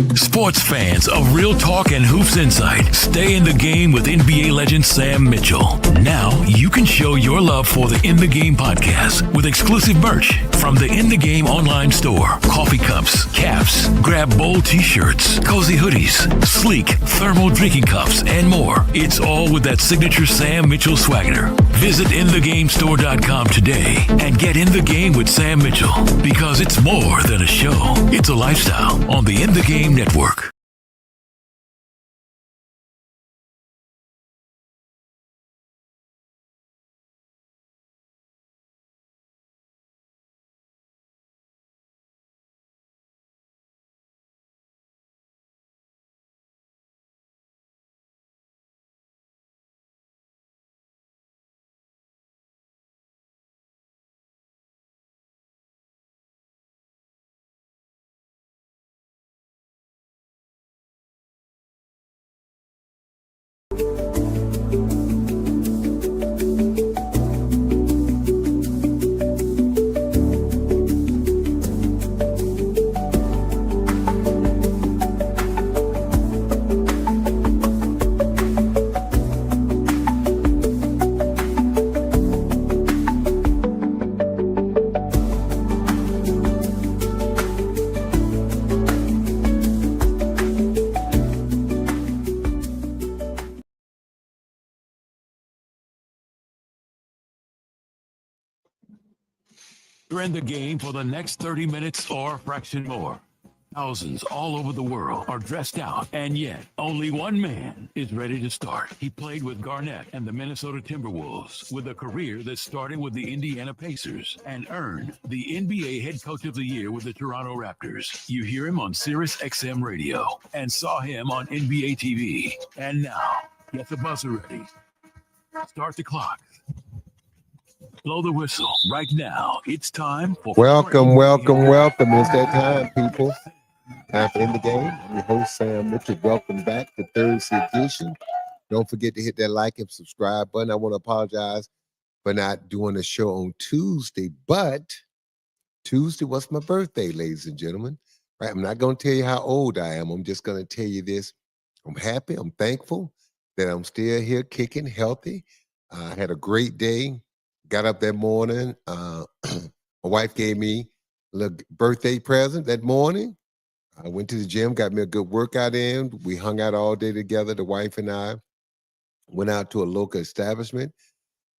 Sports fans of Real Talk and Hoops Insight, stay in the game with NBA legend Sam Mitchell. Now you can show your love for the In the Game podcast with exclusive merch from the In the Game online store. Coffee cups, caps, grab bold t-shirts, cozy hoodies, sleek thermal drinking cups, and more. It's all with that signature Sam Mitchell swagger. Visit InTheGameStore.com today and get in the game with Sam Mitchell, because it's more than a show. It's a lifestyle on the In the Game Network. You're in the game for the next 30 minutes or a fraction more. Thousands all over the world are dressed out, and yet only one man is ready to start. He played with Garnett and the Minnesota Timberwolves, with a career that started with the Indiana Pacers, and earned the NBA Head Coach of the Year with the Toronto Raptors. You hear him on Sirius XM Radio and saw him on NBA TV. And now, get the buzzer ready. Start the clock. Blow the whistle. Right now, it's time for... Welcome. It's that time, people. Time for In the Game. I'm your host, Sam Mitchell. Welcome back to Thursday edition. Don't forget to hit that like and subscribe button. I want to apologize for not doing a show on Tuesday, but Tuesday was my birthday, ladies and gentlemen. Right? I'm not going to tell you how old I am. I'm just going to tell you this. I'm happy. I'm thankful that I'm still here kicking healthy. I had a great day. Got up that morning. My wife gave me a little birthday present that morning. I went to the gym, got me a good workout in. We hung out all day together, the wife and I. Went out to a local establishment,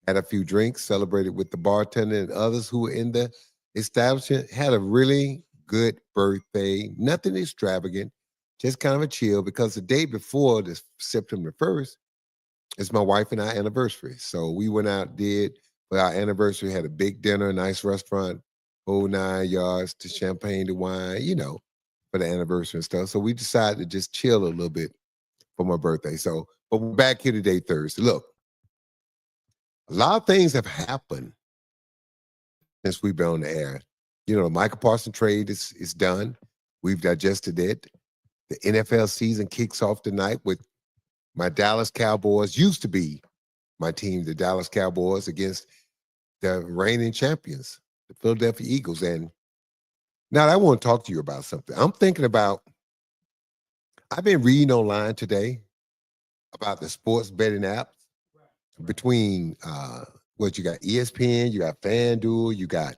had a few drinks, celebrated with the bartender and others who were in the establishment. Had a really good birthday. Nothing extravagant, just kind of a chill, because the day before, this September 1st, is my wife and I anniversary. So we went out, did... For our anniversary, had a big dinner, a nice restaurant, whole 9 yards, to champagne, to wine, for the anniversary and stuff. So we decided to just chill a little bit for my birthday. So, but we're back here today, Thursday. Look, a lot of things have happened since we've been on the air. The Michael Parsons trade is done. We've digested it. The NFL season kicks off tonight with my Dallas Cowboys, used to be my team, the Dallas Cowboys, against the reigning champions, the Philadelphia Eagles. And now I want to talk to you about something. I'm thinking about, I've been reading online today about the sports betting apps between, what you got, ESPN, you got FanDuel, you got,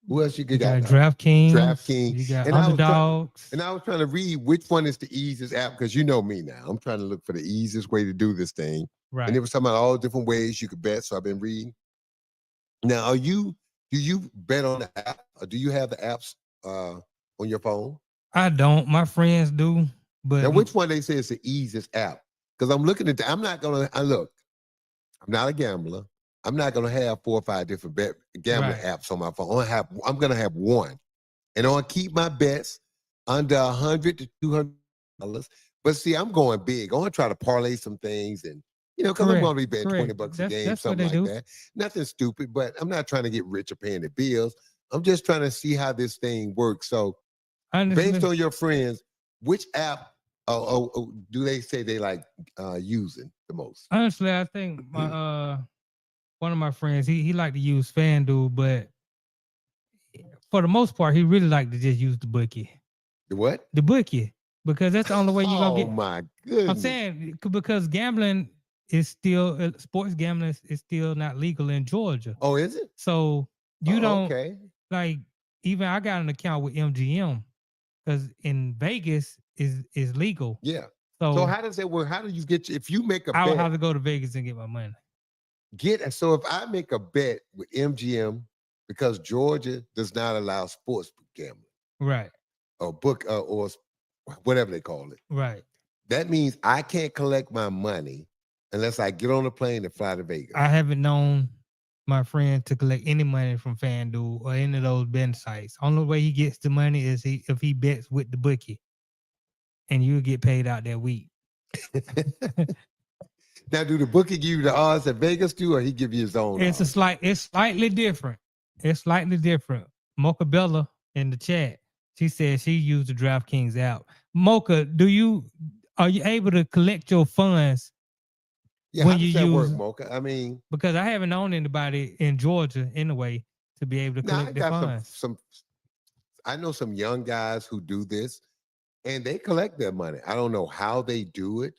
who else you got? DraftKings. You got Underdogs. And I was trying to read which one is the easiest app, because you know me now. I'm trying to look for the easiest way to do this thing. Right. And it was talking about all different ways you could bet, so I've been reading. Now, do you bet on the app, or do you have the apps on your phone? I don't. My friends do. But now, which one they say is the easiest app? Because I'm looking at I'm not going to, look, I'm not a gambler. I'm not going to have 4 or 5 different gambling apps on my phone. I'm going to have one. And I'm going to keep my bets under $100 to $200. But see, I'm going big. I want to try to parlay some things, and because I'm going to be betting $20 a game, something like that. Nothing stupid, but I'm not trying to get rich or paying the bills. I'm just trying to see how this thing works. So, based on your friends, which app do they say they like using the most? Honestly, I think my one of my friends, he liked to use FanDuel, but for the most part, he really liked to just use the bookie. The what? The bookie. because that's the only way you're gonna Oh get. my goodness. I'm saying because gambling is still sports gambling is still not legal in Georgia. Oh, is it? So you don't Okay. like even I got an account with MGM because in Vegas is legal. Yeah. So, So how does it work? How do you get if you make a I would bet? have to go to Vegas and get my money. So if I make a bet with MGM because Georgia does not allow sports gambling Right. or book or whatever they call it, Right. that means I can't collect my money unless I get on a plane and fly to Vegas. I haven't known my friend to collect any money from FanDuel or any of those betting sites. Only way he gets the money is if he bets with the bookie, and you get paid out that week. Now, do the bookie give you the odds that Vegas do, or he give you his own? It's odds? it's slightly different. It's slightly different. Mocha Bella in the chat, she said she used the DraftKings app. Mocha, are you able to collect your funds? Yeah, when how does you that use, work, Mocha? I mean, because I haven't known anybody in Georgia anyway to be able to now I collect their got funds. some. I know some young guys who do this, and they collect their money. I don't know how they do it,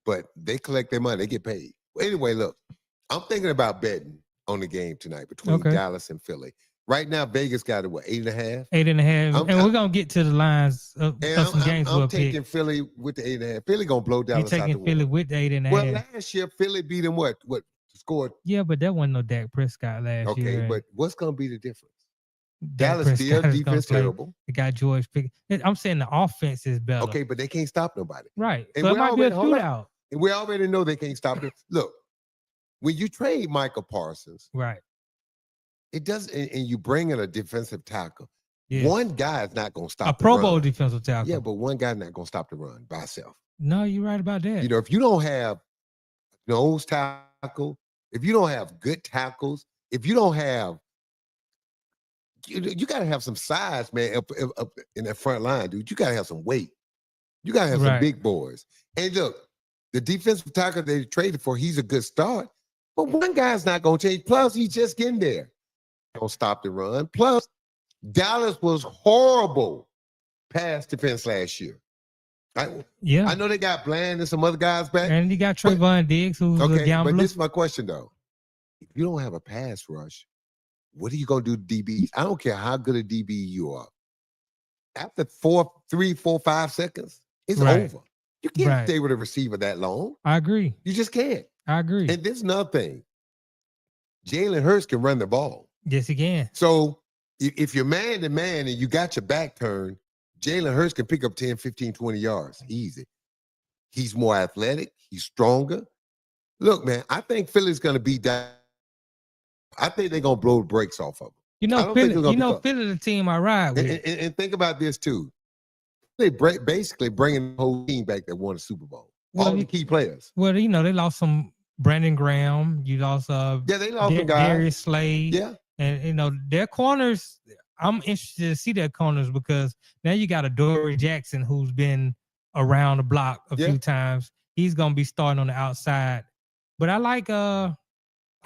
but they collect their money. They get paid. Well, anyway, look, I'm thinking about betting on the game tonight between Dallas and Philly. Right now, Vegas got it, what, 8.5? 8.5. And we're going to get to the lines of some games I'm taking Philly with the 8.5. Philly going to blow Dallas out the water. Taking Philly with the 8.5. Well, last year, Philly beat them what? Scored? Yeah, but that wasn't no Dak Prescott last year. Okay, but what's going to be the difference? Dallas still defense terrible. They got George Pickens. I'm saying the offense is better. Okay, but they can't stop nobody. Right. And so it might be a shootout. And we already know they can't stop it. Look, when you trade Michael Parsons, right, it does, and you bring in a defensive tackle. Yeah. One guy is not going to stop a Pro Bowl defensive tackle. Yeah, but one guy's not going to stop the run by himself. No, you're right about that. You know, if you don't have nose tackle, if you don't have good tackles, if you don't have, you got to have some size, man, up in that front line, dude. You got to have some weight. You got to have some big boys. And look, the defensive tackle they traded for, he's a good start. But one guy's not going to change. Plus, he's just getting there. Don't stop the run. Plus, Dallas was horrible pass defense last year. I know they got Bland and some other guys back. And you got Trayvon Diggs, who's a gambler. But this is my question, though. If you don't have a pass rush, what are you going to do to DBs? I don't care how good a DB you are. After 3, 4, 5 seconds, it's over. You can't stay with a receiver that long. I agree. You just can't. I agree. And this is another thing. Jalen Hurts can run the ball. Yes, he can. So if you're man to man and you got your back turned, Jalen Hurts can pick up 10, 15, 20 yards. Easy. He's more athletic. He's stronger. Look, man, I think Philly's going to beat that. I think they're going to blow the brakes off of them. You know, Philly the team I ride with. And think about this, too. They basically bringing the whole team back that won the Super Bowl. All the key players. Well, you know, they lost some Brandon Graham. You lost they lost some guys. Darius Slade. Yeah. And, you know, their corners, I'm interested to see their corners because now you got a Dory Jackson who's been around the block a few times. He's going to be starting on the outside. But I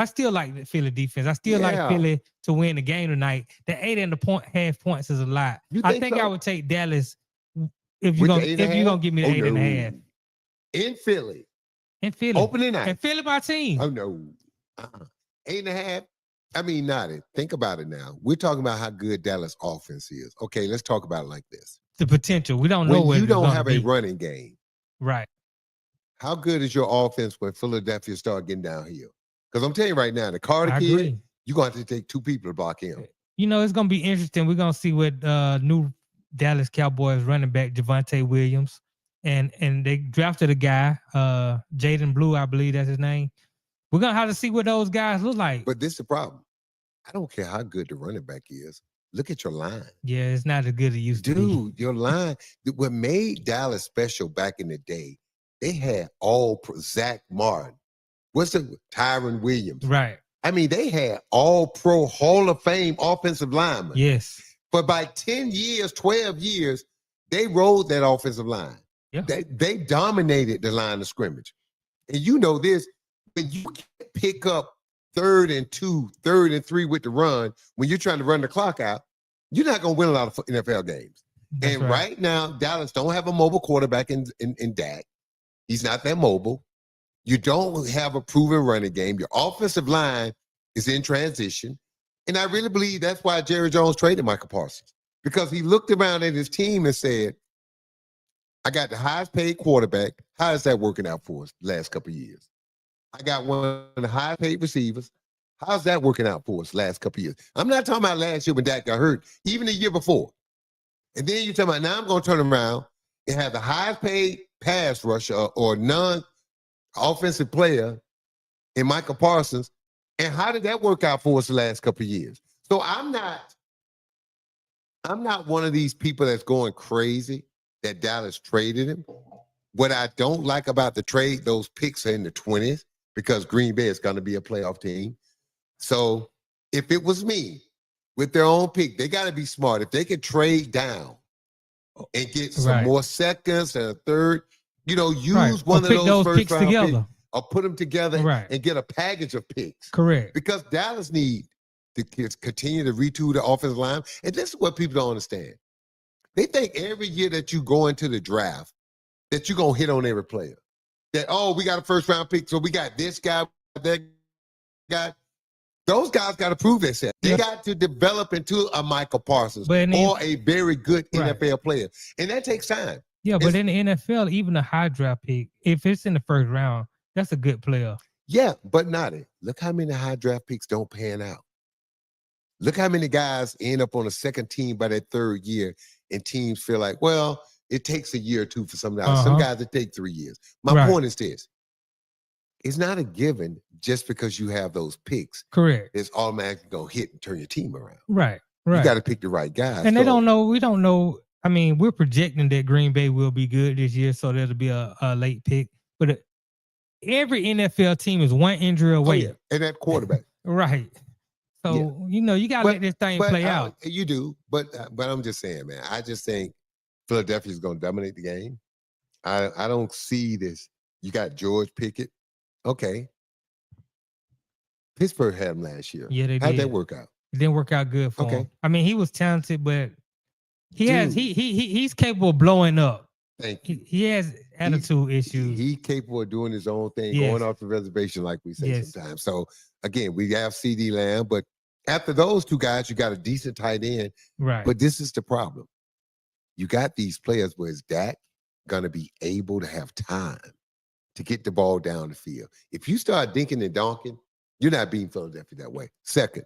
still like the Philly defense. I still like Philly to win the game tonight. The 8.5 points is a lot. I think I would take Dallas if you're gonna give me the 8.5. In Philly. Opening night. And Philly my team. Oh no. 8.5. I mean, not it. Think about it now. We're talking about how good Dallas offense is. Okay, let's talk about it like this. The potential. We don't know when where you don't have a running game. Right. How good is your offense when Philadelphia start getting downhill? Because I'm telling you right now, the Carter kid, you're going to have to take 2 people to block him. You know, it's going to be interesting. We're going to see what new Dallas Cowboys running back Javonte Williams. And they drafted a guy, Jaden Blue, I believe that's his name. We're going to have to see what those guys look like. But this is the problem. I don't care how good the running back is. Look at your line. Yeah, it's not as good as it used to be. Dude, your line. What made Dallas special back in the day, they had Zach Martin. What's it? Tyron Williams. Right. I mean, they had all-pro Hall of Fame offensive linemen. Yes. But by 10 years, 12 years, they rode that offensive line. Yeah. They dominated the line of scrimmage. And you know this, when you can't pick up 3rd and 2, 3rd and 3 with the run, when you're trying to run the clock out, you're not going to win a lot of NFL games. That's And right now, Dallas don't have a mobile quarterback in Dak. He's not that mobile. You don't have a proven running game. Your offensive line is in transition. And I really believe that's why Jerry Jones traded Michael Parsons. Because he looked around at his team and said, I got the highest paid quarterback. How is that working out for us the last couple of years? I got one of the highest paid receivers. How's that working out for us the last couple of years? I'm not talking about last year when Dak got hurt, even the year before. And then you're talking about now I'm going to turn around and have the highest paid pass rusher or non-offensive player in Michael Parsons. And how did that work out for us the last couple of years? So I'm not one of these people that's going crazy that Dallas traded him. What I don't like about the trade, those picks are in the 20s because Green Bay is going to be a playoff team. So if it was me with their own pick, they got to be smart. If they could trade down and get some more seconds and a third, use one of those first round picks or put them together and get a package of picks. Correct. Because Dallas need to continue to retool the offensive line. And this is what people don't understand. They think every year that you go into the draft that you're going to hit on every player. That, we got a first round pick, so we got this guy, that guy. Those guys got to prove themselves. They got to develop into a Michael Parsons or a very good NFL player. And that takes time. Yeah, but in the NFL, even a high draft pick, if it's in the first round, that's a good player. Yeah, but not it. Look how many high draft picks don't pan out. Look how many guys end up on a second team by their third year, and teams feel like, well, it takes a year or two for some guys. Some guys, it take 3 years. My point is this. It's not a given just because you have those picks. Correct. It's automatically going to hit and turn your team around. Right. You got to pick the right guys. And they don't know. We don't know. I mean, we're projecting that Green Bay will be good this year, so that'll be a late pick. But every NFL team is one injury away. Oh, yeah. And that quarterback. Right. So, you got to let this thing play out. You do. But I'm just saying, man, I just think Philadelphia is going to dominate the game. I don't see this. You got George Pickett. Okay. Pittsburgh had him last year. Yeah, they did. How'd that work out? It didn't work out good for him. I mean, he was talented, but he's capable of blowing up. Thank you. He has attitude issues. He's capable of doing his own thing, going off the reservation, like we say sometimes. So again, we have CD Lamb, but after those two guys, you got a decent tight end. Right. But this is the problem. You got these players where is Dak gonna be able to have time to get the ball down the field? If you start dinking and donking, you're not beating Philadelphia that way. Second,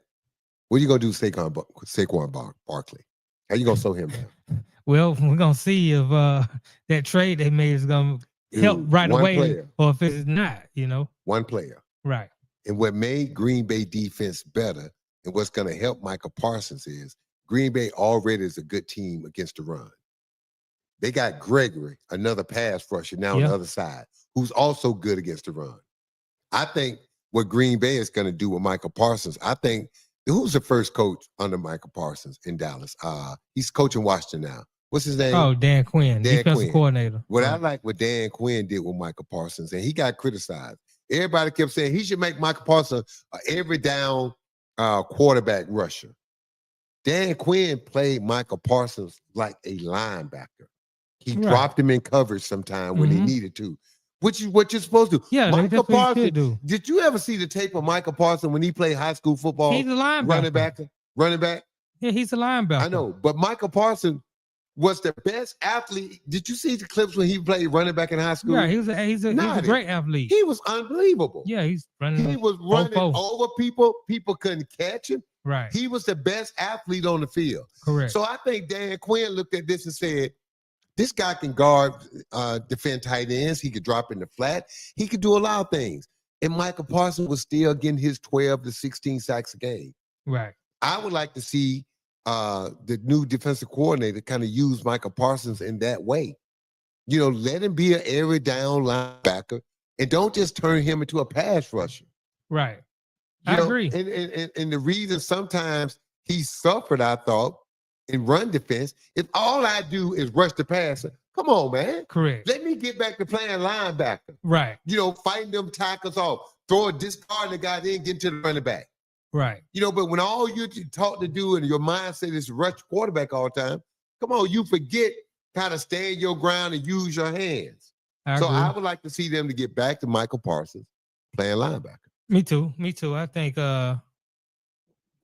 what are you going to do with Saquon Barkley? How you going to slow him down? Well, we're going to see if that trade they made is going to help right away or if it's not, One player. Right. And what made Green Bay defense better and what's going to help Michael Parsons is Green Bay already is a good team against the run. They got Gregory, another pass rusher now on the other side, who's also good against the run. I think what Green Bay is going to do with Michael Parsons, I think, who's the first coach under Michael Parsons in Dallas? He's coaching Washington now. What's his name? Oh, Dan Quinn, defensive coordinator. What I like what Dan Quinn did with Michael Parsons, and he got criticized. Everybody kept saying he should make Michael Parsons an every down quarterback rusher. Dan Quinn played Michael Parsons like a linebacker. He dropped him in coverage sometime when he needed to, which is what you're supposed to do. Yeah, Michael Parsons. Did you ever see the tape of Michael Parsons when he played high school football? He's a linebacker. Running back. Yeah, he's a linebacker. I know, but Michael Parsons was the best athlete. Did you see the clips when he played running back in high school? Yeah, he's a great athlete. He was unbelievable. Yeah, he's running. He was running over people. People couldn't catch him. Right. He was the best athlete on the field. Correct. So I think Dan Quinn looked at this and said, this guy can guard, defend tight ends. He could drop in the flat. He could do a lot of things. And Michael Parsons was still getting his 12 to 16 sacks a game. Right. I would like to see the new defensive coordinator kind of use Michael Parsons in that way. Let him be an every down linebacker and don't just turn him into a pass rusher. Right. I agree. And the reason sometimes he suffered, I thought, in run defense, if all I do is rush the passer, come on, man. Correct. Let me get back to playing linebacker. Right. Fighting them tackles off, throw a discard the guy, then get to the running back. Right. But when all you're taught to do and your mindset is rush quarterback all the time, Come on, you forget how to stand your ground and use your hands. I would like to see them to get back to Michael Parsons playing linebacker. Me too. I think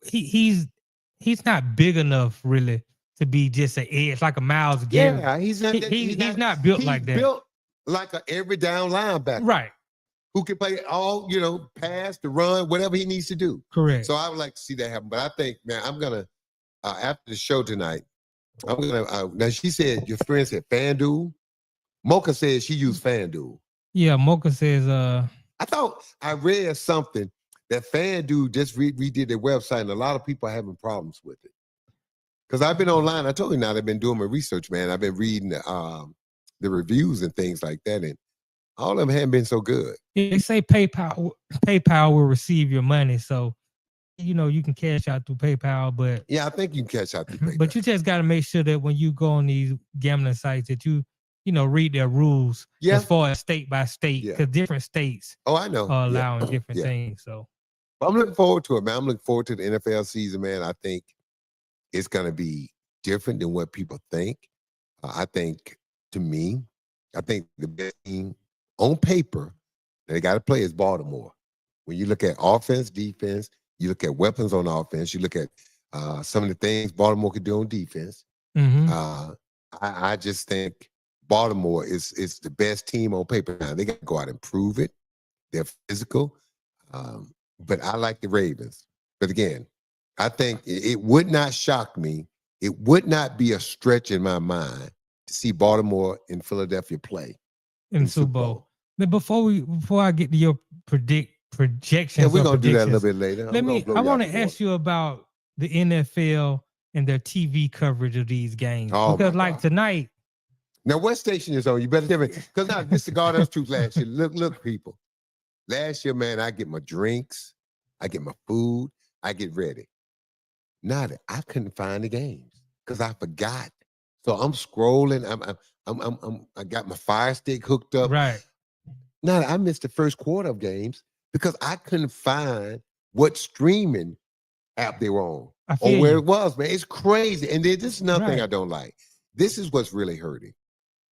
he's not big enough really to be just an edge like a Miles Garrett. Yeah, he's not built like that. He's built like an every down linebacker. Right. Who can play all, pass, to run, whatever he needs to do. Correct. So I would like to see that happen. But I think, man, I'm going to, after the show tonight, I'm going to, now she said, your friend said FanDuel. Mocha says she used FanDuel. Yeah, Mocha says, I thought I read something that FanDuel just redid their website and a lot of people are having problems with it. Because I've been online. I told you now I've been doing my research, man. I've been reading the reviews and things like that. And all of them haven't been so good. They say PayPal will receive your money. So, you can cash out through PayPal, but yeah, I think you can cash out through PayPal. But you just got to make sure that when you go on these gambling sites that you read their rules as far as state by state, because different states I know are allowing different things. So I'm looking forward to it, man. I'm looking forward to the NFL season, man. I think it's going to be different than what people think. I think the best team on paper that they got to play is Baltimore. When you look at offense, defense, you look at weapons on offense, you look at some of the things Baltimore could do on defense. Mm-hmm. I just think Baltimore is the best team on paper. Now, they got to go out and prove it. They're physical. But I like the Ravens. But again, I think it would not shock me. It would not be a stretch in my mind to see Baltimore and Philadelphia play in the Super Bowl. But before I get to your projections, we're gonna do that a little bit later. I want to ask you about the NFL and their TV coverage of these games. Because like tonight. Now, what station is on? You better tell me. Because now this is God Us Truth last year. Look, people. Last year, man, I get my drinks, I get my food, I get ready. Now I couldn't find the games because I forgot. So I'm scrolling. I got my Fire Stick hooked up. Right. Now I missed the first quarter of games because I couldn't find what streaming app they were on or where it was, man. It's crazy. And this is another thing I don't like. This is what's really hurting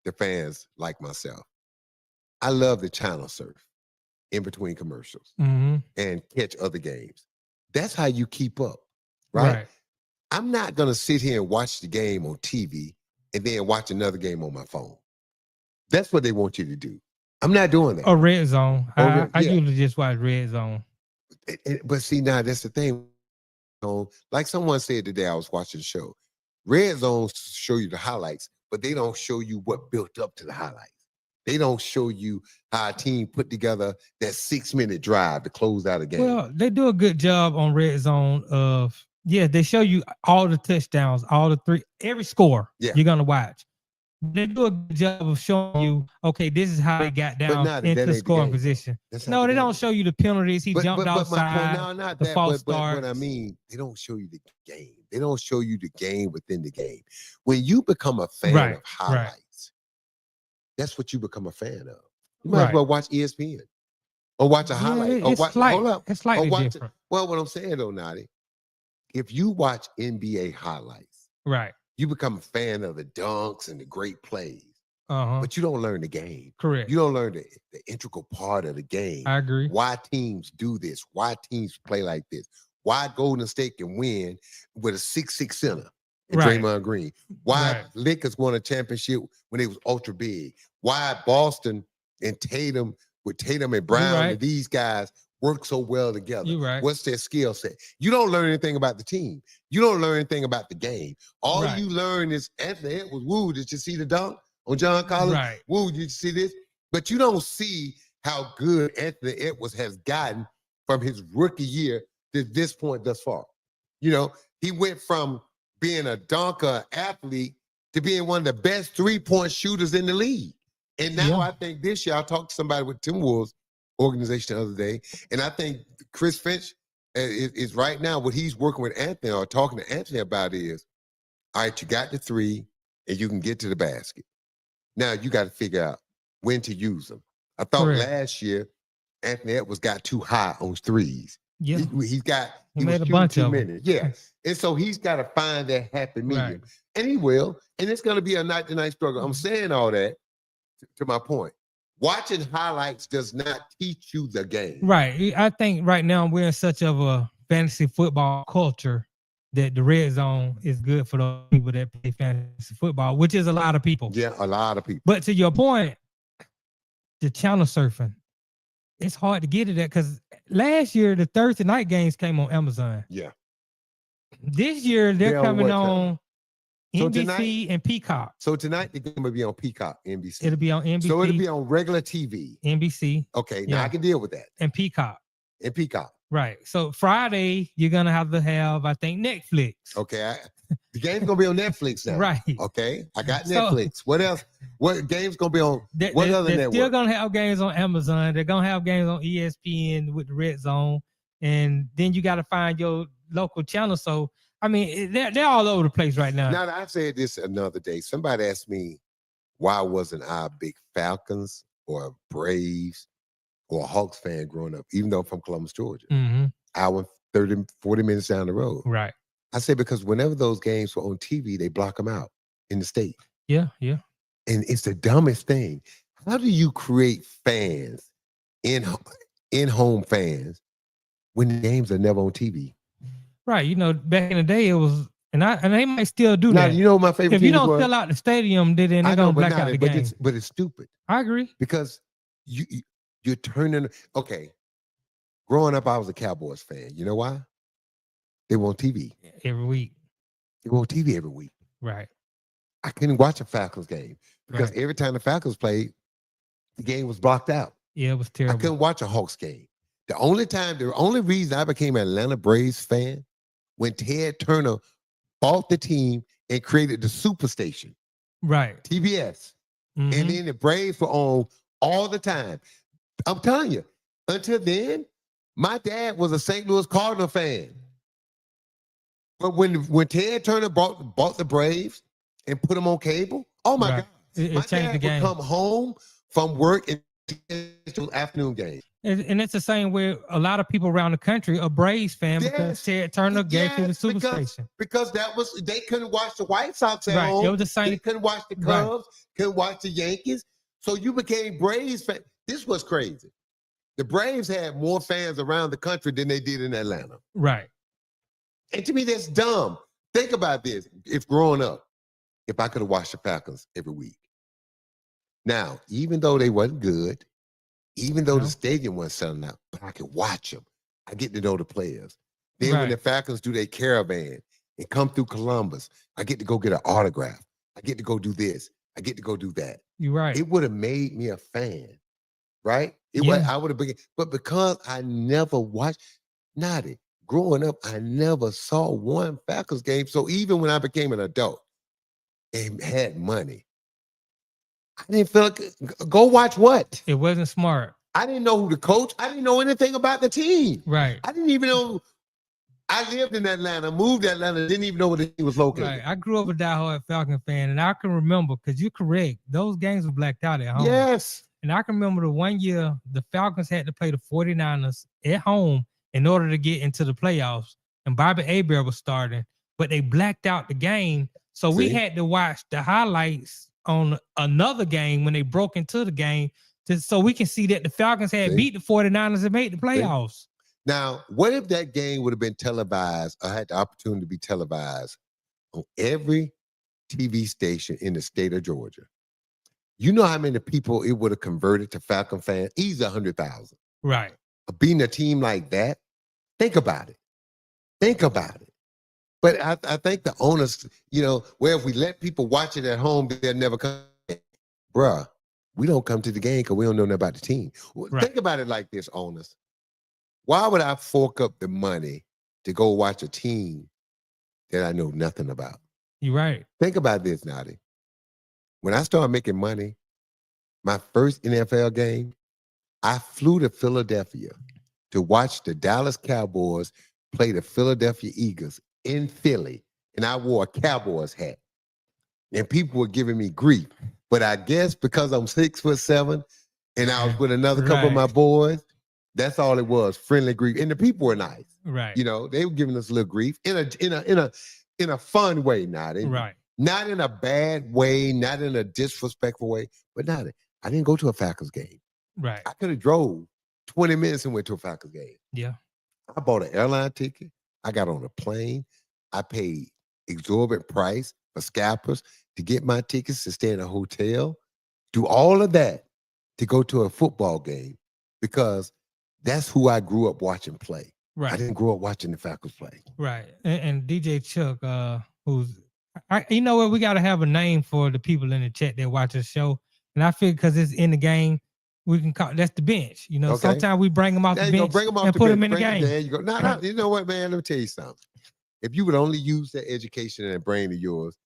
the fans like myself. I love the channel surf in between commercials and catch other games. That's how you keep up, right? I'm not going to sit here and watch the game on TV and then watch another game on my phone. That's what they want you to do. I'm not doing that. Or Red Zone. I usually just watch Red Zone. But see, now that's the thing. Like someone said today, I was watching the show. Red Zone show you the highlights, but they don't show you what built up to the highlights. They don't show you how a team put together that 6-minute drive to close out a game. Well, they do a good job on Red Zone of, they show you all the touchdowns, every score you're going to watch. They do a good job of showing you, okay, this is how they got down into scoring position. No, they don't show you the penalties. He jumped outside. The false start. But I mean, they don't show you the game. They don't show you the game within the game. When you become a fan of highlights, that's what you become a fan of. You might as well watch ESPN or watch a highlight. It's slightly different. Well, what I'm saying though, Nadi, if you watch NBA highlights, you become a fan of the dunks and the great plays, but you don't learn the game. Correct. You don't learn the integral part of the game. I agree. Why teams do this? Why teams play like this? Why Golden State can win with a 6'6" center and Draymond Green? Why Lakers won a championship when they was ultra big? Why Boston and Tatum with Tatum and Brown and these guys work so well together? What's their skill set? You don't learn anything about the team. You don't learn anything about the game. All you learn is Anthony Edwards. Woo, did you see the dunk on John Collins? Woo, did you see this? But you don't see how good Anthony Edwards has gotten from his rookie year to this point thus far. You know, he went from being a dunker athlete to being one of the best three-point shooters in the league. And now I think this year, I talked to somebody with Timberwolves organization the other day, and I think Chris Finch is right now, what he's working with Anthony or talking to Anthony about is, all right, you got the three and you can get to the basket. Now you got to figure out when to use them. I thought last year, Anthony Edwards got too high on threes. Yeah. He made was a shooting bunch too of 'em. many. Yeah. And so he's got to find that happy medium. Right. And he will. And it's going to be a night-to-night struggle. I'm saying all that to my point. Watching highlights does not teach you the game. Right. I think right now we're in such of a fantasy football culture that the red zone is good for those people that play fantasy football, which is a lot of people. Yeah, a lot of people. But to your point, the channel surfing, it's hard to get it at because last year the Thursday night games came on Amazon. Yeah. This year they're coming on So NBC tonight, and Peacock. So tonight the game will be on Peacock, NBC. It'll be on NBC. So it'll be on regular TV. NBC. Okay, now I can deal with that. And Peacock. And Peacock. Right. So Friday, you're gonna have to have, I think, Netflix. Okay. The game's gonna be on Netflix now. Right. Okay. I got Netflix. What else? What game's gonna be on? What other they're network? Still gonna have games on Amazon. They're gonna have games on ESPN with the Red Zone, and then you got to find your local channel. So I mean, they're all over the place right now. Now I said this another day. Somebody asked me why wasn't I a big Falcons or Braves or a Hawks fan growing up, even though I'm from Columbus, Georgia. Mm-hmm. Hour 30, 40 minutes down the road. Right. I said because whenever those games were on TV, they block them out in the state. Yeah, yeah. And it's the dumbest thing. How do you create fans in-home fans when the games are never on TV? Right. You know, back in the day, it was, and they might still do Now, that. you know my favorite. If you don't fill out the stadium, then they're gonna black out the game. But it's stupid. I agree. Because you're turning. Okay, growing up, I was a Cowboys fan. You know why? They were on TV every week. They were on TV every week. Right. I couldn't watch a Falcons game because every time the Falcons played, the game was blocked out. Yeah, it was terrible. I couldn't watch a Hawks game. The only reason I became an Atlanta Braves fan when Ted Turner bought the team and created the Superstation. Right. TBS. Mm-hmm. And then the Braves were on all the time. I'm telling you, until then, my dad was a St. Louis Cardinal fan. But when Ted Turner bought the Braves and put them on cable, oh my God. It my changed dad the game. would come home from work and afternoon games. And it's the same way a lot of people around the country are Braves fan because Ted Turner gave him the Superstation. Because they couldn't watch the White Sox at home. It was the same. They couldn't watch the Cubs, couldn't watch the Yankees. So you became Braves fan. This was crazy. The Braves had more fans around the country than they did in Atlanta. Right. And to me, that's dumb. Think about this. If growing up, if I could have watched the Falcons every week. Now, even though they wasn't good, even though the stadium wasn't selling out, but I could watch them. I get to know the players. Then when the Falcons do their caravan and come through Columbus, I get to go get an autograph. I get to go do this. I get to go do that. You're right. It would have made me a fan, right? I would have been, but because I never watched, growing up, I never saw one Falcons game. So even when I became an adult and had money, I didn't feel like, go watch what? It wasn't smart. I didn't know who the coach. I didn't know anything about the team. Right. I didn't even know. I lived in Atlanta, moved to Atlanta, didn't even know where the team was located. Right. I grew up a diehard Falcon fan, and I can remember, because you're correct, those games were blacked out at home. Yes. And I can remember the one year the Falcons had to play the 49ers at home in order to get into the playoffs. And Bobby Hebert was starting, but they blacked out the game. So we had to watch the highlights on another game when they broke into the game so we can see that the Falcons had beat the 49ers and made the playoffs. Now, what if that game would have been televised or had the opportunity to be televised on every TV station in the state of Georgia? You know how many people it would have converted to Falcon fans? Easy 100,000. Right. Beating a team like that, think about it. Think about it. But I think the owners, where if we let people watch it at home, they'll never come. Bruh, we don't come to the game because we don't know nothing about the team. Right. Think about it like this, owners. Why would I fork up the money to go watch a team that I know nothing about? You're right. Think about this, Nadi. When I started making money, my first NFL game, I flew to Philadelphia to watch the Dallas Cowboys play the Philadelphia Eagles in Philly, and I wore a Cowboys hat. And people were giving me grief. But I guess because I'm 6'7" and I was with another couple of my boys, That's all it was, friendly grief. And the people were nice. Right. You know, they were giving us a little grief in a fun way, not in a bad way, not in a disrespectful way, but I didn't go to a Falcons game. Right. I could have drove 20 minutes and went to a Falcons game. Yeah. I bought an airline ticket. I got on a plane. I paid exorbitant price for scalpers to get my tickets to stay in a hotel. Do all of that to go to a football game because that's who I grew up watching play. Right. I didn't grow up watching the Falcons play. Right. And DJ Chuck, you know what? We got to have a name for the people in the chat that watch the show. And I feel because it's in the game, we can call that's the bench. You know, sometimes we bring them off the bench and put them in the game. There you go. No, you know what, man? Let me tell you something. If you would only use that education and brain of yours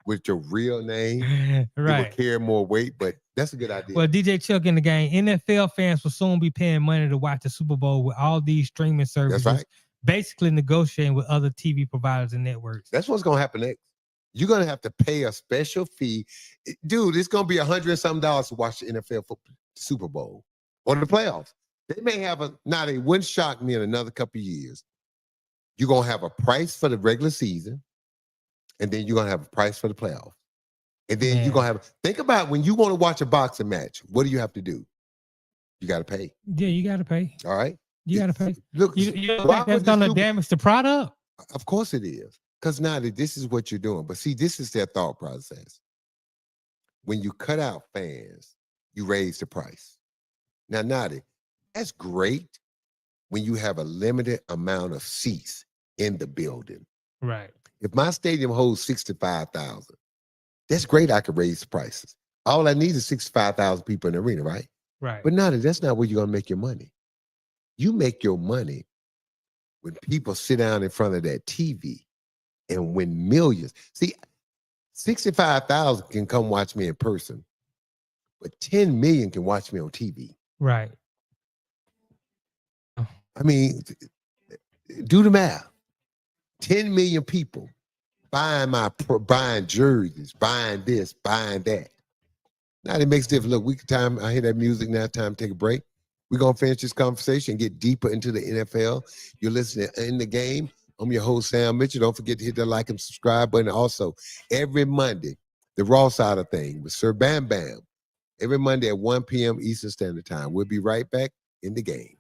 with your real name, it would carry more weight, but that's a good idea. Well, DJ Chuck in the game, NFL fans will soon be paying money to watch the Super Bowl with all these streaming services. That's right. Basically negotiating with other TV providers and networks. That's what's going to happen next. You're going to have to pay a special fee. Dude, it's going to be $100 and something to watch the NFL Super Bowl or the playoffs. They may have it wouldn't shock me in another couple of years. You're going to have a price for the regular season, and then you're going to have a price for the playoffs. And then you're going to think about when you want to watch a boxing match, what do you have to do? You got to pay. Yeah, you got to pay. All right? You got to pay. Look, you don't think that's going to damage the product? Of course it is. Because now this is what you're doing. But see, this is their thought process. When you cut out fans, you raise the price. Now, Nadi, that's great when you have a limited amount of seats in the building. Right. If my stadium holds 65,000, that's great. I could raise the prices. All I need is 65,000 people in the arena, right? Right. But Nadi, that's not where you're going to make your money. You make your money when people sit down in front of that TV and win millions. See, 65,000 can come watch me in person, but 10 million can watch me on TV. Right. I mean, do the math. 10 million people buying jerseys, buying this, buying that. Now it makes difference. Look, I hear that music now. Time to take a break. We're gonna finish this conversation and get deeper into the NFL. You're listening to In the Game. I'm your host, Sam Mitchell. Don't forget to hit that like and subscribe button. Also, every Monday, the Raw Side of Things with Sir Bam Bam. Every Monday at 1 p.m. Eastern Standard Time. We'll be right back in the game.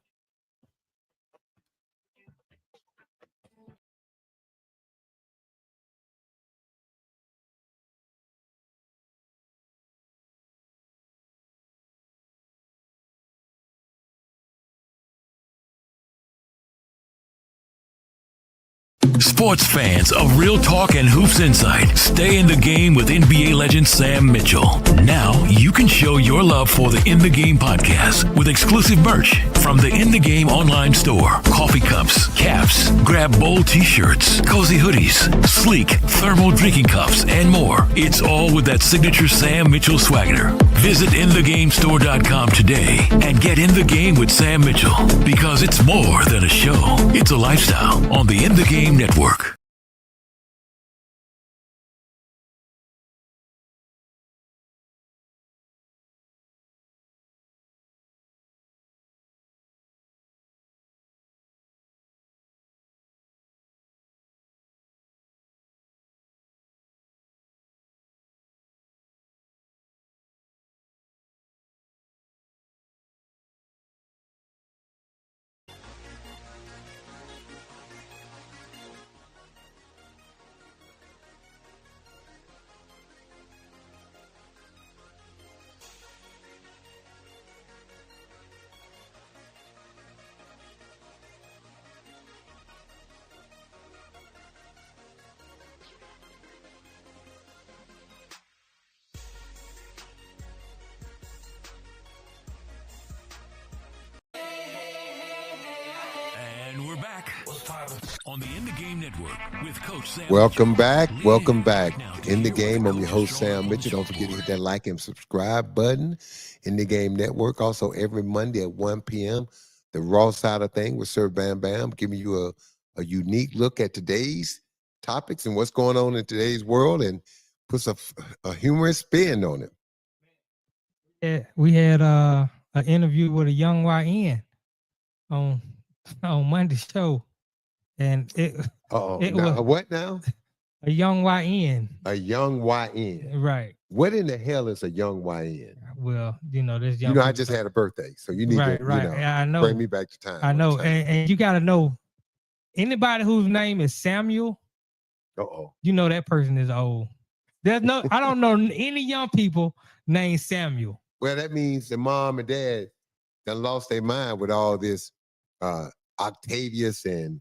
Sports fans of Real Talk and Hoops Insight, stay in the game with NBA legend Sam Mitchell. Now you can show your love for the In the Game podcast with exclusive merch from the In the Game online store. Coffee cups, caps, grab bold t-shirts, cozy hoodies, sleek thermal drinking cups, and more. It's all with that signature Sam Mitchell swagger. Visit InTheGameStore.com today and get in the game with Sam Mitchell, because it's more than a show. It's a lifestyle on the In the Game Network. And we're back on the In the Game Network with Coach Sam. Welcome back. In the Game, I'm your host, Sam Mitchell. Don't forget to hit that like and subscribe button. In the Game Network. Also, every Monday at 1 p.m., the Raw Side of Things with Sir Bam Bam, giving you a unique look at today's topics and what's going on in today's world, and puts a humorous spin on it. Yeah, we had an interview with a young YN. on Monday's show, and Oh, it now was what now? a young YN. A young YN. Right. What in the hell is a young YN? Well, this young. You know, I people just don't- had a birthday, so you need Right, to, right. Yeah, I know. bring me back to time. I know, and you got to know anybody whose name is Samuel. Uh-oh. You know that person is old. I don't know any young people named Samuel. Well, that means the mom and dad done lost their mind with all this Octavius and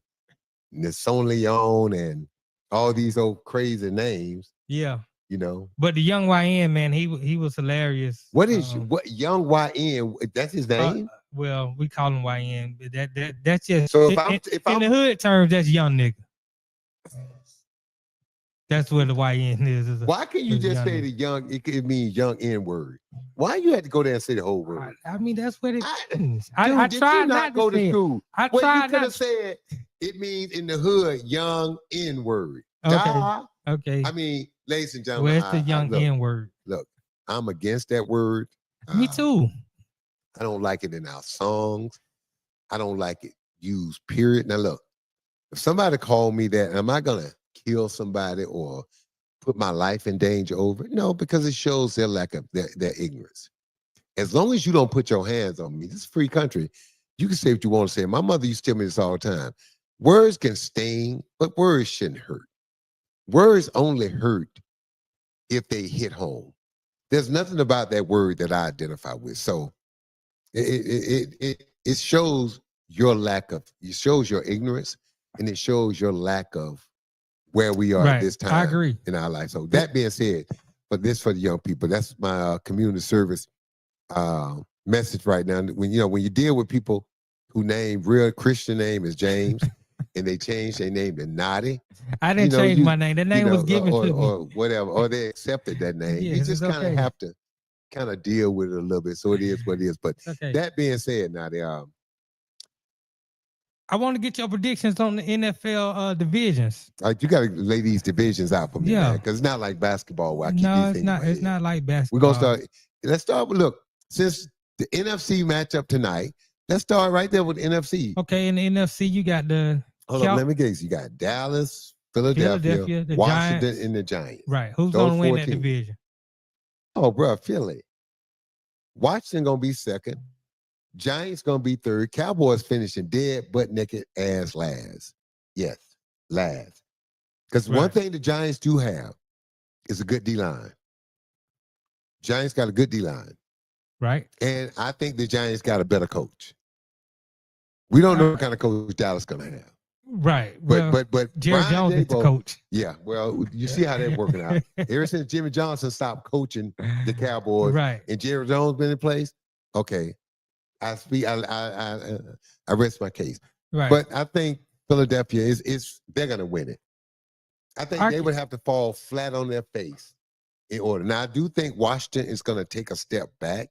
Nisson Leon and all these old crazy names. Yeah. But the young YN, man, he was hilarious. What is what young YN? That's his name. Well, we call him YN. But that's just So if I'm in the hood terms, that's young nigga. That's what the YN is. Why can't you just say the young? It means young N word. Why you had to go there and say the whole word? I mean, that's what it means. I tried you not go to to school. I Well, tried you could not. have said it means in the hood young N word. Okay. Okay. I mean, ladies and gentlemen, Where's the young N word? Look, I'm against that word. Me too. I don't like it in our songs. I don't like it used, period. Now, look, if somebody called me that, am I going to kill somebody or put my life in danger over it? No, because it shows their lack of their ignorance. As long as you don't put your hands on me, this is a free country. You can say what you want to say. My mother used to tell me this all the time. Words can sting, but words shouldn't hurt. Words only hurt if they hit home. There's nothing about that word that I identify with. So it shows it shows your ignorance, and it shows your lack of where we are at this time. I agree. In our life. So that being said, for the young people, that's my community service message right now. When you deal with people who name real Christian name is James, and they change their name to Naughty. I didn't change my name. The name was given to me. Or whatever, or they accepted that name. Yes, you just kind of have to kind of deal with it a little bit. So it is what it is. But that being said, Naughty, I want to get your predictions on the NFL divisions. You got to lay these divisions out for me, man, because it's not like basketball where I keep these things. No, it's not like basketball. We're gonna start. Let's start with since the NFC matchup tonight. Let's start right there with the NFC. Okay, in the NFC, you got the. Hold on, let me guess. You got Dallas, Philadelphia, the Washington, Giants, and the Giants. Right. Who's going to win that division? Oh, bro, Philly. Washington going to be second. Giants going to be third. Cowboys finishing dead, butt naked, ass last. Yes, last. Because one thing the Giants do have is a good D-line. Giants got a good D-line. Right. And I think the Giants got a better coach. We don't know what kind of coach Dallas going to have. Right. But Jerry Jones is the coach. Yeah. Well, you see how that's working out. Ever since Jimmy Johnson stopped coaching the Cowboys, right, and Jerry Jones been in place, okay. I rest my case. Right. But I think Philadelphia they're gonna win it. I think they would have to fall flat on their face in order. Now I do think Washington is gonna take a step back.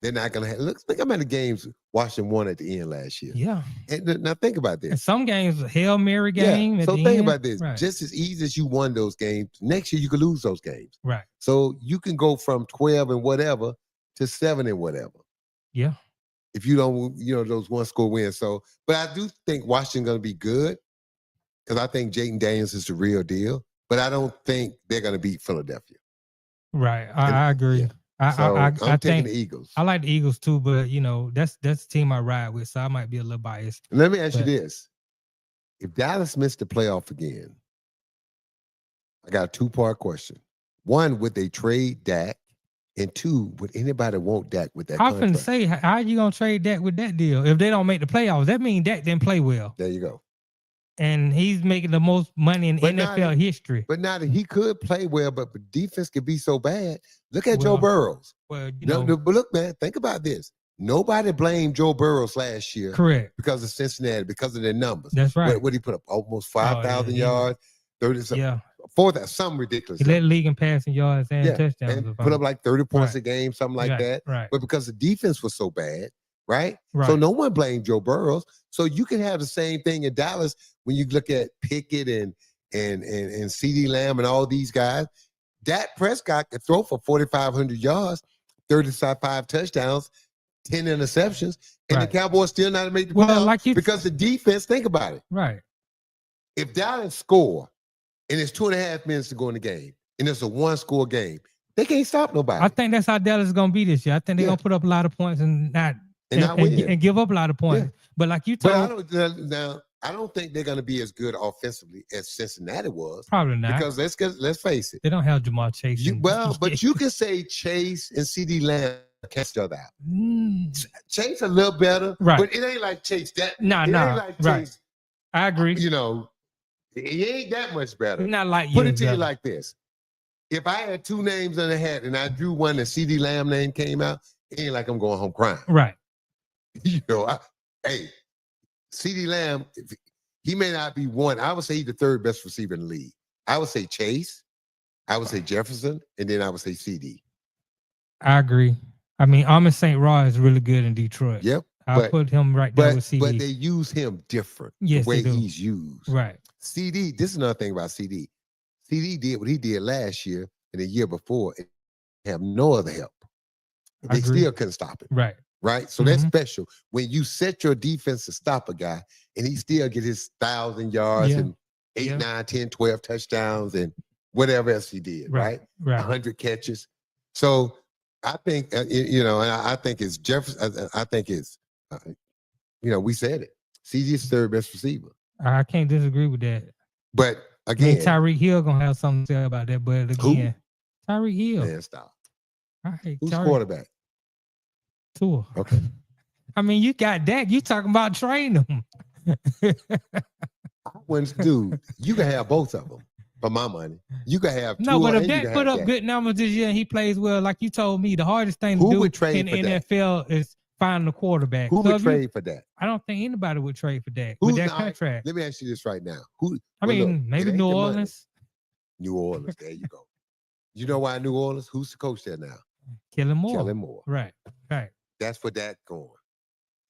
They're not gonna have look how many games Washington won at the end last year. Yeah. And now think about this. And some games, Hail Mary game. Yeah. So think about this. Right. Just as easy as you won those games, next year you could lose those games. Right. So you can go from 12 and whatever to 7 and whatever. Yeah. If you don't, those one score wins. So, but I do think Washington's gonna be good because I think Jaden Daniels is the real deal. But I don't think they're gonna beat Philadelphia. Right. I agree. Yeah. I'm I taking think the Eagles. I like the Eagles too, but that's the team I ride with, so I might be a little biased. Let me ask you this: if Dallas missed the playoff again, I got a 2-part question. One, would they trade Dak? And 2, would anybody want Dak with that contract? I often say, how are you gonna trade Dak with that deal? If they don't make the playoffs, that means Dak didn't play well. There you go. And he's making the most money in NFL history. But now that he could play well, but defense could be so bad. Look at Joe Burrows. Well, but look, man, think about this. Nobody blamed Joe Burrows last year. Correct. Because of Cincinnati, because of their numbers. That's right. What he put up? Almost 5,000 yards, 30, yeah. 4,000, something ridiculous. He led the league in passing yards and touchdowns. And put up like 30 points a game, something like that. Right. But because the defense was so bad, right? Right. So no one blamed Joe Burrows. So you can have the same thing in Dallas when you look at Pickett and CeeDee Lamb and all these guys. Dak Prescott could throw for 4,500 yards, 35 touchdowns, 10 interceptions, and Right. the Cowboys still not make the Well, playoffs like you- because the defense, think about it. Right. If Dallas score and it's 2.5 minutes to go in the game, and it's a 1-score game, they can't stop nobody. I think that's how Dallas is gonna be this year. I think they're Yeah. gonna put up a lot of points and not win. and give up a lot of points. But like you But told, I don't think they're going to be as good offensively as Cincinnati was. probably not. Because let's face it. They don't have Jamal Chase. But you can say Chase and CD Lamb catch each other out. Mm. Chase a little better, Right. but it ain't like Chase that. Nah, it ain't like right. Chase. I agree. You know, he ain't that much better. Not like Put it to you like this: if I had 2 names in the hat and I drew one and CD Lamb name came out, it ain't like I'm going home crying. Right. You know, hey, CD Lamb, he may not be one. I would say he's the 3rd best receiver in the league. I would say Chase, I would say Jefferson, and then I would say CD. I agree. I mean, Amon St. Roy is really good in Detroit. Yep. I'll put him right there with CD. But they use him different Yes, the way they do. he's used. Right. CD, this is another thing about CD. CD did what he did last year and the year before and have no other help. They Agree. still couldn't stop it. Right. Right? So that's special. When you set your defense to stop a guy and he still get his 1,000 yards and 8, 9, 10, 12 touchdowns and whatever else he did, right? 100 catches. So I think, and I think it's Jefferson. I think it's, we said it. CD's 3rd best receiver. I can't disagree with that. But again, Tyreek Hill gonna have something to say about that. But again, Tyreek Hill. Man, stop. I hate Who's Tyreek. quarterback? Tua. Okay. I mean, you got Dak. You talking about training him? Dude, you can have both of them for my money. You can have no, Tua but if and you Dak can put have up Dak. good numbers this year and he plays well, like you told me, the hardest thing Who to do would trade in the for Dak? NFL is finding a quarterback. Who So would if you- trade for that? I don't think anybody would trade for Dak with that contract. Let me ask you this right now. Maybe New Orleans. New Orleans. There you go. You know why New Orleans? Who's the coach there now? Kellen Moore. Kellen Moore. Right. That's for that going.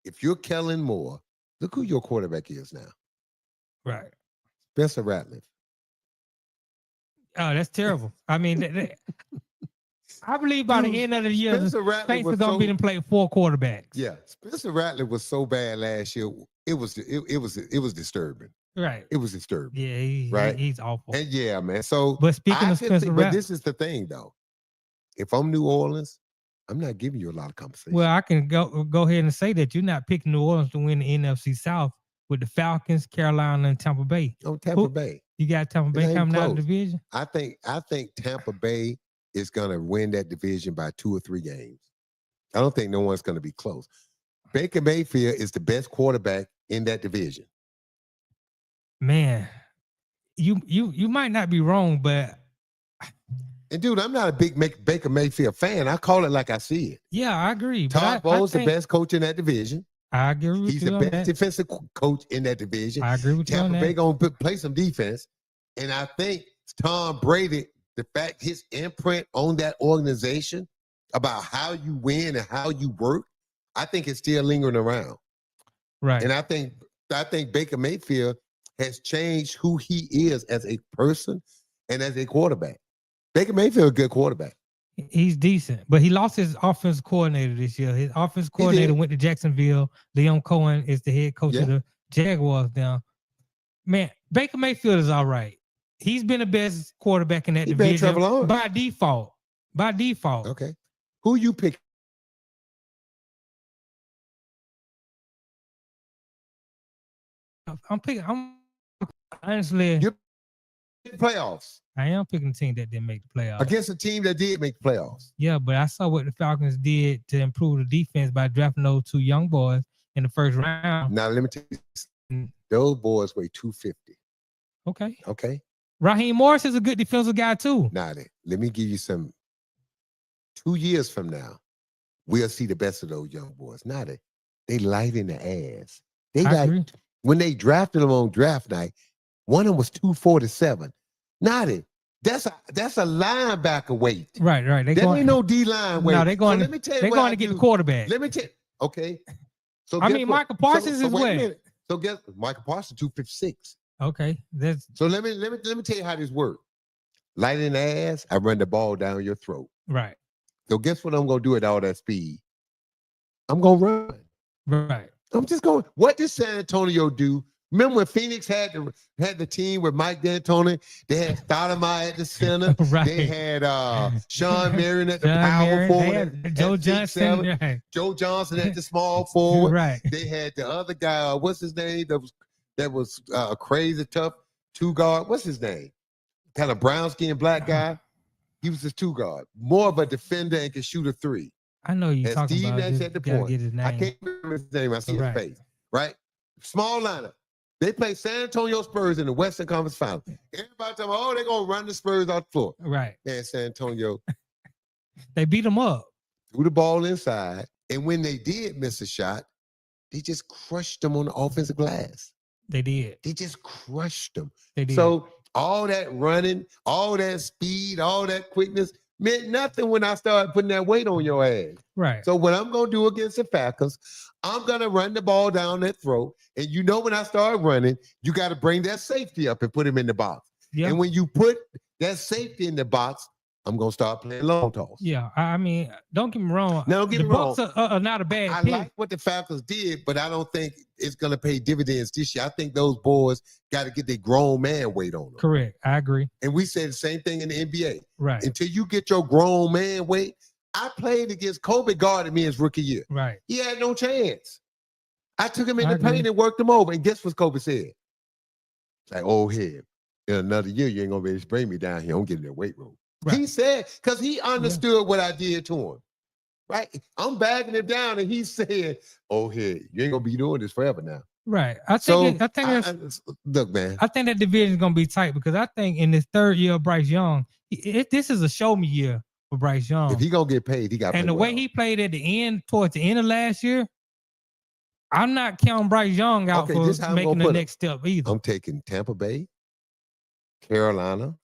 If you're Kellen Moore, look who your quarterback is now. Right. Spencer Rattler. Oh, that's terrible. I mean, I believe by the end of the year, the Saints are going to be to play 4 quarterbacks. Yeah, Spencer Rattler was so bad last year. It was disturbing. Right. It was disturbing. Yeah, he's awful. And yeah, man. So, but speaking of Spencer Rattler, but this is the thing though. If I'm New Orleans, I'm not giving you a lot of conversation. Well, I can go ahead and say that you're not picking New Orleans to win the NFC South with the Falcons, Carolina, and Tampa Bay. Oh, Tampa Bay. You got Tampa Bay coming out of the division? I think Tampa Bay is gonna win that division by 2 or 3 games. I don't think no one's gonna be close. Baker Mayfield is the best quarterback in that division. Man, you might not be wrong, but and dude, I'm not a big Baker Mayfield fan. I call it like I see it. Yeah, I agree. Todd Bowles the best coach in that division. I agree with He's you. the best defensive coach in that division. I agree with you. Tampa Bay gonna play some defense, and I think Tom Brady, the fact his imprint on that organization about how you win and how you work, I think it's still lingering around. Right. And I think Baker Mayfield has changed who he is as a person and as a quarterback. Baker Mayfield is a good quarterback. He's decent, but he lost his offensive coordinator this year. His offensive coordinator went to Jacksonville. Leon Cohen is the head coach of the Jaguars now. Man, Baker Mayfield is all right. He's been the best quarterback in that division by default. By default. Okay. Who you pick? I'm honestly playoffs. I am picking a team that didn't make the playoffs. Against a team that did make the playoffs. Yeah, but I saw what the Falcons did to improve the defense by drafting those 2 young boys in the first round. Now, let me tell you, those boys weigh 250. Okay. Raheem Morris is a good defensive guy, too. Now, let me give you 2 years from now, we'll see the best of those young boys. Now, they light in the ass. Agree. When they drafted them on draft night, one of them was 247. Now that's a linebacker weight. Right. That ain't no D-line weight. No, they're going let me tell you they're going to get the quarterback. Let me tell you. Okay. So I mean, Michael Parsons is what? So guess Michael Parsons 256. Okay. So let me tell you how this works. Light in the ass, I run the ball down your throat. Right. So guess what I'm gonna do at all that speed? I'm going to run. Right. I'm just going. What did San Antonio do? Remember when Phoenix had the team with Mike D'Antoni? They had Stoudemire at the center. Right. They had Sean Marion at the Sean power Marion, forward. they had at Joe 6'7". Johnson. Right. Joe Johnson at the small forward. Right. They had the other guy. What's his name? That was crazy tough 2-guard. What's his name? Kind of brown skin black guy. He was his 2-guard. More of a defender and could shoot a 3. I know you And talking Steve about. Nash at the Gotta point. get his name. I can't remember his name. I see Right. his face. Right? Small lineup. They play San Antonio Spurs in the Western Conference Final. Everybody talking about, they're going to run the Spurs out the floor. Right. Man, San Antonio They beat them up. threw the ball inside. And when they did miss a shot, they just crushed them on the offensive glass. They did. They just crushed them. They did. So all that running, all that speed, all that quickness meant nothing when I started putting that weight on your ass. right. So what I'm going to do against the Falcons, I'm going to run the ball down their throat. And you know when I start running, you got to bring that safety up and put him in the box. Yeah. And when you put that safety in the box, I'm going to start playing long toss. Yeah. I mean, don't get me wrong. Now, don't get the me wrong. Bucks are not a bad I pick. like what the Falcons did, but I don't think it's going to pay dividends this year. I think those boys got to get their grown man weight on them. Correct. I agree. And we said the same thing in the NBA. Right. Until you get your grown man weight, I played against Kobe guarded me his rookie year. Right. He had no chance. I took him in I the paint agree. and worked him over. And guess what Kobe said? It's like, oh, head. In another year, you ain't going to be able to bring me down here. I'm getting in the weight room. Right. He said, because he understood what I did to him. Right? I'm bagging him down, and he said, oh, head, you ain't going to be doing this forever now. Right. I So, think look, man. I think that division is gonna be tight because I think in this third year of Bryce Young, this is a show me year for Bryce Young. If he going to get paid, he got to and play the way well. he played at the end, towards the end of last year, I'm not counting Bryce Young out Okay, this for how I'm making gonna the put it. next step either. I'm taking Tampa Bay, Carolina,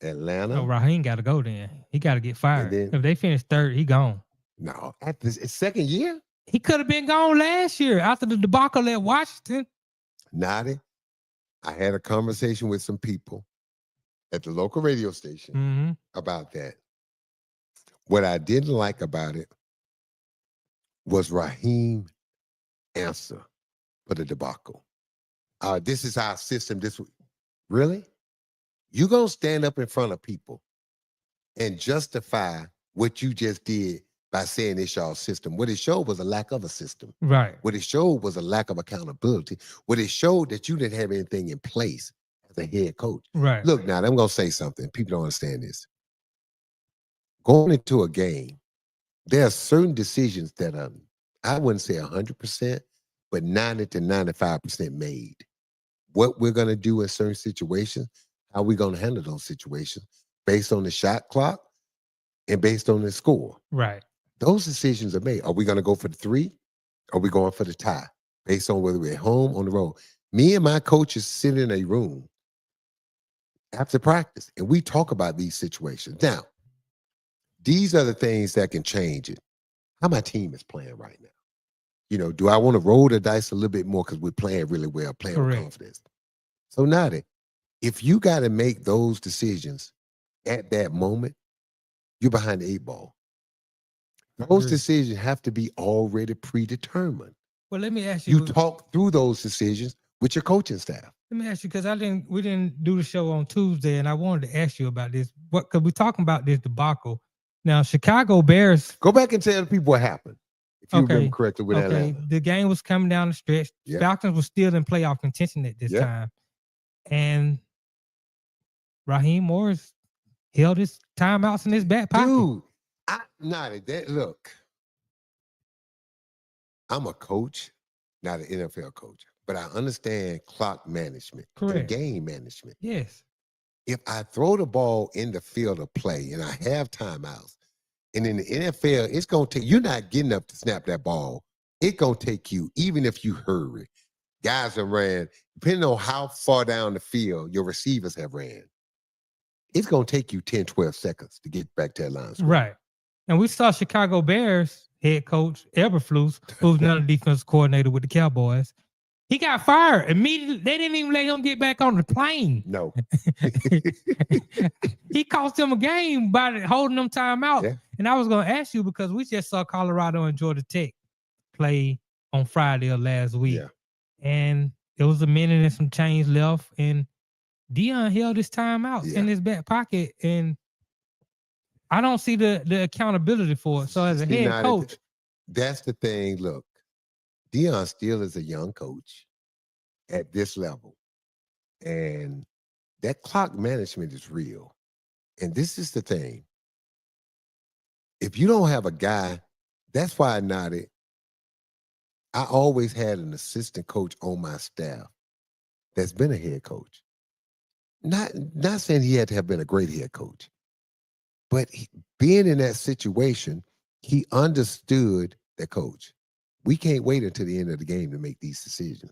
Atlanta. No, Raheem got to go then. He got to get fired. then- If they finish third, he gone. No, at this second year, He could have been gone last year after the debacle at Washington. Nadi. I had a conversation with some people at the local radio station Mm-hmm. about that. What I didn't like about it was Raheem's answer for the debacle. This is our system. Really? You gonna stand up in front of people and justify what you just did by saying it's y'all system? What it showed was a lack of a system. Right. What it showed was a lack of accountability. What it showed that you didn't have anything in place as a head coach. Right. Look, now I'm gonna say something. People don't understand this. Going into a game, there are certain decisions that are, I wouldn't say 100%, but 90 to 95% made. What we're gonna do in certain situations, how we're gonna handle those situations, based on the shot clock and based on the score. Right. Those decisions are made. Are we going to go for the 3? Are we going for the tie? Based on whether we're at home, on the road. Me and my coaches sit in a room after practice, and we talk about these situations. Now, these are the things that can change it. How my team is playing right now. You know, do I want to roll the dice a little bit more because we're playing really well, playing with Correct. confidence? So now that if you got to make those decisions at that moment, you're behind the 8 ball. Those Agreed. decisions have to be already predetermined. Well, let me ask you. You talk through those decisions with your coaching staff. Let me ask you because we didn't do the show on Tuesday, and I wanted to ask you about this. Because we're talking about this debacle now. Chicago Bears. Go back and tell the people what happened. If you Okay. remember correctly with Okay, Atlanta. the game was coming down the stretch. Yeah. Falcons were still in playoff contention at this Yeah. time, and Raheem Morris held his timeouts in his back pocket. Dude, look. I'm a coach, not an NFL coach, but I understand clock management and Correct. game management. Yes. If I throw the ball in the field of play and I have timeouts, and in the NFL, it's going to take, you're not getting up to snap that ball. It's going to take you, even if you hurry. Guys have ran, depending on how far down the field your receivers have ran, it's going to take you 10, 12 seconds to get back to that line. Right. And we saw Chicago Bears head coach Eberflus, who's now the defensive coordinator with the Cowboys. He got fired immediately. They didn't even let him get back on the plane. No. He cost them a game by holding them timeout. Yeah. And I was going to ask you because we just saw Colorado and Georgia Tech play on Friday of last week. Yeah. And it was a minute and some change left. And Deion held his timeout in his back pocket. And I don't see the accountability for it. So as a head coach. That's the thing. Look, Deion still is a young coach at this level. And that clock management is real. And this is the thing. If you don't have a guy, that's why I nodded. I always had an assistant coach on my staff that's been a head coach. Not saying he had to have been a great head coach, but being in that situation, he understood that, coach, we can't wait until the end of the game to make these decisions.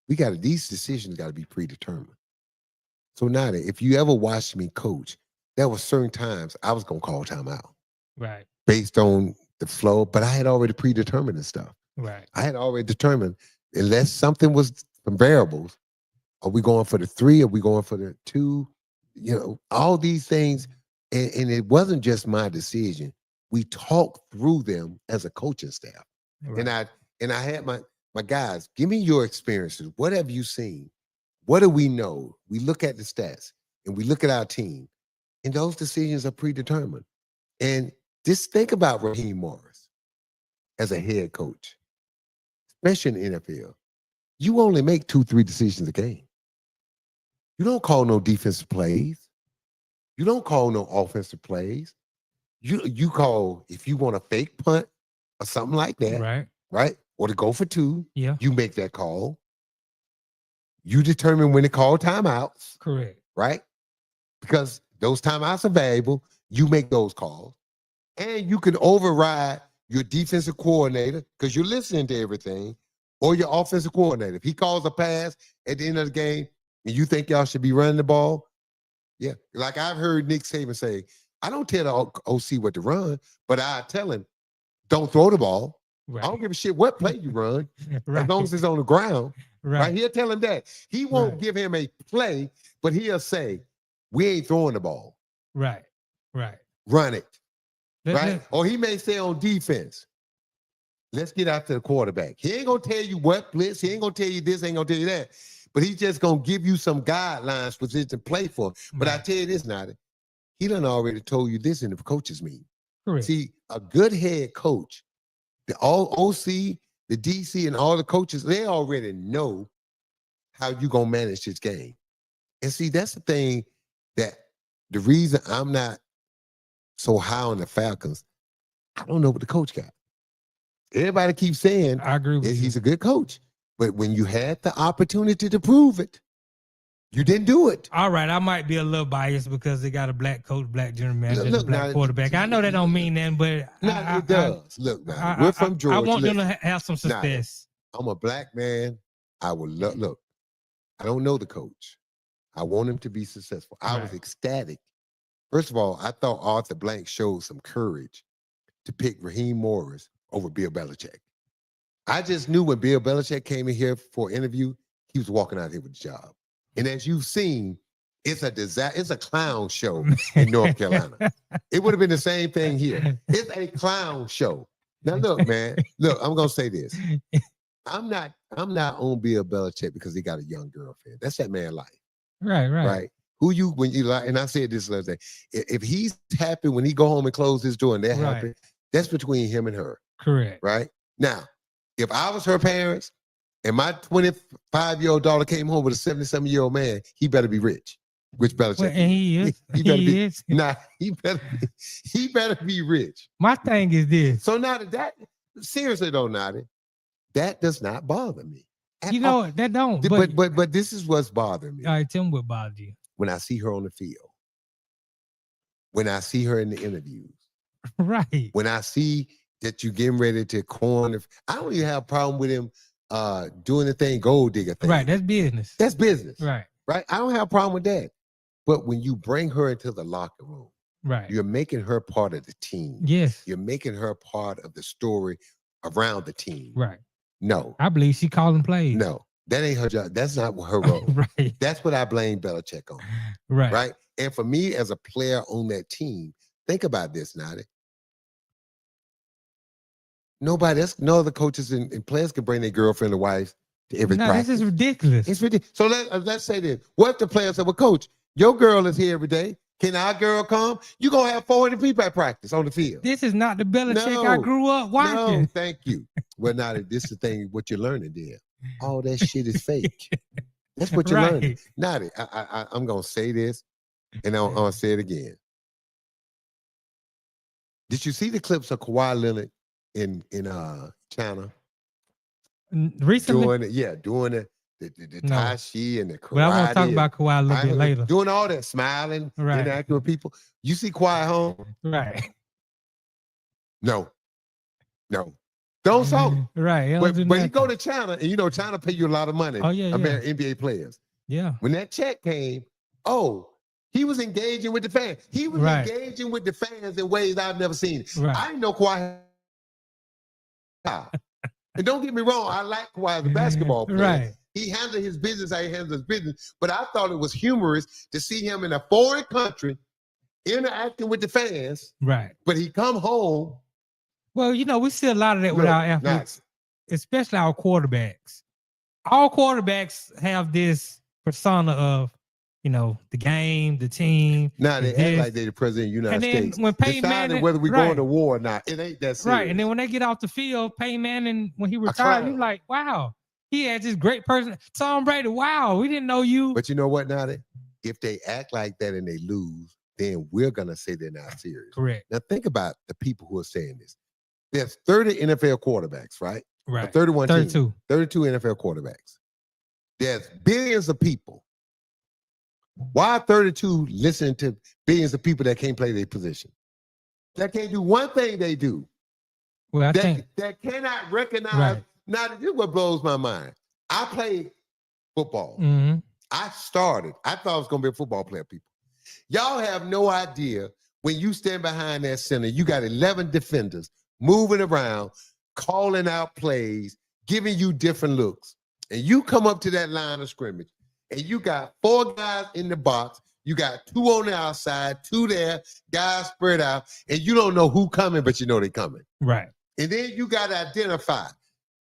These decisions got to be predetermined. So now, if you ever watched me coach, there were certain times I was going to call timeout. Right. Based on the flow, but I had already predetermined this stuff. Right. I had already determined, unless something was some variables, are we going for the 3? Are we going for the 2? You know, all these things. And it wasn't just my decision. We talked through them as a coaching staff. Right. And I had my guys, give me your experiences. What have you seen? What do we know? We look at the stats and we look at our team. And those decisions are predetermined. And just think about Raheem Morris as a head coach, especially in the NFL. You only make 2-3 decisions a game. You don't call no defensive plays. You don't call no offensive plays. You call, if you want a fake punt or something like that, right? Or to go for 2, you make that call. You determine when to call timeouts. Correct. Right? Because those timeouts are valuable. You make those calls. And you can override your defensive coordinator because you're listening to everything, or your offensive coordinator. If he calls a pass at the end of the game and you think y'all should be running the ball, like I've heard Nick Saban say, I don't tell the OC what to run, but I tell him, don't throw the ball. Right. I don't give a shit what play you run, as long as it's on the ground. Right? He'll tell him that. He won't give him a play, but he'll say, we ain't throwing the ball. Right. Run it. Right? Or he may say on defense, let's get out to the quarterback. He ain't going to tell you what blitz. He ain't going to tell you this, ain't going to tell you that. But he's just going to give you some guidelines for this to play for. But I tell you this, Nadi, he done already told you this in the coaches meeting. Correct. See, a good head coach, the all OC, the DC, and all the coaches, they already know how you going to manage this game. And see, that's the thing that the reason I'm not so high on the Falcons, I don't know what the coach got. Everybody keeps saying I agree with he's a good coach. But when you had the opportunity to prove it, you didn't do it. All right, I might be a little biased because they got a black coach, black general manager, and a black quarterback. I know that don't mean that, but it does. Look, man, we're from Georgia. I want them to have some success. I'm a black man. I will look. I don't know the coach. I want him to be successful. I was ecstatic. First of all, I thought Arthur Blank showed some courage to pick Raheem Morris over Bill Belichick. I just knew when Bill Belichick came in here for an interview, he was walking out here with a job. And as you've seen, it's a disaster. It's a clown show in North Carolina. It would have been the same thing here. It's a clown show. Now look, man. Look, I'm gonna say this. I'm not on Bill Belichick because he got a young girlfriend. That's that man's life. Right. When you like, and I said this the other day, if he's happy when he go home and close his door and they're happy, that's between him and her. Correct. Right? Now, if I was her parents and my 25-year-old daughter came home with a 77-year-old man, he better be rich. Which Belichick? Well, and he is. He better be rich. My thing is this. So now that seriously though, Nadi, that does not bother me. You know, that don't. But this is what's bothering me. All right, tell me what bothers you. When I see her on the field, when I see her in the interviews, right? When I see that you getting ready to corner, I don't even have a problem with him doing the thing, gold digger thing. Right, that's business. That's business. Right. I don't have a problem with that. But when you bring her into the locker room, right, you're making her part of the team. Yes. You're making her part of the story around the team. Right. No. I believe she calling plays. No. That ain't her job. That's not her role. Right. That's what I blame Belichick on. Right. Right. And for me as a player on that team, think about this, Nadi. Nobody else, no other coaches and players can bring their girlfriend or wife to every practice. This is ridiculous. It's ridiculous. So let's say this. What if the players say, well, coach, your girl is here every day. Can our girl come? You're going to have 400 people at practice on the field. This is not the Belichick I grew up watching. No, thank you. Well, now this is the thing, what you're learning there. All that shit is fake. That's what you're learning. Nadi, I'm going to say this, and I'm going to say it again. Did you see the clips of Kawhi Leonard in China? Recently? Doing the Tai Chi and the karate. Well, I want to talk about Kawhi a little bit later. Doing all that, smiling, interacting with people. You see Kawhi at home? Right. No. Don't talk. Right. But you go to China, and you know China pay you a lot of money. Oh, yeah. NBA players. Yeah. When that check came, he was engaging with the fans. He was engaging with the fans in ways I've never seen. Right. I didn't know Kawhi. And don't get me wrong, I like Kawhi as a basketball player. Right. He handled his business how he handled his business. But I thought it was humorous to see him in a foreign country interacting with the fans. Right. But he come home. Well, we see a lot of that with our athletes, especially our quarterbacks. All quarterbacks have this persona of, the game, the team. Now they act like they're the president of the United States. When Peyton Manning, whether we're going to war or not, it ain't that serious. Right. And then when they get off the field, Peyton Manning, when he retired, you're like, wow, he had this great person. Tom Brady, wow, we didn't know you. But you know what, Nadi? If they act like that and they lose, then we're going to say they're not serious. Correct. Now think about the people who are saying this. There's 30 NFL quarterbacks, right? Right. 31 32. teams, 32 NFL quarterbacks. There's billions of people. Why are 32 listening to billions of people that can't play their position? That can't do one thing they do. Well, that cannot recognize. Right. Now, this is what blows my mind. I played football. Mm-hmm. I thought I was going to be a football player, people. Y'all have no idea when you stand behind that center, you got 11 defenders moving around, calling out plays, giving you different looks. And you come up to that line of scrimmage, and you got 4 guys in the box. You got 2 on the outside, 2 there, guys spread out, and you don't know who coming, but you know they coming. Right. And then you got to identify,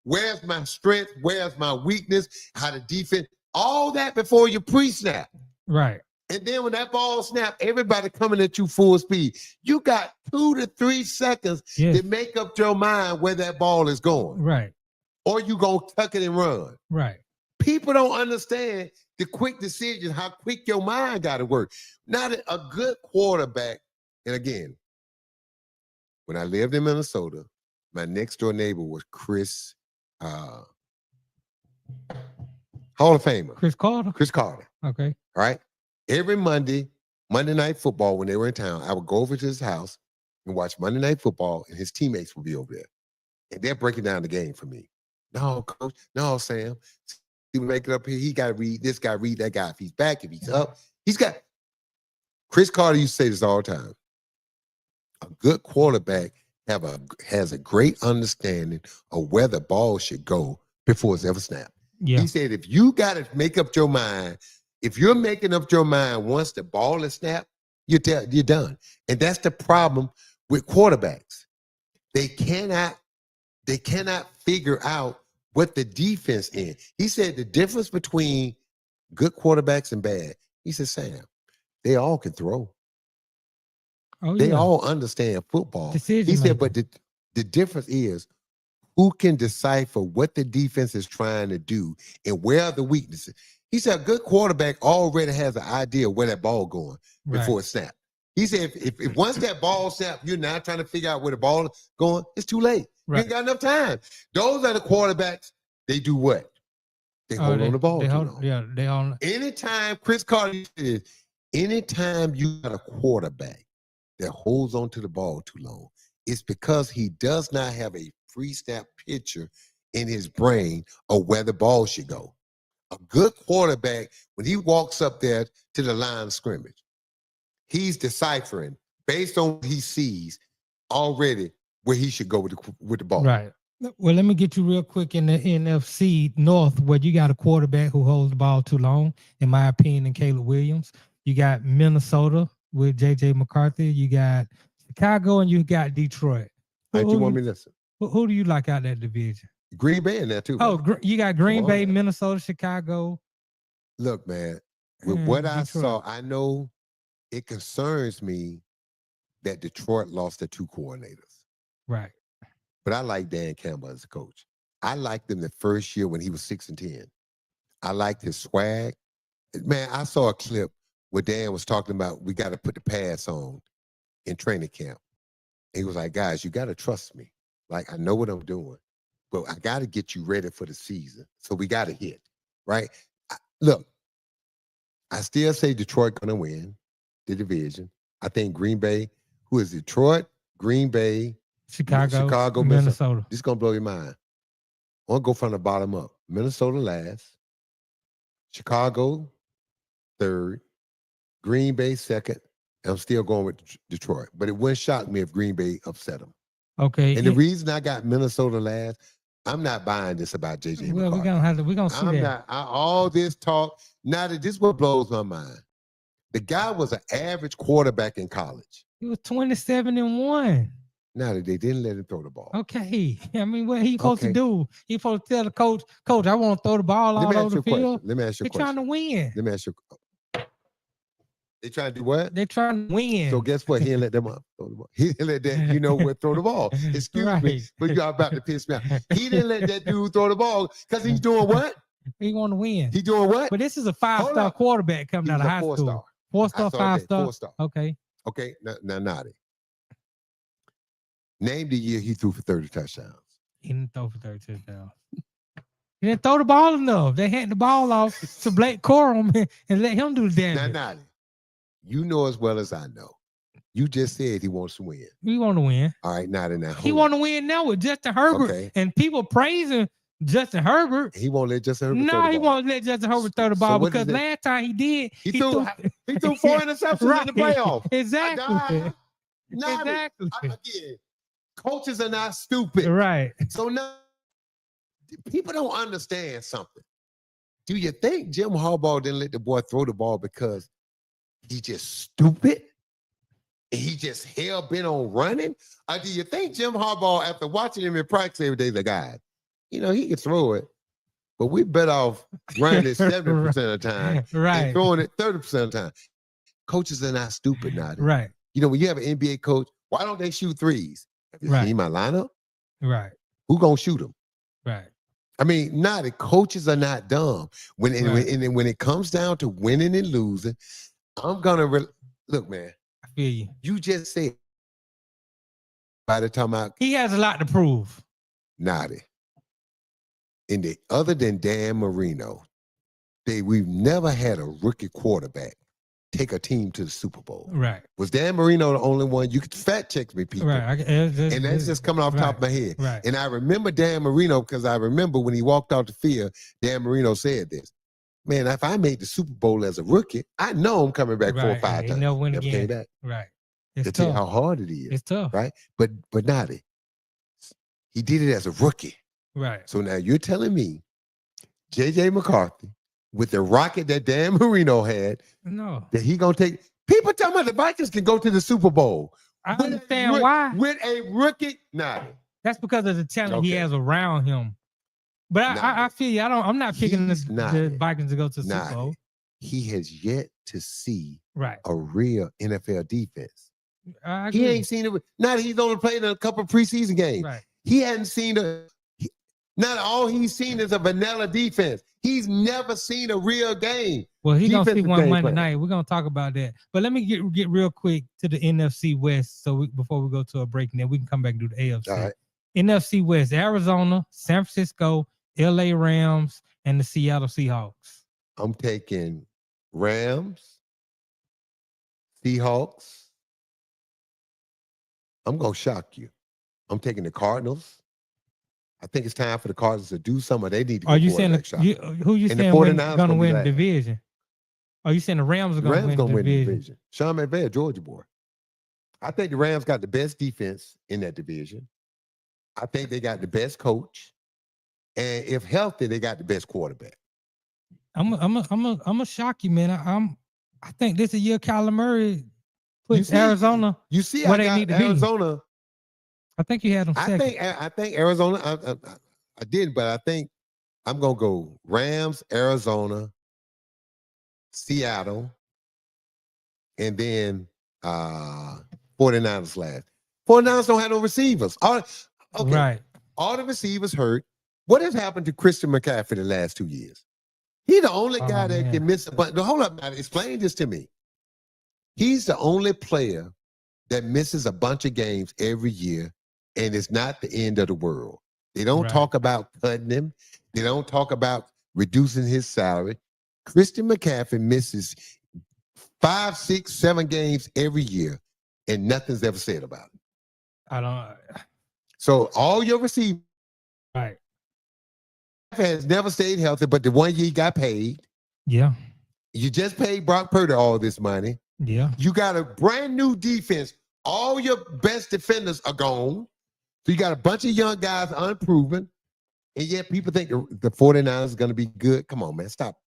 where's my strength, where's my weakness, how to defend, all that before you pre-snap. Right. And then when that ball snap, everybody coming at you full speed. You got 2 to 3 seconds to make up your mind where that ball is going. Right. Or you gonna tuck it and run. Right. People don't understand the quick decisions, how quick your mind got to work. Not a good quarterback. And again, when I lived in Minnesota, my next door neighbor was Chris, Hall of Famer. Chris Carter. Chris Carter. Okay. All right. Every Monday Night Football, when they were in town, I would go over to his house and watch Monday Night Football, and his teammates would be over there. And they're breaking down the game for me. No, coach. No, Sam. He would make it up here. He got to read this guy, read that guy. If he's back, if he's up, he's got. Chris Carter used to say this all the time. A good quarterback has a great understanding of where the ball should go before it's ever snapped. Yeah. He said, if you got to make up your mind, if you're making up your mind once the ball is snapped, you're done. And that's the problem with quarterbacks. They cannot figure out what the defense is. He said the difference between good quarterbacks and bad, he said, Sam, they all can throw. Oh, they all understand football. He said, but the difference is who can decipher what the defense is trying to do and where are the weaknesses. He said a good quarterback already has an idea where that ball going before it snaps. He said if once that ball snaps, you're now trying to figure out where the ball is going, it's too late. Right. You ain't got enough time. Those are the quarterbacks. They do what? They hold on the ball too long. Yeah, they on. Anytime, Chris Carter says, anytime you got a quarterback that holds on to the ball too long, it's because he does not have a pre-snap picture in his brain of where the ball should go. A good quarterback, when he walks up there to the line of scrimmage, he's deciphering based on what he sees already where he should go with the ball. Right. Well, let me get you real quick in the NFC North, where you got a quarterback who holds the ball too long, in my opinion, and Caleb Williams. You got Minnesota with J.J. McCarthy. You got Chicago, and you got Detroit. All right, you want me to listen? Who do you like out that division? Green Bay in there too. Oh, man. you got Green Bay, man. Minnesota, Chicago. Look, man, with what I Detroit. saw, I know it concerns me that Detroit lost their 2 coordinators. Right. But I like Dan Campbell as a coach. I liked him the first year when he was 6-10. I liked his swag. Man, I saw a clip where Dan was talking about we got to put the pads on in training camp. He was like, guys, you got to trust me. Like, I know what I'm doing, but I got to get you ready for the season. So we got to hit, right? Look, I still say Detroit going to win the division. I think Green Bay, who is Detroit, Green Bay, Chicago, Minnesota. This is going to blow your mind. I want to go from the bottom up. Minnesota last, Chicago third, Green Bay second, and I'm still going with Detroit. But it wouldn't shock me if Green Bay upset them. Okay. And the reason I got Minnesota last, I'm not buying this about J.J. Well, McCarthy. we're gonna see that. All this talk. Now that this is what blows my mind. The guy was an average quarterback in college. He was 27-1. Now that they didn't let him throw the ball. Okay. I mean, what he supposed to do? He supposed to tell the coach, I want to throw the ball all over the field. Let me ask you a question. They're trying to win. Let me ask you. They trying to do what? They're trying to win. So guess what? He didn't let them throw the ball. He didn't let that, throw the ball. Excuse me, but y'all about to piss me off. He didn't let that dude throw the ball because he's doing what? He want to win. He doing what? But this is a 5-star quarterback coming out of high school. 4-star, 5-star. 4-star. Okay. Okay. Now, Naughty. Name the year he threw for 30 touchdowns. He didn't throw for 30 touchdowns. He didn't throw the ball enough. They handed the ball off to Blake Corum and let him do the damage. Now, Naughty, you know as well as I know. You just said he wants to win. He want to win. All right, now. He want to win now with Justin Herbert. Okay. And people praising Justin Herbert. He won't let Justin Herbert throw the ball. He won't let Justin Herbert throw the ball because last time he did, he threw 4 interceptions in the playoff. Exactly. Exactly. Again, coaches are not stupid. Right. So now people don't understand something. Do you think Jim Harbaugh didn't let the boy throw the ball because he's just stupid? And he just hell-bent on running? Or do you think Jim Harbaugh, after watching him in practice every day, the guy, he can throw it, but we better off running it 70% of the time and throwing it 30% of the time. Coaches are not stupid now. Right. When you have an NBA coach, why don't they shoot threes? Have you seen my lineup? Right. Who gonna shoot them? Right. I mean, the coaches are not dumb. When it comes down to winning and losing, I'm gonna look, man. I feel you. You just said by the time he has a lot to prove. Naughty. Other than Dan Marino, we've never had a rookie quarterback take a team to the Super Bowl. Right. Was Dan Marino the only one? You could fact check me, people. Right. And that's just coming off the top of my head. Right. And I remember Dan Marino because I remember when he walked off the field, Dan Marino said this. Man, if I made the Super Bowl as a rookie, I know I'm coming back 4 or 5 times. Never win again. Came back. Right. It's tough. Tell you how hard it is. It's tough. Right. But Naughty, he did it as a rookie. Right. So now you're telling me J.J. McCarthy, with the rocket that Dan Marino had, that he gonna take. People talking about the Vikings can go to the Super Bowl. I understand why. With a rookie, that's because of the talent he has around him. But I feel you. I'm not picking the Vikings to go to the Super Bowl. He has yet to see a real NFL defense. He ain't seen it. Not he's only played in a couple of preseason games. Right. He hadn't seen not all he's seen is a vanilla defense. He's never seen a real game. Well, he's going to see one Monday night. We're going to talk about that. But let me get real quick to the NFC West before we go to a break, and then we can come back and do the AFC. All right. NFC West, Arizona, San Francisco, LA Rams, and the Seattle Seahawks. I'm taking Rams, Seahawks. I'm going to shock you. I'm taking the Cardinals. I think it's time for the Cardinals to do something. They need to. Are you saying who you saying going to win the division? Are you saying the Rams are going to win the division? Sean McVay, Georgia boy. I think the Rams got the best defense in that division. I think they got the best coach, and if healthy, they got the best quarterback. I'm a shock you, man. I think this is a year Kyler Murray You puts see, Arizona you see, where I they got need to be. Arizona. I think you had them second. I think Arizona. I did, but I think I'm gonna go Rams, Arizona, Seattle, and then 49ers last. 49ers don't have no receivers. All the receivers hurt. What has happened to Christian McCaffrey the last 2 years? He's the only guy that can miss a bunch. Hold up, man. Explain this to me. He's the only player that misses a bunch of games every year, and it's not the end of the world. They don't talk about cutting him. They don't talk about reducing his salary. Christian McCaffrey misses 5, 6, 7 games every year, and nothing's ever said about it. I don't. So all your receivers has never stayed healthy, but the 1 year he got paid. Yeah. You just paid Brock Purdy all this money. Yeah. You got a brand new defense. All your best defenders are gone. So you got a bunch of young guys unproven. And yet people think the 49ers is going to be good. Come on, man. Stop.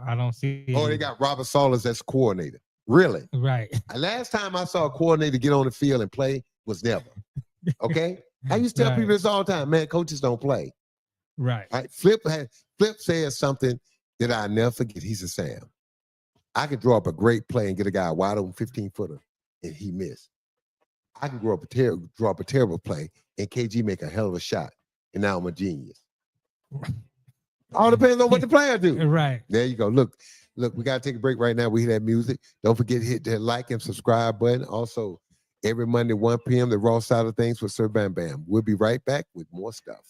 I don't see it. Oh, they got Robert Salas as coordinator. Really? Right. Last time I saw a coordinator get on the field and play was never. Okay? I used to tell people this all the time. Man, coaches don't play. Right. Flip says something that I never forget. He said, Sam, I could draw up a great play and get a guy wide open 15-footer and he missed. I can draw up a terrible play and KG make a hell of a shot. And now I'm a genius. All depends on what the player do. Right. There you go. Look, we got to take a break right now. We hear that music. Don't forget to hit that like and subscribe button. Also, every Monday, 1 p.m., the raw side of things with Sir Bam Bam. We'll be right back with more stuff.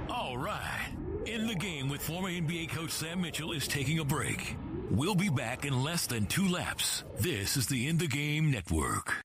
All right. In the Game with former NBA coach Sam Mitchell is taking a break. We'll be back in less than 2 laps. This is the In the Game Network.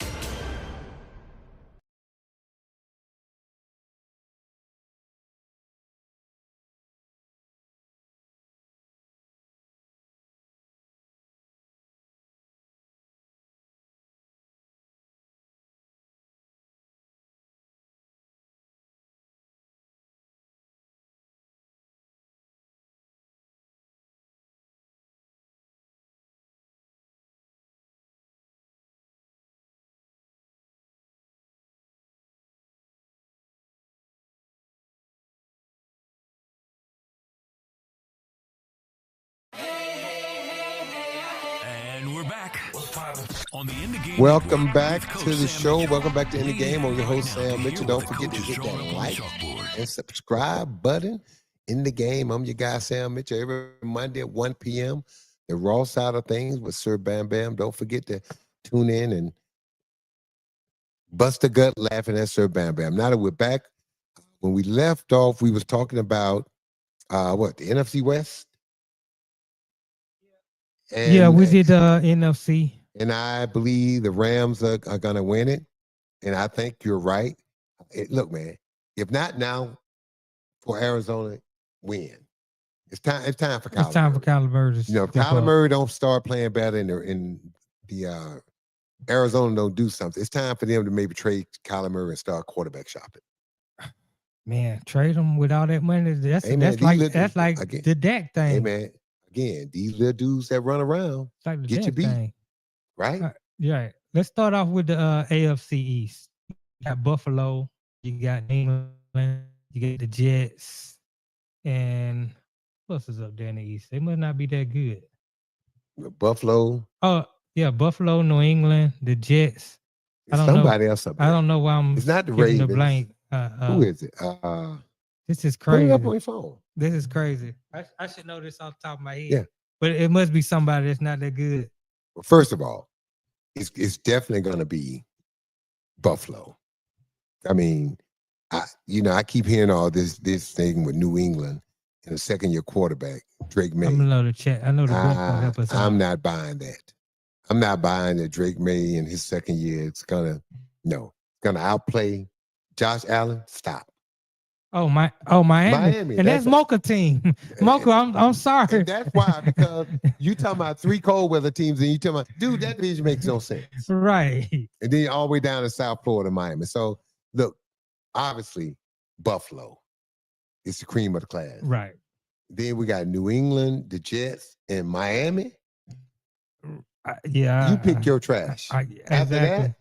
And we're back on the In the Game. Welcome back to the show. Welcome back to In the Game. I'm your host, Sam Mitchell. Don't forget to hit that like and subscribe button. In the Game. I'm your guy, Sam Mitchell. Every Monday at 1 p.m., the raw side of things with Sir Bam Bam. Don't forget to tune in and bust a gut laughing at Sir Bam Bam. Now that we're back, when we left off, we was talking about the NFC West? And, we did NFC. And I believe the Rams are going to win it. And I think you're right. Look, man, if not now, for Arizona, win. It's time for Kyler. It's time for Kyler Murray. You know, if Kyler Murray don't start playing better in the Arizona don't do something, it's time for them to maybe trade Kyler Murray and start quarterback shopping. Man, trade him with all that money. That's like again, the Dak thing. Hey man, again, these little dudes that run around like get you beat, thing. Right? Yeah. Let's start off with the AFC East. You got Buffalo, you got England, you got the Jets, and who else is up there in the East? They must not be that good. Buffalo. Oh yeah, Buffalo, New England, the Jets. Somebody else up there. I don't know why I'm. It's not the Ravens. The blank. Who is it? This is crazy. Put it up on your phone. This is crazy. I should know this off the top of my head. Yeah. But it must be somebody that's not that good. Well, first of all, it's definitely going to be Buffalo. I mean, I keep hearing all this thing with New England and a second-year quarterback, Drake May. I'm gonna know the chat. I know the book will help us out. I'm not buying that. I'm not buying that Drake May in his second year. It's gonna outplay Josh Allen. Stop. Miami. Miami. And that's Mocha team. Mocha, I'm sorry. And that's why, because you talking about 3 cold weather teams, and you talking about, dude, that division makes no sense. Right. And then all the way down to South Florida, Miami. So look, obviously, Buffalo is the cream of the class. Right. Then we got New England, the Jets, and Miami. Yeah. You pick your trash. After that,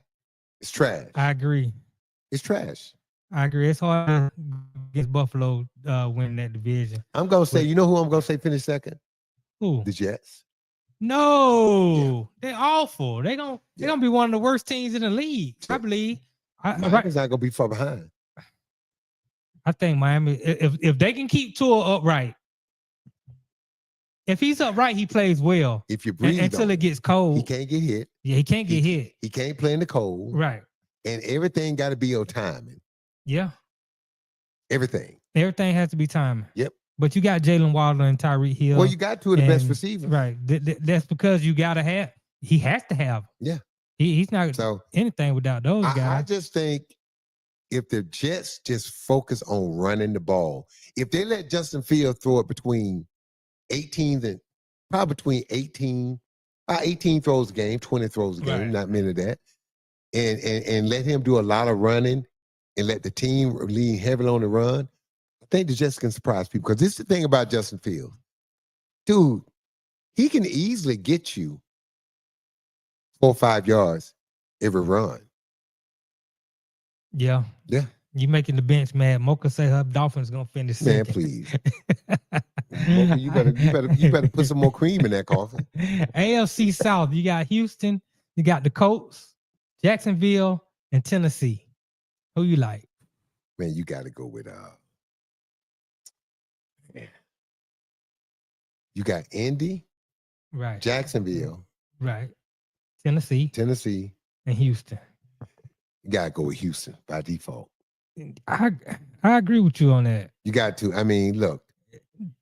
it's trash. I agree. It's trash. I agree. It's hard to get Buffalo winning that division. I'm gonna say, you know who I'm gonna say finish second? Who? The Jets. No, they're awful. They're gonna be one of the worst teams in the league. I believe. Miami's not gonna be far behind. I think Miami, if they can keep Tua upright, if he's upright, he plays well. If you breathe until it gets cold, he can't get hit. Yeah, he can't get hit. He can't play in the cold. Right. And everything got to be on timing. Yeah. Everything has to be timing. Yep. But you got Jalen Waddle and Tyreek Hill. Well, you got 2 of the best receivers. Right. That's because you got to have. He has to have. Yeah. He's not anything without those guys. I just think if the Jets just focus on running the ball, if they let Justin Fields throw it between 18 and probably between 18 throws a game, 20 throws a game, Right. not many of that, and let him do a lot of running and let the team lean heavily on the run, I think the Jets can surprise people. Because this is the thing about Justin Fields. Dude, he can easily get you 4 or 5 yards every run. Yeah. Yeah. You making the bench mad. Mocha say her Dolphins gonna finish Man, second. please. Mocha, you better put some more cream in that coffee. AFC South, you got Houston, you got the Colts, Jacksonville, and Tennessee. Who you like? Man, you got to go with you got Indy, Right. Jacksonville, Right. Tennessee, and Houston. You got to go with Houston by default. I agree with you on that. You got to. I mean, look.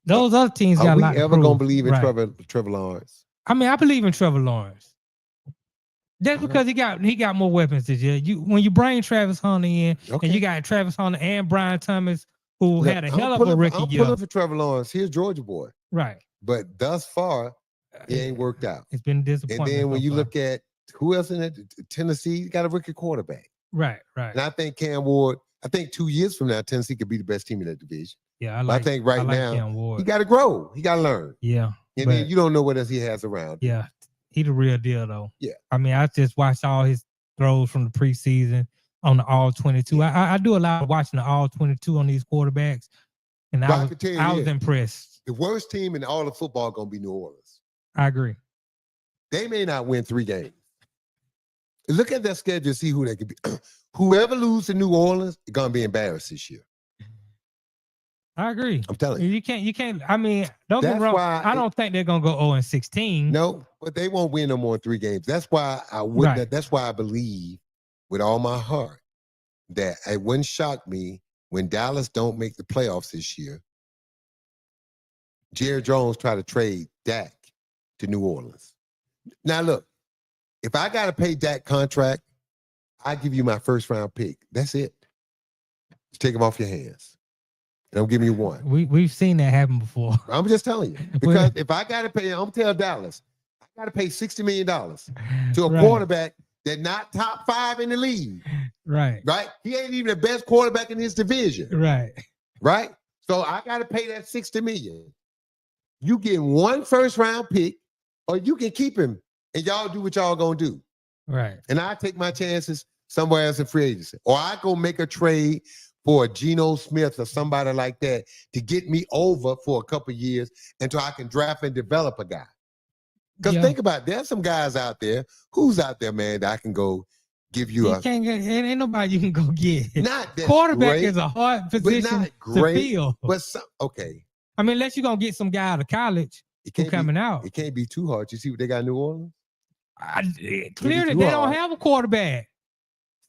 Those other teams got a lot. Are we ever going to believe in right. Trevor Lawrence? I mean, I believe in Trevor Lawrence. That's because he got more weapons this year. When you bring Travis Hunter in, and you got Travis Hunter and Brian Thomas, who had a hell of a rookie year. I'm pulling for Trevor Lawrence. Here's Georgia boy. Right. But thus far, it ain't worked out. It's been disappointing. And then when you look at who else in it, Tennessee, you got a rookie quarterback. Right. And I think Cam Ward, 2 years from now, Tennessee could be the best team in that division. Yeah, I think right now, Cam Ward. he got to grow. He got to learn. Yeah. And then you don't know what else he has around. Yeah. He the real deal, though. Yeah. I mean, I just watched all his throws from the preseason on the all 22. I do a lot of watching the all 22 on these quarterbacks. And I was impressed. The worst team in all of football going to be New Orleans. I agree. They may not win 3 games. Look at their schedule and see who they could be. Whoever loses to New Orleans is going to be embarrassed this year. I agree. I'm telling you. You can't. I mean, don't get me wrong. I don't think they're going to go 0-16. No, but they won't win no more than 3 games. That's why I would. Right. That's why I believe with all my heart that it wouldn't shock me when Dallas don't make the playoffs this year. Jerry Jones try to trade Dak to New Orleans. Now look, if I got to pay Dak contract, I give you my first round pick. That's it. Just take him off your hands. And I'm giving you 1. We've seen that happen before. I'm just telling you. Because if I got to pay, I'm telling Dallas, I got to pay $60 million to a quarterback that's not top 5 in the league. Right. Right? He ain't even the best quarterback in his division. Right. Right? So I got to pay that $60 million. You get 1 first round pick, or you can keep him and y'all do what y'all gonna do. Right. And I take my chances somewhere else in free agency. Or I go make a trade for a Geno Smith or somebody like that to get me over for a couple of years until I can draft and develop a guy. Because think about it, there's some guys out there. Who's out there, man, that I can go give you ain't nobody you can go get. Not that quarterback great, is a hard position not great, to fill. But okay. I mean, unless you're gonna get some guy out of college who's coming out. It can't be too hard. You see what they got in New Orleans? Clearly, they don't have a quarterback.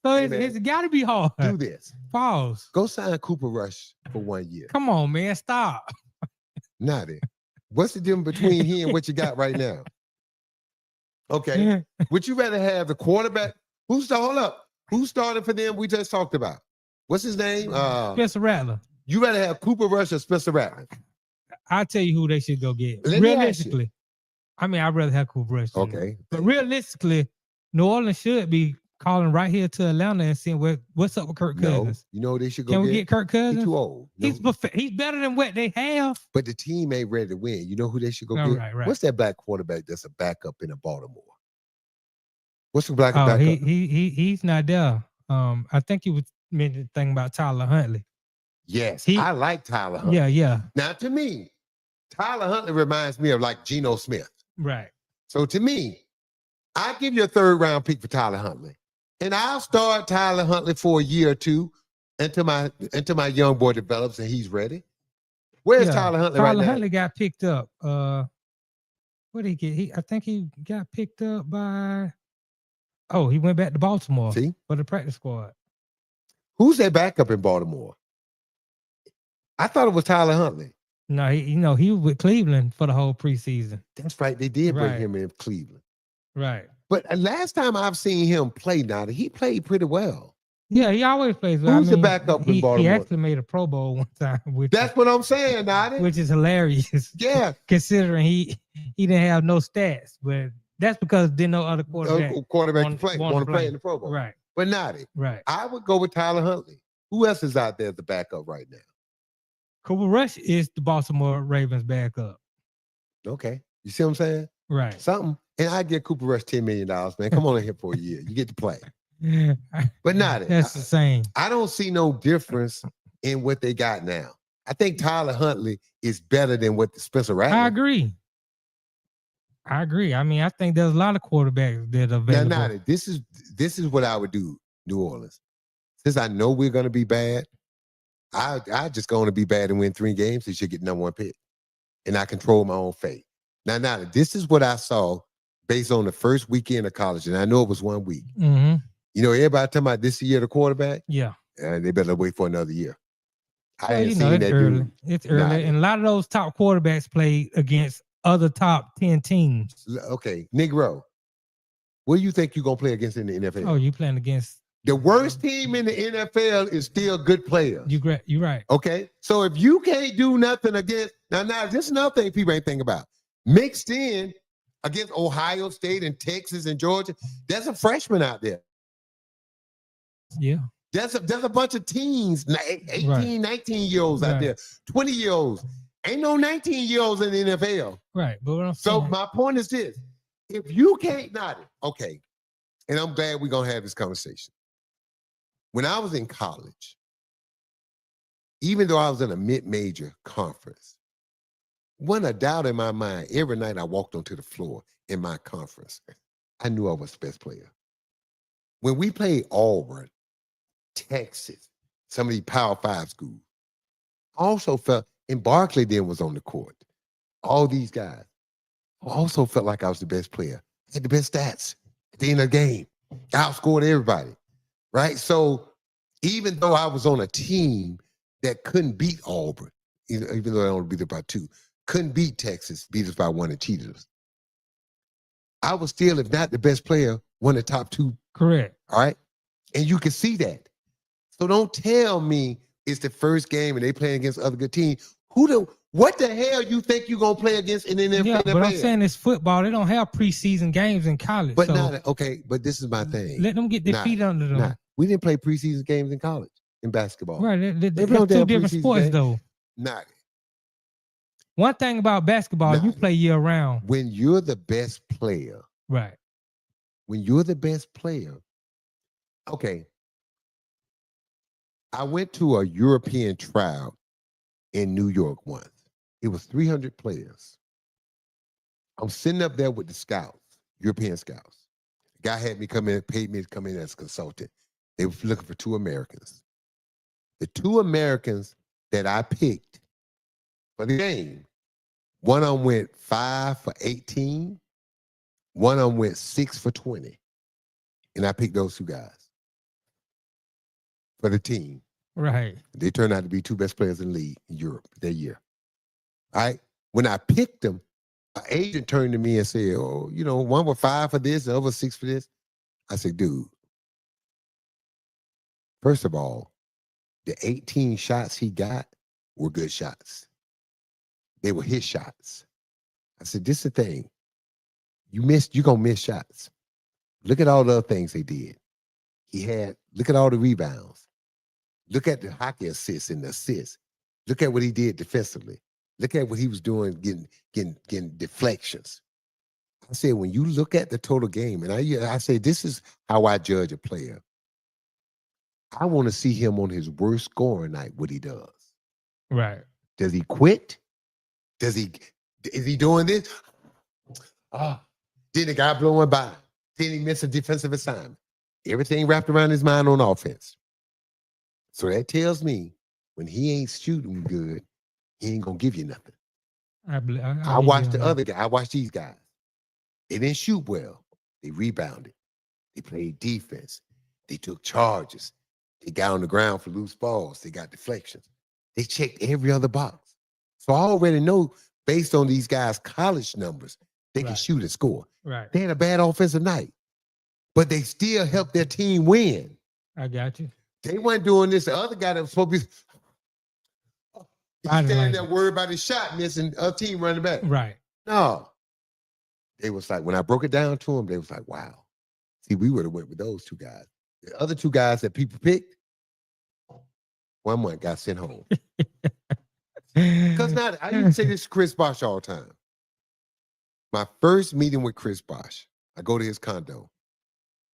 So it's got to be hard. Do this. Pause. Go sign Cooper Rush for 1 year. Come on, man. Stop. Not it. What's the difference between he and what you got right now? Okay. Would you rather have the quarterback? Hold up. Who's starting for them? We just talked about. What's his name? Spencer Rattler. You rather have Cooper Rush or Spencer Rattler? I'll tell you who they should go get. Let me ask you. Realistically, I mean, I'd rather have Cooper Rush. Okay. But realistically, New Orleans should be calling right here to Atlanta and seeing what's up with Kirk Cousins. You know what they should go Can get? we get Kirk Cousins? He's too old. No. He's better than what they have. But the team ain't ready to win. You know who they should go get? Right. What's that black quarterback that's a backup in Baltimore? What's the backup? He's not there. I think he was mentioning the thing about Tyler Huntley. Yes, I like Tyler Huntley. Yeah. Now, to me, Tyler Huntley reminds me of like Geno Smith. Right. So to me, I give you a 3rd round pick for Tyler Huntley. And I'll start Tyler Huntley for a year or two until my young boy develops and he's ready. Where's Tyler Huntley right now? Tyler Huntley got picked up. What did he get? I think he got picked up by. Oh, he went back to Baltimore for the practice squad. Who's that backup in Baltimore? I thought it was Tyler Huntley. No, he was with Cleveland for the whole preseason. That's right. They did bring him in Cleveland. Right. But last time I've seen him play, now he played pretty well. Yeah, he always plays well. Who's the backup in Baltimore? He actually made a Pro Bowl one time. That's what I'm saying, Nadi. Which is hilarious. Yeah. Considering he didn't have no stats, but that's because didn't no other quarterback want to play in the Pro Bowl. Right. But Nadi. Right. I would go with Tyler Huntley. Who else is out there as the backup right now? Cooper Rush is the Baltimore Ravens backup. Okay. You see what I'm saying? Right. Something. And I get Cooper Rush $10 million, man. Come on in here for a year. You get to play. But not that's the same. I don't see no difference in what they got now. I think Tyler Huntley is better than what Spencer Rattler. I agree. I mean, I think there's a lot of quarterbacks that are available. Now, this is what I would do, New Orleans. Since I know we're going to be bad, I just going to be bad and win 3 games. They should get #1 pick. And I control my own fate. Now, this is what I saw based on the first weekend of college. And I know it was 1 week. Mm-hmm. You know, everybody talking about this year the quarterback. Yeah. They better wait for another year. I ain't seen that early. Dude. It's early. And a lot of those top quarterbacks play against other top 10 teams. Okay. Negro, what do you think you're going to play against in the NFL? Oh, you playing against? The worst team in the NFL is still good players. You're right. Okay. So if you can't do nothing against, now, this is another thing people ain't thinking about. Mixed in against Ohio State and Texas and Georgia, there's a freshman out there. Yeah. There's a bunch of teens, 18, 19-year-olds out there, 20-year-olds. Ain't no 19-year-olds in the NFL. Right. But what I'm so saying, my point is this. If you can't, okay, and I'm glad we're going to have this conversation. When I was in college, even though I was in a mid-major conference, wasn't a doubt in my mind, every night I walked onto the floor in my conference, I knew I was the best player. When we played Auburn, Texas, some of these Power 5 schools, I also felt, and Barkley then was on the court, all these guys, I also felt like I was the best player. I had the best stats at the end of the game. I outscored everybody, right? So even though I was on a team that couldn't beat Auburn, even though I only beat it by 2, couldn't beat Texas, beat us by 1 and cheated us, I was still, if not the best player, one of the top 2. Correct. All right? And you can see that. So don't tell me it's the first game and they playing against other good teams. What the hell you think you're going to play against in the NFL? Yeah, but I'm saying it's football. They don't have preseason games in college. But but this is my thing. Let them get their feet under them. We didn't play preseason games in college, in basketball. Right. They're 2 different sports, though. One thing about basketball, you play year round. When you're the best player. Right. When you're the best player. Okay. I went to a European trial in New York once. It was 300 players. I'm sitting up there with the scouts, European scouts. The guy had me come in, paid me to come in as a consultant. They were looking for 2 Americans. The 2 Americans that I picked for the game, one of them went 5 for 18. One of them went 6 for 20. And I picked those 2 guys for the team. Right. They turned out to be 2 best players in the league in Europe that year. All right. When I picked them, an agent turned to me and said, oh, one was 5 for this, the other 6 for this. I said, dude, first of all, the 18 shots he got were good shots. They were his shots. I said, this is the thing. You're going to miss shots. Look at all the other things they did. Look at all the rebounds. Look at the hockey assists and the assists. Look at what he did defensively. Look at what he was doing, getting deflections. I said, when you look at the total game, and I say, this is how I judge a player. I want to see him on his worst scoring night, what he does. Right. Does he quit? Is he doing this? Then the guy blowing by. Then he missed a defensive assignment. Everything wrapped around his mind on offense. So that tells me when he ain't shooting good, he ain't going to give you nothing. I watched the other guy. I watched these guys. They didn't shoot well. They rebounded. They played defense. They took charges. They got on the ground for loose balls. They got deflections. They checked every other box. So I already know, based on these guys' college numbers, they can shoot and score. Right. They had a bad offensive night, but they still helped their team win. I got you. They weren't doing this. The other guy that was supposed to be standing there worried about his shot missing, a team running back. Right. No. They was like, when I broke it down to them, they was like, wow. See, we would have went with those two guys. The other two guys that people picked, one got sent home. Because now, I used to say this to Chris Bosh all the time. My first meeting with Chris Bosh, I go to his condo.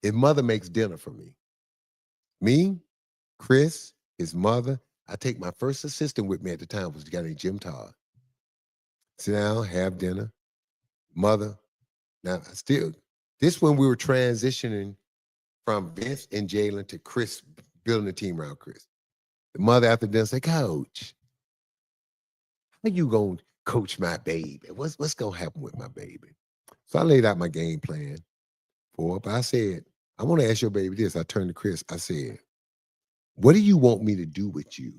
His mother makes dinner for me. Me, Chris, his mother. I take my first assistant with me at the time, was a guy named Jim Todd. Sit down, have dinner. Mother. Now, this when we were transitioning from Vince and Jalen to Chris, building a team around Chris. The mother after dinner said, Coach, how you going to coach my baby? What's going to happen with my baby? So I laid out my game plan for her, but I said, I want to ask your baby this. I turned to Chris. I said, what do you want me to do with you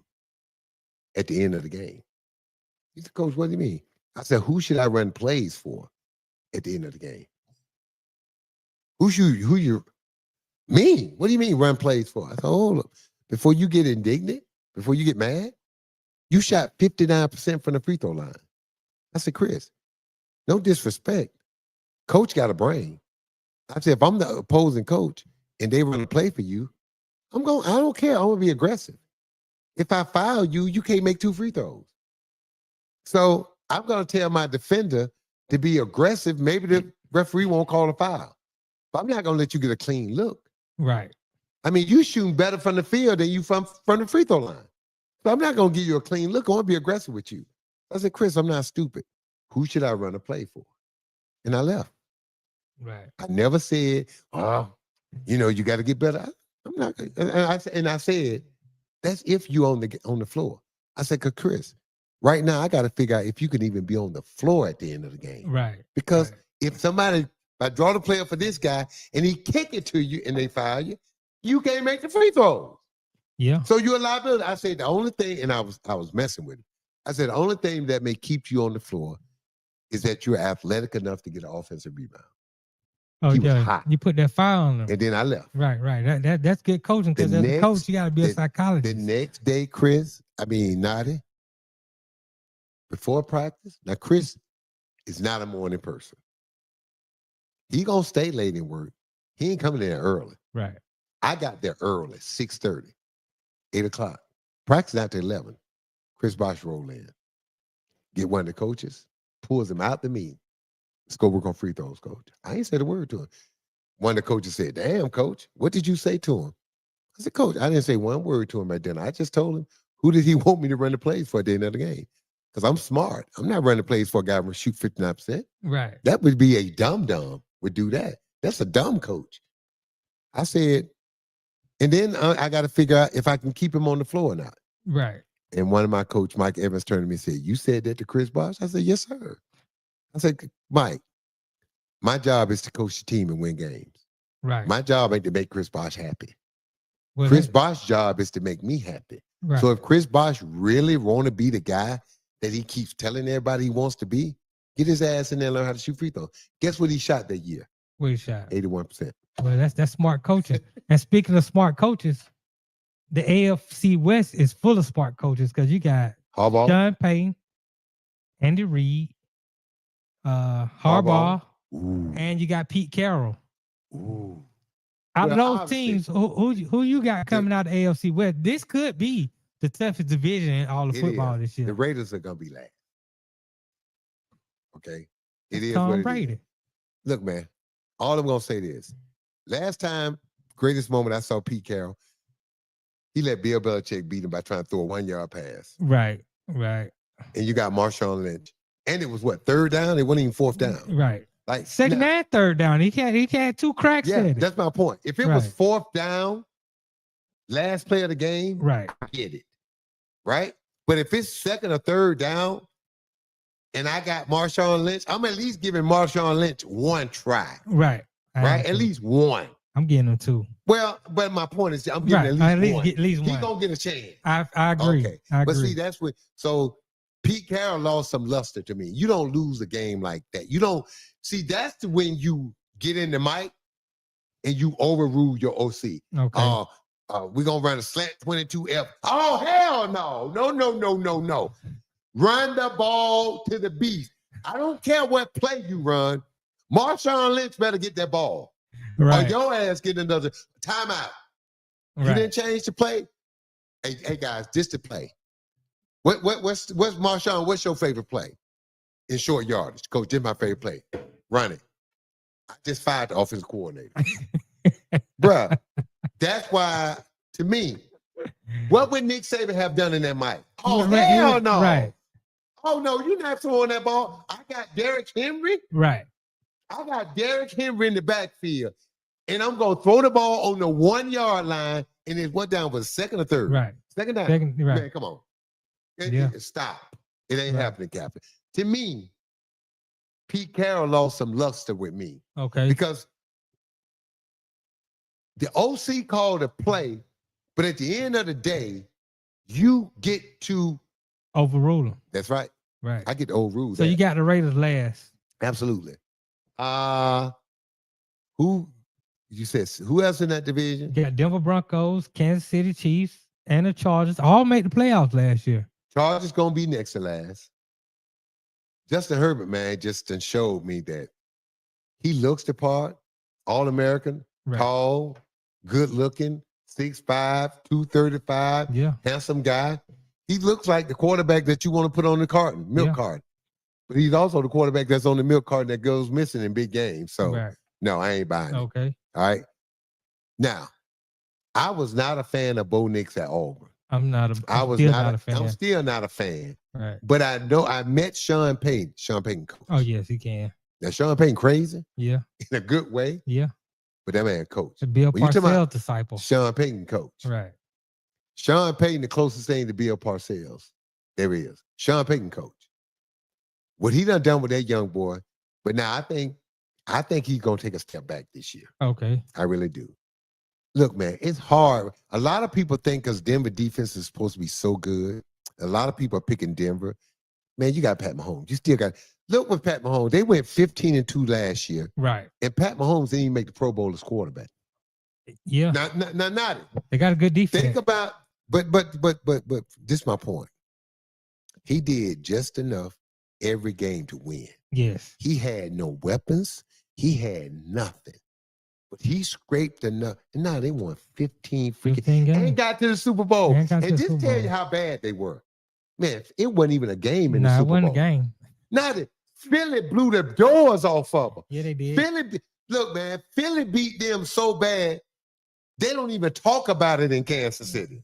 at the end of the game? He said, Coach, what do you mean? I said, who should I run plays for at the end of the game? Me? What do you mean run plays for? I said, hold up. Before you get indignant, before you get mad, you shot 59% from the free throw line. I said, Chris, no disrespect. Coach got a brain. I said, if I'm the opposing coach and they run a play for you, I don't care. I'm going to be aggressive. If I foul you, you can't make 2 free throws. So I'm going to tell my defender to be aggressive. Maybe the referee won't call a foul. But I'm not going to let you get a clean look. Right. I mean, you shooting better from the field than you from the free throw line. So I'm not going to give you a clean look. I want to be aggressive with you. I said, Chris, I'm not stupid. Who should I run a play for? And I left. Right. I never said, you got to get better. I'm not. And I said, that's if you on the floor. I said, cause Chris, right now I got to figure out if you can even be on the floor at the end of the game. Right. Because if I draw the player for this guy and he kick it to you and they foul you, you can't make the free throws. Yeah. So you're a liability. I said the only thing, and I was messing with it. I said the only thing that may keep you on the floor is that you're athletic enough to get an offensive rebound. Oh, he was hot. You put that fire on them. And then I left. Right. That's good coaching, because as a coach, you got to be a psychologist. The next day, Nadi, before practice, now Chris is not a morning person. He gonna stay late and work. He ain't coming there early. Right. I got there early, 6:30, 8 o'clock. Practice out to 11. Chris Bosh roll in. Get one of the coaches, pulls him out to me. Let's go work on free throws, coach. I ain't said a word to him. One of the coaches said, damn, coach, what did you say to him? I said, coach, I didn't say one word to him at dinner. I just told him, who did he want me to run the plays for at the end of the game? Because I'm smart. I'm not running plays for a guy who shoot 59%. Right. That would be a dumb would do that. That's a dumb coach. I said, and then I got to figure out if I can keep him on the floor or not. Right. And one of my coach, Mike Evans, turned to me and said, you said that to Chris Bosh? I said, yes, sir. I said, Mike, my job is to coach the team and win games. Right. My job ain't to make Chris Bosh happy. Well, Chris Bosh's job is to make me happy. Right. So if Chris Bosh really want to be the guy that he keeps telling everybody he wants to be, get his ass in there and learn how to shoot free throws. Guess what he shot that year? What he shot? 81%. Well, that's smart coaching. And speaking of smart coaches, the AFC West is full of smart coaches, because you got Harbaugh. Sean Payton, Andy Reid, Harbaugh, Ooh. and you got Pete Carroll. Ooh. Out of Well, those teams, who you got coming out of AFC West? This could be the toughest division in all of football this year. The Raiders are gonna be last. Okay, it is Tom what it Brady. is. Look, man, all I'm gonna say is, last time, greatest moment I saw Pete Carroll, he let Bill Belichick beat him by trying to throw a 1-yard pass. Right, right. And you got Marshawn Lynch, and it was what, third down? It wasn't even fourth down. Right. Like second and third down. He had 2 cracks at it. That's my point. If it was fourth down, last play of the game, right, I get it. Right? But if it's second or third down, and I got Marshawn Lynch, I'm at least giving Marshawn Lynch 1 try. Right. Right? At least 1. I'm getting him 2. Well, but my point is, I'm giving at least 1. At least 1. He's going to get a chance. I agree. Okay. I agree. But see, that's what, so Pete Carroll lost some luster to me. You don't lose a game like that. You don't, see, that's when you get in the mic and you overrule your OC. Okay. We're going to run a slant 22F. Oh, hell no. No. Run the ball to the beast. I don't care what play you run. Marshawn Lynch better get that ball. Right. Or your ass get another timeout. Right. You didn't change the play? Hey guys, this the play. What's Marshawn, what's your favorite play? In short yardage. Coach, this is my favorite play. Run it. I just fired the offensive coordinator. Bruh, that's why, to me, what would Nick Saban have done in that mic? Oh, hell no. Right. Oh, no, you're not throwing that ball. I got Derrick Henry. Right. I got Derrick Henry in the backfield, and I'm going to throw the ball on the 1-yard line, and it went down was second or third. Right. Second down. Right. Man, come on. Stop. It ain't happening, Captain. To me, Pete Carroll lost some luster with me. Okay. Because the OC called a play, but at the end of the day, you get to overrule him. That's right. Right. I get to overrule. So you got the Raiders last. Absolutely. Who you said? Who else in that division? You got Denver Broncos, Kansas City Chiefs, and the Chargers. All made the playoffs last year. Chargers gonna be next to last. Justin Herbert, man, just showed me that he looks the part. All-American, tall, good looking, 6'5", 235, handsome guy. He looks like the quarterback that you want to put on the carton, milk carton. But he's also the quarterback that's on the milk carton that goes missing in big games. So, no, I ain't buying it. Okay. All right. Now, I was not a fan of Bo Nix at Auburn. I'm still not a fan. I'm still not a fan. Right. But I know I met Sean Payton. Sean Payton coach. Oh, yes, he can. Now, Sean Payton crazy. Yeah. In a good way. Yeah. But that man coach. The Bill Parcells disciple. Sean Payton coach. Right. Sean Payton, the closest thing to Bill Parcells. There he is. Sean Payton coach. What he done with that young boy. But now I think he's gonna take a step back this year. Okay. I really do. Look, man, it's hard. A lot of people think because Denver defense is supposed to be so good. A lot of people are picking Denver. Man, you got Pat Mahomes. You still got look with Pat Mahomes. They went 15-2 last year. Right. And Pat Mahomes didn't even make the Pro Bowl as quarterback. Yeah. Not it. They got a good defense. Think about, but this is my point. He did just enough every game to win. Yes. He had no weapons. He had nothing. But he scraped enough. And now they won 15 games. And got to the Super Bowl. And just tell you how bad they were. Man, it wasn't even a game in the Super Bowl. It wasn't a game. Not it. Philly blew the doors off of them. Yeah, they did. Look, man, Philly beat them so bad, they don't even talk about it in Kansas City.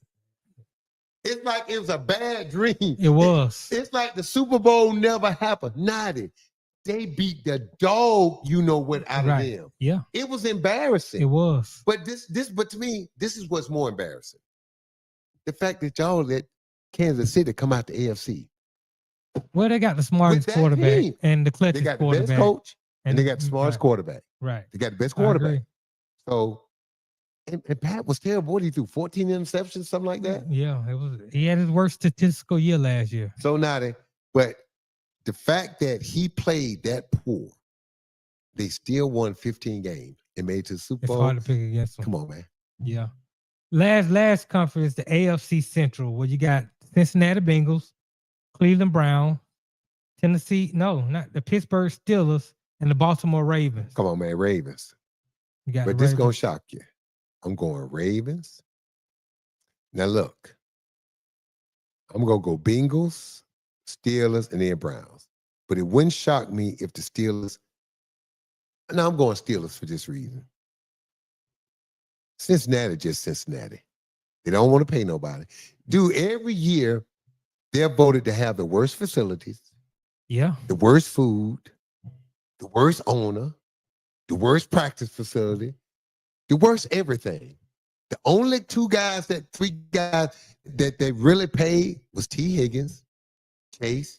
It's like it was a bad dream. It was. It's like the Super Bowl never happened. Not it. They beat the dog, you know what, out of them. Yeah. It was embarrassing. It was. But but to me, this is what's more embarrassing. The fact that y'all let Kansas City come out the AFC. Well, they got the smartest quarterback and the clutchest quarterback. They got the best coach and they got the smartest quarterback. Right. They got the best quarterback. So, and Pat was terrible. What did he do? 14 interceptions, something like that? Yeah, it was. He had his worst statistical year last year. So but the fact that he played that poor, they still won 15 games and made it to the Super Bowl. It's hard to pick against them. Come on, man. Yeah. Last conference, the AFC Central, where you got Cincinnati Bengals, Cleveland Browns, Tennessee, no, not the Pittsburgh Steelers, and the Baltimore Ravens. Come on, man, Ravens. You got But the this gonna Ravens. shock you. I'm going Ravens. Now look, I'm gonna go Bengals, Steelers, and then Browns. But it wouldn't shock me if the Steelers. No, I'm going Steelers for this reason. Cincinnati, just Cincinnati. They don't want to pay nobody. Dude, every year they're voted to have the worst facilities, Yeah. the worst food, the worst owner, the worst practice facility, the worst everything. The only three guys that they really paid was T. Higgins, Chase,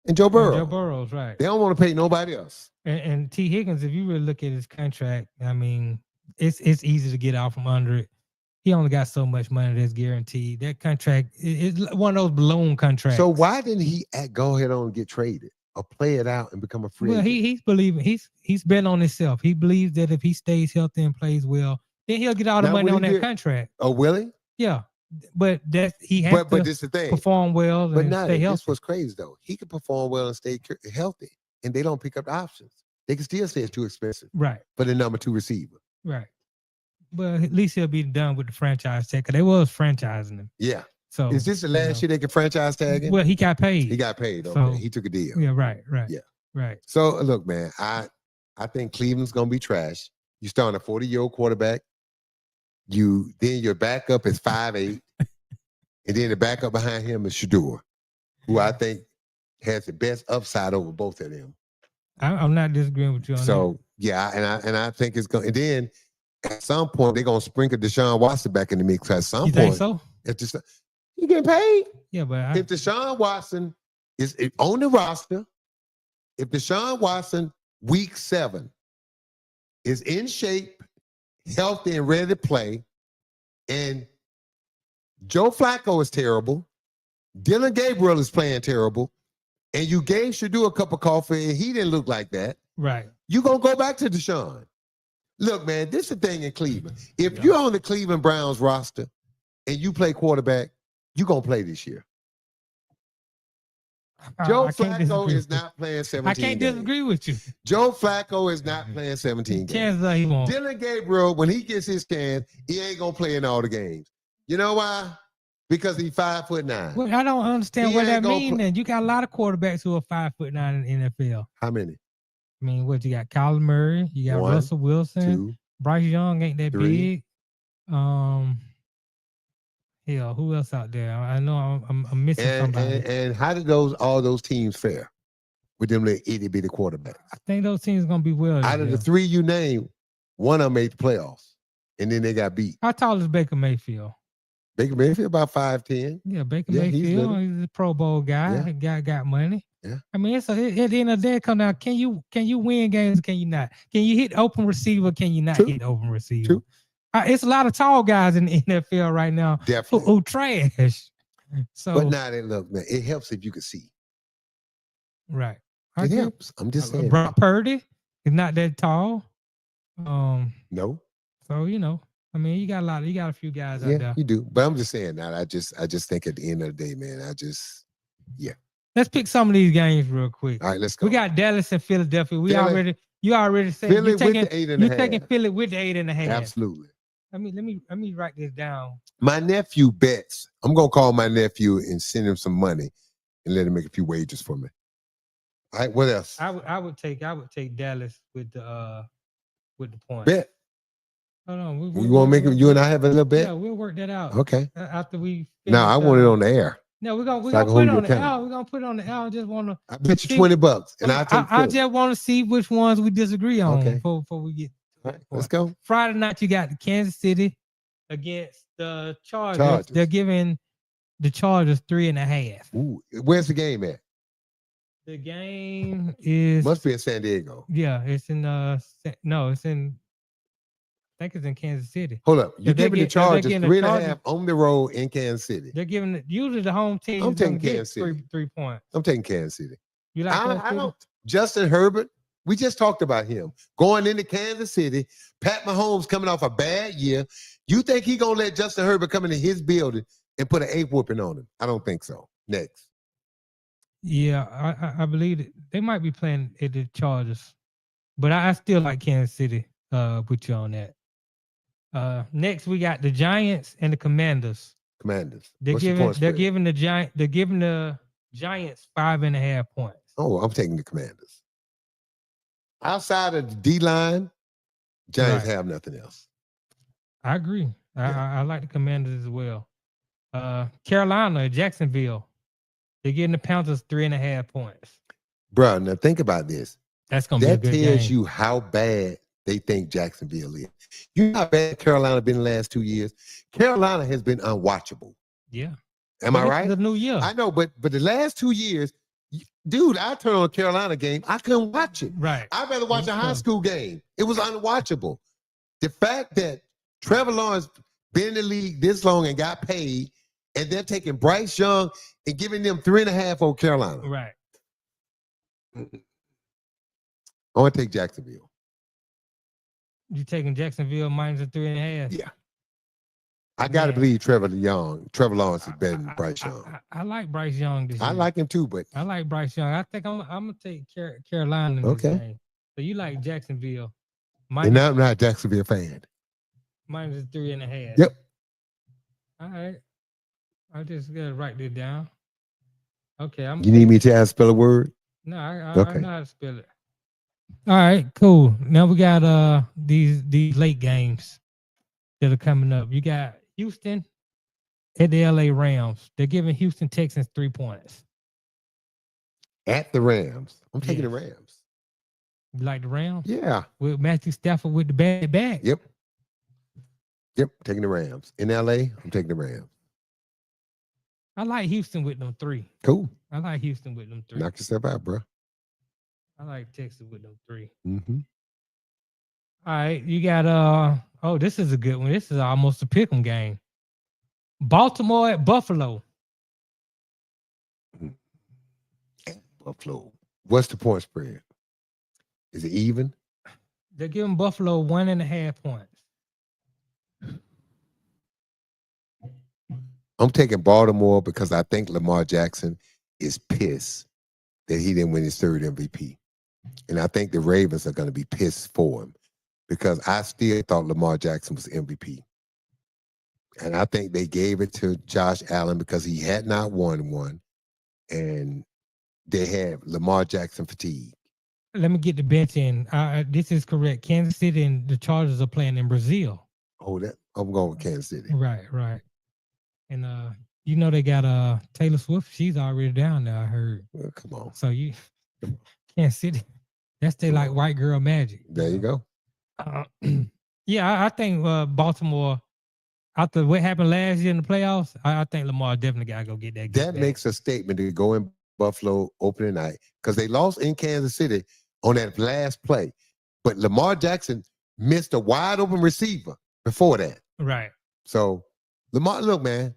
and Joe Burrow. Joe Burrow's right. They don't want to pay nobody else. And T. Higgins, if you really look at his contract, I mean, it's easy to get out from under it. He only got so much money that's guaranteed. That contract is one of those balloon contracts. So why didn't he go ahead on and get traded or play it out and become a free agent? He's believing he's betting on himself. He believes that if he stays healthy and plays well, then he'll get all the money on that contract. Oh, will he? Yeah, but that he has But to this is the thing. perform well But and not stay healthy. this was crazy though. He could perform well and stay healthy, and they don't pick up the options. They can still say it's too expensive, Right? for the number 2 receiver. Right. But at least he'll be done with the franchise tag because they was franchising him. Yeah. So Is this the last year they can franchise tag him? Well, he got paid. He got paid. Okay, So- he took a deal. Yeah. Right. Yeah. Right. So look, man, I think Cleveland's gonna be trash. You start a 40-year-old quarterback. Then your backup is 5'8", and then the backup behind him is Shador, who I think has the best upside over both of them. I'm not disagreeing with you on that. So yeah, and I think it's going. And then at some point they're gonna sprinkle Deshaun Watson back in the mix. At some You point, think so? if he getting paid. Yeah, but If Deshaun Watson is on the roster, if Deshaun Watson week 7 is in shape, healthy, and ready to play, and Joe Flacco is terrible, Dylan Gabriel is playing terrible, and you gave Shador a cup of coffee and he didn't look like that, right. you're going to go back to Deshaun. Look, man, this is the thing in Cleveland. If you're on the Cleveland Browns roster and you play quarterback, you're going to play this year. Joe Flacco is not playing 17 I can't games. disagree with you. Joe Flacco is not playing 17 games. Chances are he won't. Dylan Gabriel, when he gets his chance, he ain't going to play in all the games. You know why? Because he's 5'9". Well, I don't understand He what ain't that gonna means. Then you got a lot of quarterbacks who are 5'9" in the NFL. How many? I mean, what you got? Kyler Murray, you got 1, Russell Wilson, 2. Bryce Young ain't that 3. big. Hell, who else out there? I know I'm missing somebody. And how did all those teams fare with them little itty bitty quarterbacks? I think those teams gonna be well. Out of the 3 you named, one of them made the playoffs, and then they got beat. How tall is Baker Mayfield? Baker Mayfield about 5'10". Yeah, Baker Yeah, he's Mayfield. little. He's a Pro Bowl guy. Got money. Yeah. I mean, at the end of the day, come down. Can you win games? Can you not? Can you hit open receiver? Can you not True. hit open receiver? True. It's a lot of tall guys in the NFL right now Definitely. who trash. So, But now that look, man, it helps if you can see. right. I It agree. helps. I'm just saying. Brock Purdy is not that tall. No. So I mean, you got a few guys out Yeah, there. you do. But I'm just saying that. I just think at the end of the day, man, Let's pick some of these games real quick. all right, let's go. We got Dallas and Philadelphia. Philly. You already said Philly you're taking, with the 8.5. you're taking Philly with the 8.5. Absolutely. Let me write this down. My nephew bets. I'm gonna call my nephew and send him some money and let him make a few wagers for me. All right, what else? I would take Dallas with the point. Bet. Hold on. You want to make him? You and I have a little bet? Yeah, we'll work that out. Okay. After we. No, I want it on the air. No, we're gonna So I can put hold it your on the account. L. We're gonna put it on the L. I just wanna. I bet you See, $20, and I'll take I Philly. just want to see which ones we disagree on Okay. before we get. All right, let's go. Friday night, you got Kansas City against the Chargers. Chargers. They're giving the Chargers 3.5. Ooh, where's the game at? The game is Must be in San Diego. yeah, it's in it's in I think it's in Kansas City. Hold up. You're they're giving the get- they're Chargers getting the 3.5 Chargers- on the road in Kansas City. They're giving usually the home team I'm is gonna taking get Kansas City. three points. I'm taking Kansas City. You like Kansas I City? don't. Justin Herbert, we just talked about him going into Kansas City. Pat Mahomes coming off a bad year. You think he gonna let Justin Herbert come into his building and put an 8 whooping on him? I don't think so. Next. Yeah, I believe it. They might be playing at the Chargers, but I still like Kansas City. Put you on that. Next we got the Giants and the Commanders. Commanders. They're What's the giving point they're spread? giving the Giants 5.5 points. Oh, I'm taking the Commanders. Outside of the D line, Giants Right. have nothing else. I agree. Yeah. I like the Commanders as well. Carolina, Jacksonville. They're getting the Panthers 3.5 points. Bro, now think about this. That's gonna be a That good tells game. you how bad they think Jacksonville is. You know how bad Carolina been the last 2 years? Carolina has been unwatchable. Yeah. Am But I this right? is the new year. I know, but the last 2 years, dude, I turned on a Carolina game. I couldn't watch it. Right. I'd rather watch a high tough. school game. It was unwatchable. The fact that Trevor Lawrence been in the league this long and got paid, and they're taking Bryce Young and giving them 3.5 on Carolina. Right. I want to take Jacksonville. You taking Jacksonville minus a 3.5? Yeah. I got to Man. believe Trevor Lawrence is better than Bryce Young. I like Bryce Young this year. I like him too, but I like Bryce Young. I think I'm gonna take Carolina in this Okay. game. So you like Jacksonville and I'm not a Jacksonville fan. minus 3.5. Yep. All right. I just gotta write this down. Okay. You need me to spell a word? No, I Okay. know how to spell it. All right, cool. Now we got these late games that are coming up. You got Houston at the LA Rams. They're giving Houston Texans 3 points. At the Rams. I'm taking the Rams. You like the Rams? Yeah. With Matthew Stafford with the bad back. Yep. Yep. Taking the Rams. In LA, I'm taking the Rams. I like Houston with them 3. Cool. I like Houston with them 3. Knock yourself out, bro. I like Texas with them 3. Mm-hmm. All right, you got oh, this is a good one. This is almost a pick'em game. Baltimore at Buffalo. Buffalo. What's the point spread? Is it even? They're giving Buffalo 1.5 points. I'm taking Baltimore because I think Lamar Jackson is pissed that he didn't win his 3rd MVP. And I think the Ravens are going to be pissed for him because I still thought Lamar Jackson was MVP. And I think they gave it to Josh Allen because he had not won one. And they have Lamar Jackson fatigue. Let me get the bench in. This is correct. Kansas City and the Chargers are playing in Brazil. Oh, I'm going with Kansas City. Right. And you know they got Taylor Swift. She's already down there, I heard. Well, come on. So you Kansas City. That's they like white girl magic. There you go. Yeah, I think Baltimore, after what happened last year in the playoffs, I think Lamar definitely got to go get that. That makes a statement to go in Buffalo opening night because they lost in Kansas City on that last play. But Lamar Jackson missed a wide open receiver before that. Right. So Lamar, look, man.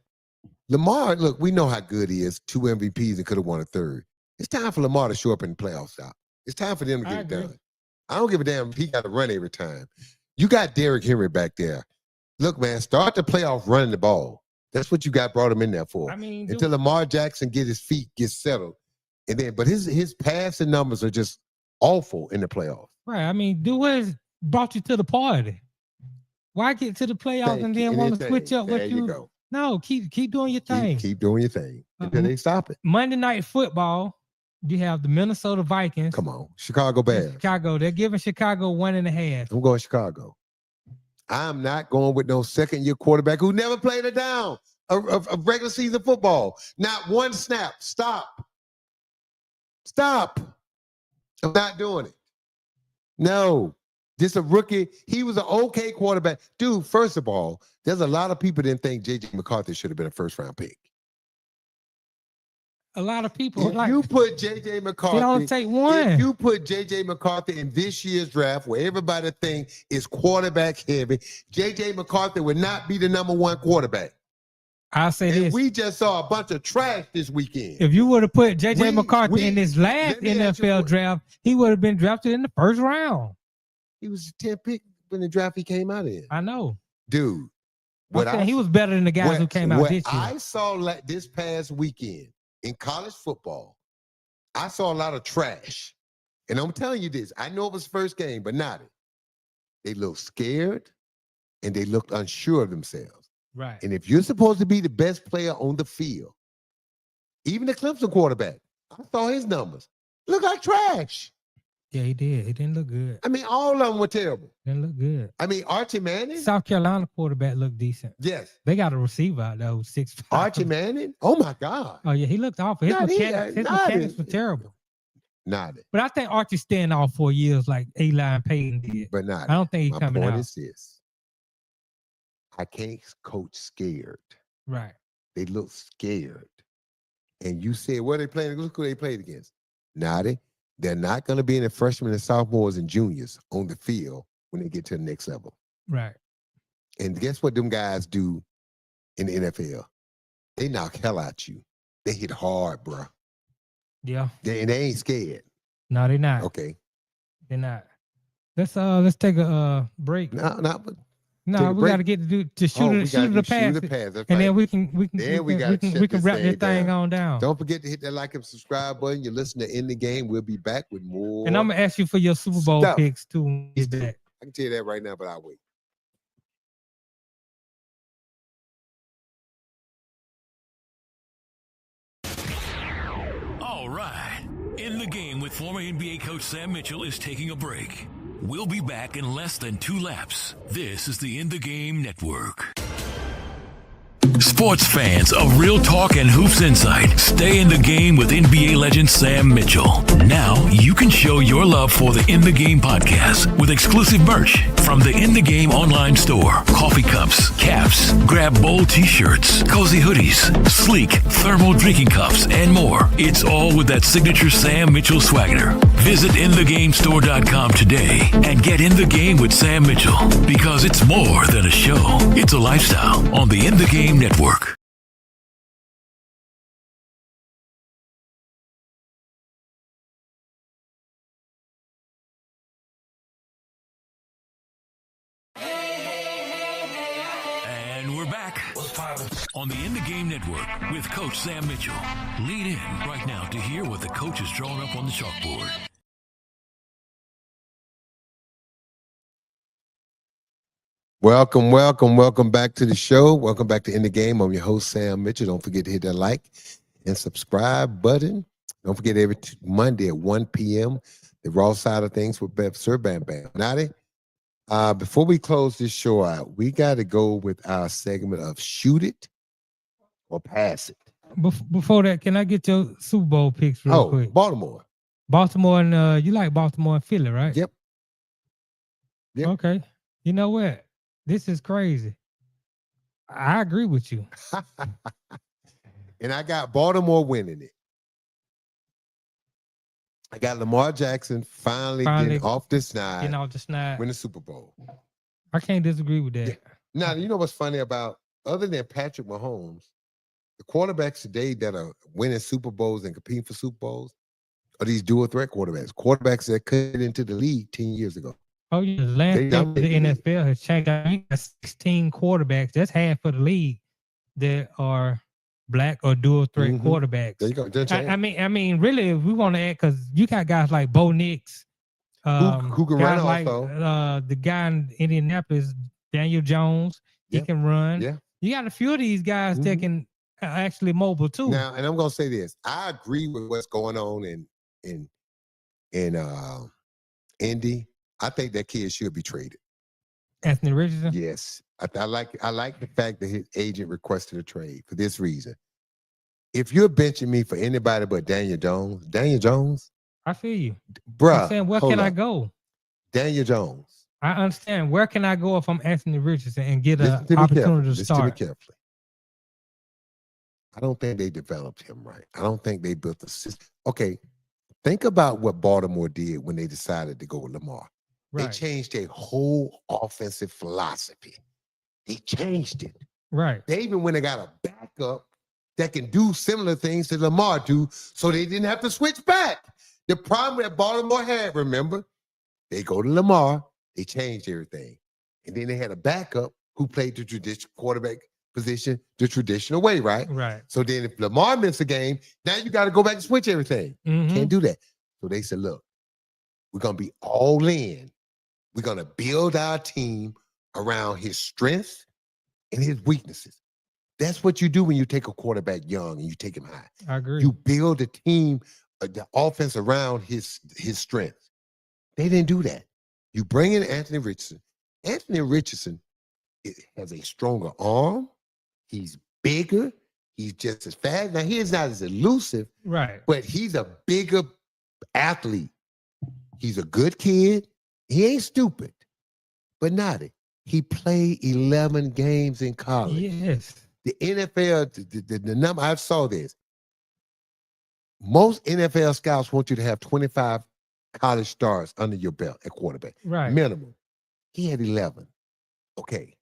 Lamar, look, we know how good he is. 2 MVPs and could have won a 3rd. It's time for Lamar to show up in the playoffs. Stop. It's time for them to get it done. I don't give a damn if he got to run every time. You got Derrick Henry back there. Look, man, start the playoff running the ball. That's what you got brought him in there for. I mean, until Lamar Jackson get his feet get settled. And then, but his passing numbers are just awful in the playoffs. Right. I mean, Dewey's brought you to the party. Why get to the playoffs and then want to switch up what you go? No, keep doing your thing. Keep doing your thing until they stop it. Monday Night Football, you have the Minnesota Vikings. Come on, Chicago Bears. Chicago, they're giving Chicago 1.5. I'm going Chicago. I'm not going with no 2nd-year quarterback who never played a down of regular season football. Not one snap. Stop. I'm not doing it. No. Just a rookie. He was an okay quarterback. Dude, first of all, there's a lot of people didn't think J.J. McCarthy should have been a 1st-round pick. A lot of people. If you put J.J. McCarthy, they only take one. If you put J.J. McCarthy in this year's draft where everybody thinks is quarterback heavy, J.J. McCarthy would not be the #1 quarterback. I'll say and this. We just saw a bunch of trash this weekend. If you would have put J.J. McCarthy in this last NFL draft, he would have been drafted in the 1st round. He was a 10th pick when the draft he came out in. I know. Dude. He was better than the guys who came out this year. I saw this past weekend in college football, I saw a lot of trash. And I'm telling you this. I know it was first game, but not it. They looked scared and they looked unsure of themselves. Right. And if you're supposed to be the best player on the field, even the Clemson quarterback, I saw his numbers. Look like trash. Yeah, he did. It didn't look good. I mean, all of them were terrible. Didn't look good. I mean, Archie Manning. South Carolina quarterback looked decent. Yes. They got a receiver out there who's 6'5". Archie Manning? Oh, my God. Oh, yeah, he looked awful. His mechanics were terrible. Not it. But I think Archie's staying off for years like Eli and Peyton did. But not I don't think he's My coming point out. is this. I can't coach scared. Right. They look scared. And you said, what are they playing? Look who they played against. Naughty. They're not going to be any freshmen and sophomores and juniors on the field when they get to the next level. Right. And guess what them guys do in the NFL? They knock hell out you. They hit hard, bro. Yeah. They ain't scared. No, they're not. Okay. They're not. Let's take a break. No, we got to get to shoot the pass, and then we can wrap this thing on down. Don't forget to hit that like and subscribe button. You're listening to In the Game. We'll be back with more. And I'm gonna ask you for your Super Bowl picks too. When we get back. I can tell you that right now, but I'll wait. All right. In the Game with former NBA coach Sam Mitchell is taking a break. We'll be back in less than 2 laps. This is the In the Game Network. Sports fans of Real Talk and Hoops Insight, stay in the game with NBA legend Sam Mitchell. Now you can show your love for the In the Game podcast with exclusive merch from the In the Game online store. Coffee cups, caps, grab bold t-shirts, cozy hoodies, sleek thermal drinking cups, and more. It's all with that signature Sam Mitchell swagger. Visit InTheGameStore.com today and get in the game with Sam Mitchell, because it's more than a show. It's a lifestyle on the In the Game Network. And we're back on the In the Game Network with Coach Sam Mitchell. Lean in right now to hear what the coach has drawn up on the chalkboard. Welcome back to the show. Welcome back to In the Game. I'm your host, Sam Mitchell. Don't forget to hit that like and subscribe button. Don't forget every Monday at 1 p.m., the raw side of things with Sir Bam Bam. Naughty, before we close this show out, we got to go with our segment of Shoot It or Pass It. Before that, can I get your Super Bowl picks real quick? Baltimore. Baltimore and you like Baltimore and Philly, right? Yep. Okay. You know what? This is crazy. I agree with you. And I got Baltimore winning it. I got Lamar Jackson finally getting off the snide, win the Super Bowl. I can't disagree with that. Yeah. Now, you know what's funny about, other than Patrick Mahomes, the quarterbacks today that are winning Super Bowls and competing for Super Bowls are these dual threat quarterbacks that cut into the league 10 years ago. Oh, yeah. The landscape of the NFL has changed. You got 16 quarterbacks. That's half of the league that are black or dual threat quarterbacks. There you go. I mean, really, if we want to add, because you got guys like Bo Nix, who can run like, also. The guy in Indianapolis, Daniel Jones, he can run. Yeah. You got a few of these guys that can actually mobile too. Now, and I'm gonna say this: I agree with what's going on in Indy. I think that kid should be traded. Anthony Richardson? Yes. I like the fact that his agent requested a trade for this reason. If you're benching me for anybody but Daniel Jones, I feel you. Bruh. I'm saying, where can I go? Daniel Jones. I understand. Where can I go if I'm Anthony Richardson and get an opportunity to start? Listen to me carefully. I don't think they developed him right. I don't think they built the system. Okay, think about what Baltimore did when they decided to go with Lamar. Right. They changed their whole offensive philosophy. They changed it. Right. They even went and got a backup that can do similar things to Lamar do, so they didn't have to switch back. The problem that Baltimore had, remember, they go to Lamar, they changed everything. And then they had a backup who played the traditional quarterback position the traditional way, right? Right. So then if Lamar missed a game, now you got to go back and switch everything. Mhm. Can't do that. So they said, look, we're going to be all in. We're going to build our team around his strengths and his weaknesses. That's what you do when you take a quarterback young and you take him high. I agree. You build a team, the offense around his strengths. They didn't do that. You bring in Anthony Richardson. Anthony Richardson has a stronger arm. He's bigger. He's just as fast. Now, he is not as elusive, Right. but he's a bigger athlete. He's a good kid. He ain't stupid, but not it. He played 11 games in college. Yes. The NFL, the number, I saw this. Most NFL scouts want you to have 25 college stars under your belt at quarterback. Right. Minimum. He had 11. Okay.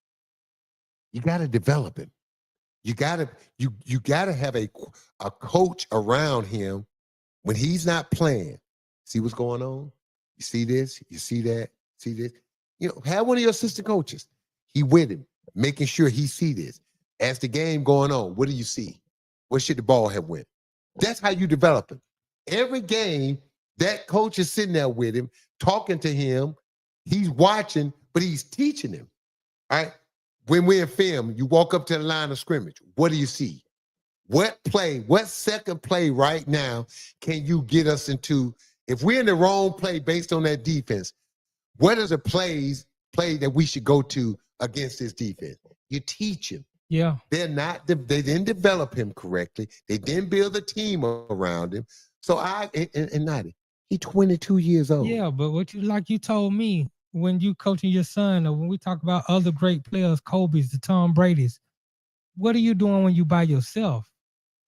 You got to develop him. You got to have a coach around him when he's not playing. See what's going on? You see this? You see that? See this? You know, have one of your assistant coaches. He with him, making sure he see this. As the game going on, what do you see? Where should the ball have went? That's how you develop him. Every game, that coach is sitting there with him, talking to him. He's watching, but he's teaching him. All right? When we're in film, you walk up to the line of scrimmage. What do you see? What play, what second play right now can you get us into? If we're in the wrong play based on that defense, what are the play that we should go to against this defense? You teach him. Yeah. They didn't develop him correctly. They didn't build a team around him. So Nadi, he's 22 years old. Yeah, but like you told me when you coaching your son, or when we talk about other great players, Kobe's, the Tom Brady's, what are you doing when you by yourself?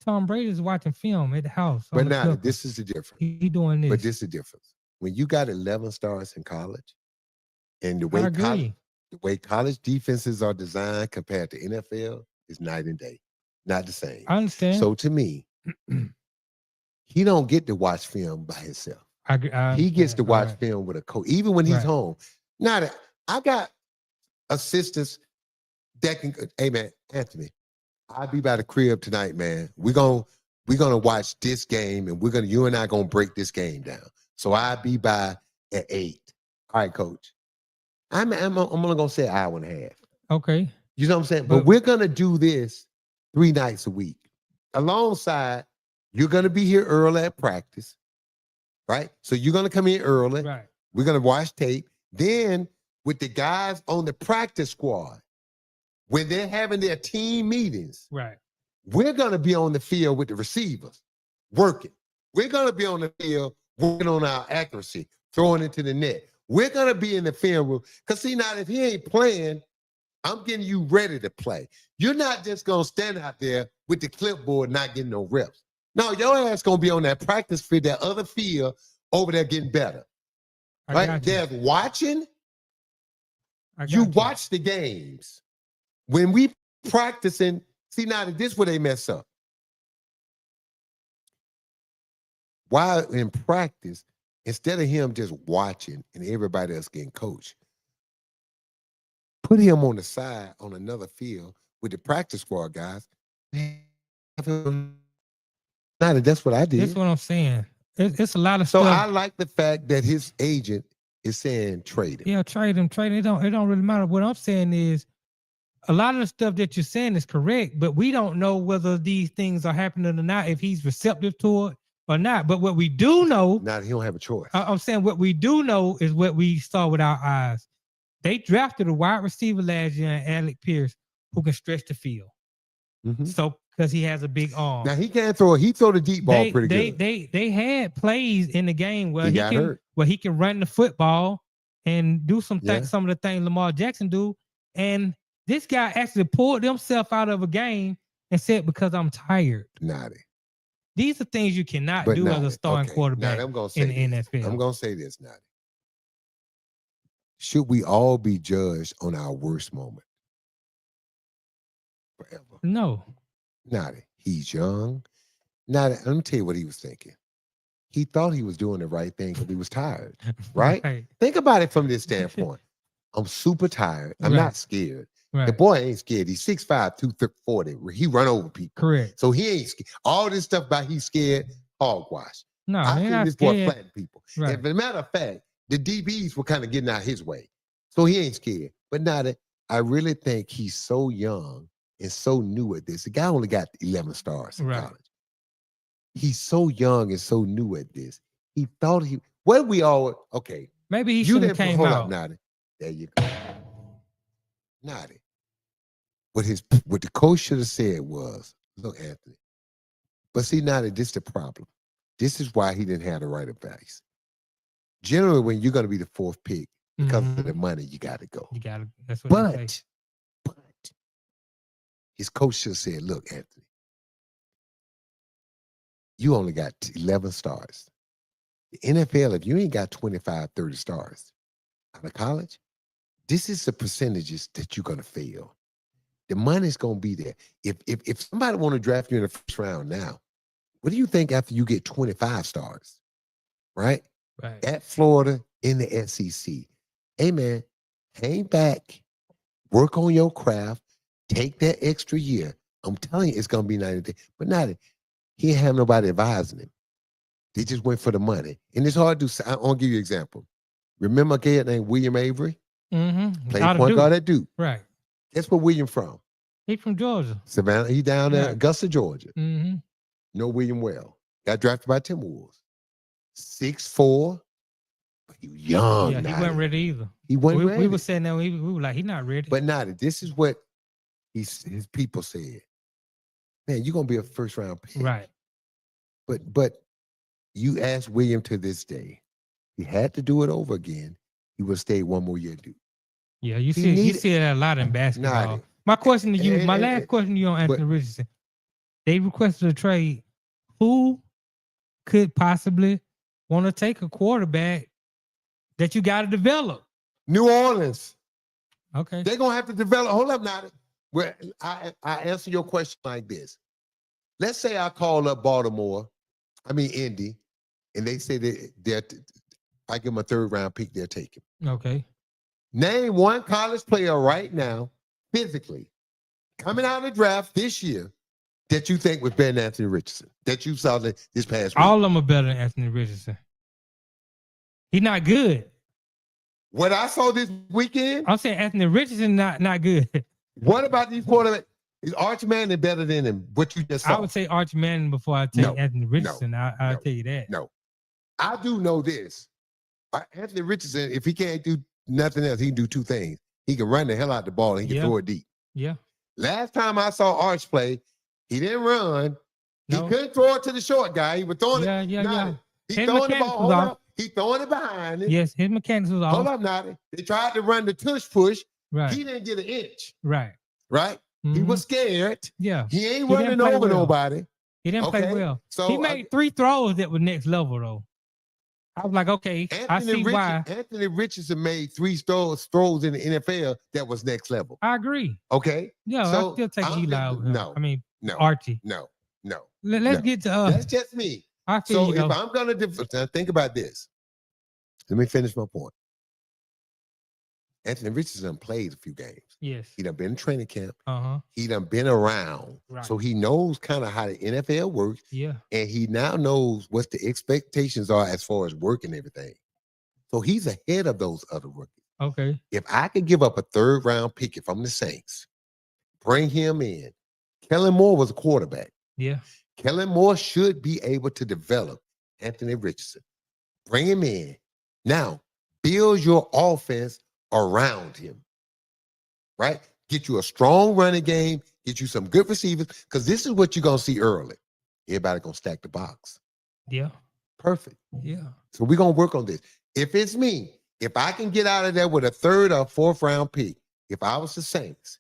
Tom Brady's watching film at the house. But now this is the difference. He doing this. But this is the difference. When you got 11 stars in college, and the way college defenses are designed compared to NFL is night and day. Not the same. I understand. So to me, he don't get to watch film by himself. He gets to watch film with a coach, even when he's home. Now that I got assistants that can, hey man, Anthony, I'll be by the crib tonight, man. We're gonna watch this game, and you and I gonna break this game down. So I'll be by at 8. All right, coach. I'm only gonna say an hour and a half. Okay. You know what I'm saying? But we're gonna do this 3 nights a week. Alongside, you're gonna be here early at practice, right? So you're gonna come in early. Right. We're gonna watch tape. Then with the guys on the practice squad, when they're having their team meetings, right, we're gonna be on the field with the receivers, working. We're gonna be on the field working on our accuracy, throwing it to the net. We're going to be in the film room. Because, see, now, if he ain't playing, I'm getting you ready to play. You're not just going to stand out there with the clipboard not getting no reps. No, your ass going to be on that practice field, that other field over there getting better. Right? There's watching. You watch the games. When we practicing, see, now, this is where they mess up. While in practice, instead of him just watching and everybody else getting coached, put him on the side on another field with the practice squad guys. That's what I did. That's what I'm saying. It's a lot of stuff. So stuff. I like the fact that his agent is saying trade him. Yeah, trade him. It don't really matter. What I'm saying is a lot of the stuff that you're saying is correct, but we don't know whether these things are happening or not, if he's receptive to it or not. But what we do know, now he don't have a choice. I'm saying what we do know is what we saw with our eyes. They drafted a wide receiver last year, Alec Pierce, who can stretch the field. Mm-hmm. So because he has a big arm. Now he can't throw. He throw the deep ball pretty good. They had plays in the game where he can run the football and do some of the things Lamar Jackson do. And this guy actually pulled himself out of a game and said, "Because I'm tired." Naughty. These are things you cannot do as a starting quarterback in the NFL. I'm going to say this, Naughty. Should we all be judged on our worst moment? Forever. No. Naughty. He's young. Naughty. Let me tell you what he was thinking. He thought he was doing the right thing because he was tired, right? Think about it from this standpoint. I'm super tired. I'm not scared. Right. The boy ain't scared. He's 6'5", 240. He run over people. Correct. So he ain't scared. All this stuff about he's scared, hogwash. No, I they're think not this boy scared. flattened people. Right. As a matter of fact, the DBs were kind of getting out his way. So he ain't scared. But now that I really think he's so young and so new at this. The guy only got 11 stars in college. He's so young and so new at this. He thought okay. Maybe he should have came out. Nadi. There you go. Nadi. What the coach should have said was, look, Anthony. But see, Nadi, this is the problem. This is why he didn't have the right advice. Generally, when you're going to be the fourth pick, because of the money, you got to go. That's what they say. But his coach should have said, look, Anthony, you only got 11 stars. The NFL, if you ain't got 25, 30 stars out of college, this is the percentages that you're going to fail. The money's going to be there. If somebody want to draft you in the first round now, what do you think after you get 25 stars, right? Right. At Florida in the SEC. Hey, man, hang back, work on your craft, take that extra year. I'm telling you, it's going to be 90 days. But not he didn't have nobody advising him. They just went for the money. And it's hard to, I want to give you an example. Remember a kid named William Avery? Mm-hmm. Played point guard at Duke. Right. Guess where William from? He from Georgia. Savannah. He down there, Augusta, Georgia. Mm-hmm. Know William well. Got drafted by Timberwolves. 6'4", but he was young. Yeah, he wasn't ready either. He wasn't ready. We were saying that we were like, he's not ready. But now this is what his people said. Man, you're gonna be a first round pick. Right. But you ask William to this day, he had to do it over again. He would stay one more year, dude. Yeah, you see that a lot in basketball. My question to you, my last question to you on Anthony Richardson. They requested a trade. Who could possibly want to take a quarterback that you got to develop? New Orleans. Okay. They're going to have to develop. Hold up now. Well, I answer your question like this. Let's say I call up Indy, and they say I give them a third round pick, they'll take him. Okay. Name one college player right now, physically, coming out of the draft this year, that you think was better than Anthony Richardson, that you saw this past week. All of them are better than Anthony Richardson. He's not good. What I saw this weekend? I'm saying Anthony Richardson not good. What about these quarterbacks? Is Arch Manning better than him? What you just saw? I would say Arch Manning before I take Anthony Richardson. I'll tell you that. No. I do know this. Anthony Richardson, if he can't do nothing else, he can do two things. He can run the hell out the ball and he can throw it deep. Yeah. Last time I saw Arch play, he didn't run. He couldn't throw it to the short guy. He was throwing it. Yeah. He throwing the ball. Hold up. He throwing it behind him. Yes, his mechanics was off. Hold up, Nadi. They tried to run the tush push. Right. He didn't get an inch. Right. Mm-hmm. He was scared. Yeah. He ain't running over nobody. He didn't play well. So he made 3 throws that were next level, though. I was like, okay, I see why. Anthony Richardson made 3 throws in the NFL that was next level. I agree. Okay. Yeah, so, I still take Eli over him. No. Archie. No. Let's get to That's just me. I feel if I'm going to think about this, let me finish my point. Anthony Richardson played a few games. Yes. He done been in training camp. Uh-huh. He done been around. Right. So he knows kind of how the NFL works. Yeah. And he now knows what the expectations are as far as work and everything. So he's ahead of those other rookies. Okay. If I could give up a 3rd round pick if I'm the Saints, bring him in. Kellen Moore was a quarterback. Yeah. Kellen Moore should be able to develop Anthony Richardson. Bring him in. Now, build your offense around him, right? Get you a strong running game, get you some good receivers, because this is what you're going to see early. Everybody going to stack the box. Yeah. Perfect. Yeah. So we're going to work on this. If it's me, if I can get out of there with a 3rd or 4th round pick, if I was the Saints,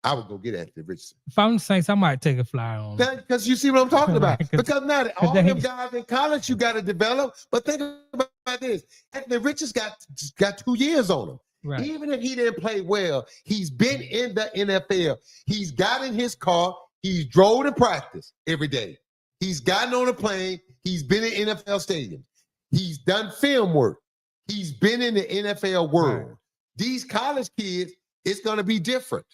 I would go get Anthony Richardson. If I'm the Saints, I might take a flyer on him. Because you see what I'm talking about. Because now all them guys in college you got to develop. But think about this. Anthony Richardson got 2 years on him. Right. Even if he didn't play well, he's been in the NFL. He's got in his car. He's drove to practice every day. He's gotten on a plane. He's been in NFL stadiums. He's done film work. He's been in the NFL world. Right. These college kids, it's going to be different.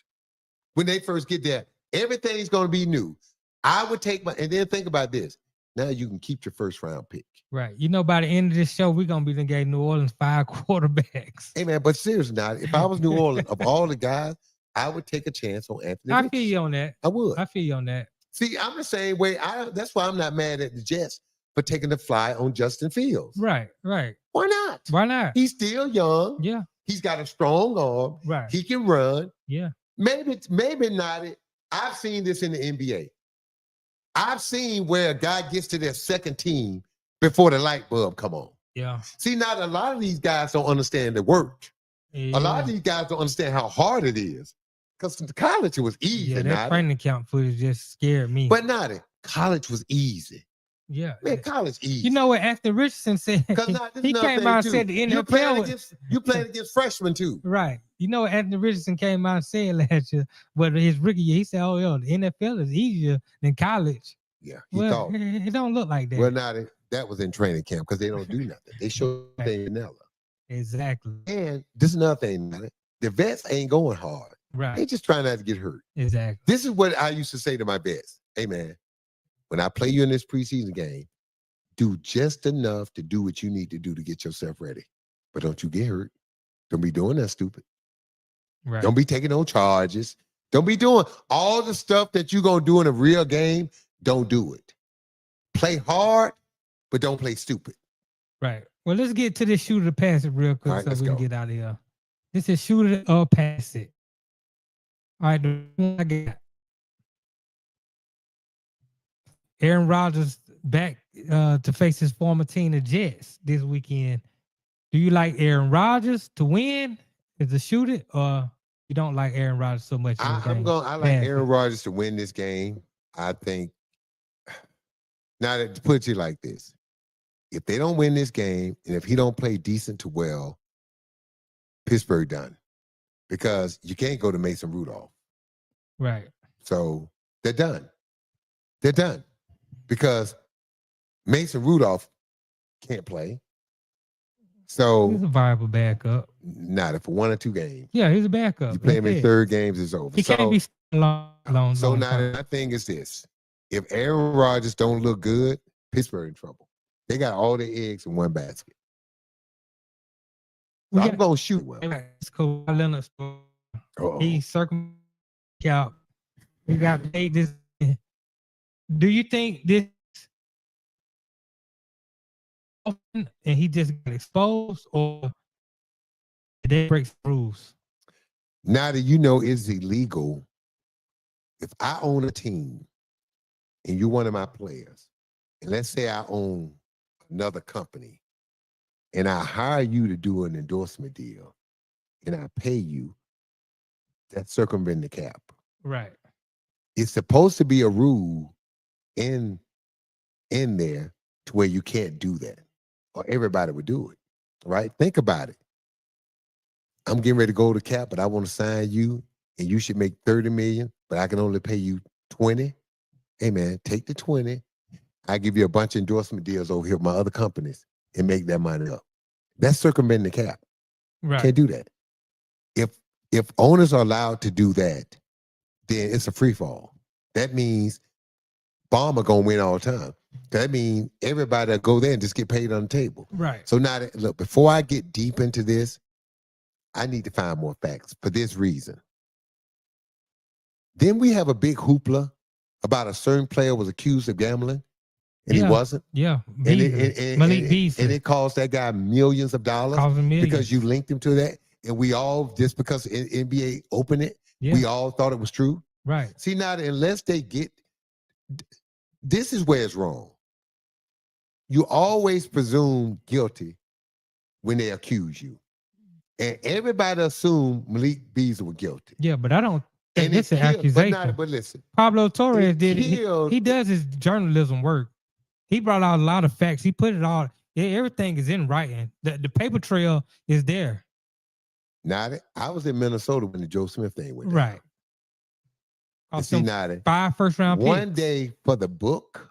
when they first get there. Everything's going to be new. I would take and then think about this. Now you can keep your first round pick. Right. You know, by the end of this show, we're going to be the game New Orleans 5 quarterbacks. Hey, man, but seriously now, if I was New Orleans, of all the guys, I would take a chance on Anthony I Richardson. feel you on that. I would. I feel you on that. See, I'm the same way. That's why I'm not mad at the Jets for taking the fly on Justin Fields. Right. Why not? Why not? He's still young. Yeah. He's got a strong arm. Right. He can run. Yeah. Maybe not it. I've seen this in the NBA. I've seen where a guy gets to their second team before the light bulb come on. Yeah. See, now a lot of these guys don't understand the work. Yeah. A lot of these guys don't understand how hard it is. Because the college was easy. Yeah, that training camp footage just scared me. But not it. College was easy. Yeah. Man, college easy. You know what Anthony Richardson said? He came out and said the NFL. You playing against freshmen too. Right. You know what Anthony Richardson came out and said last year, but his rookie year, he said, oh, yeah, the NFL is easier than college. Yeah, he thought. It don't look like that. Well, not it. That was in training camp because they don't do nothing. They show they vanilla. Exactly. And this is another thing. The vets ain't going hard. Right. They just trying not to get hurt. Exactly. This is what I used to say to my vets. Hey, man, when I play you in this preseason game, do just enough to do what you need to do to get yourself ready. But don't you get hurt. Don't be doing that stupid. Right. Don't be taking no charges. Don't be doing all the stuff that you're going to do in a real game. Don't do it. Play hard, but don't play stupid. Right. Well, let's get to this shooter to pass it real quick so we can get out of here. This is shooter or pass it. All right, the one I got. Aaron Rodgers back to face his former team, the Jets, this weekend. Do you like Aaron Rodgers to win as a shooter, or you don't like Aaron Rodgers so much? I like Aaron Rodgers to win this game. I think. Now, to put it like this, if they don't win this game, and if he don't play decent to well, Pittsburgh done. Because you can't go to Mason Rudolph. Right. So they're done. They're done. Because Mason Rudolph can't play. So he's a viable backup. Not for 1 or 2 games. Yeah, he's a backup. You play him in 3rd games, it's over. He can't be long. So now my thing is this. If Aaron Rodgers don't look good, Pittsburgh in trouble. They got all their eggs in one basket. So I'm going to shoot well. He's circling out. We got to take this. Do you think this and he just got exposed, or did they break rules? Now that you know it's illegal, if I own a team and you're one of my players, and let's say I own another company and I hire you to do an endorsement deal and I pay you, that's circumventing the cap. Right. It's supposed to be a rule in there to where you can't do that, or everybody would do it, right? Think about it. I'm getting ready to go to cap, but I want to sign you, and you should make $30 million, but I can only pay you 20. Hey man, take the 20. I give you a bunch of endorsement deals over here with my other companies and make that money up. That's circumventing the cap. Right. Can't do that. If owners are allowed to do that, then it's a free fall. That means Bomber gonna win all the time. That means everybody that go there and just get paid on the table. Right. So now, look, before I get deep into this, I need to find more facts for this reason. Then we have a big hoopla about a certain player was accused of gambling, and he wasn't. Yeah. Malik Beasley. And it cost that guy millions of dollars because you linked him to that. And we all, just because NBA opened it, we all thought it was true. Right. See, now, unless they get, this is where it's wrong. You always presume guilty when they accuse you. And everybody assumed Malik Beasley was guilty. Yeah, but I don't think it's an accusation. But listen. Pablo Torres did it. He does his journalism work. He brought out a lot of facts. He put it all, everything is in writing. The paper trail is there. Now, I was in Minnesota when the Joe Smith thing went down. Right. See, now, 5 first-round picks. One day for the book,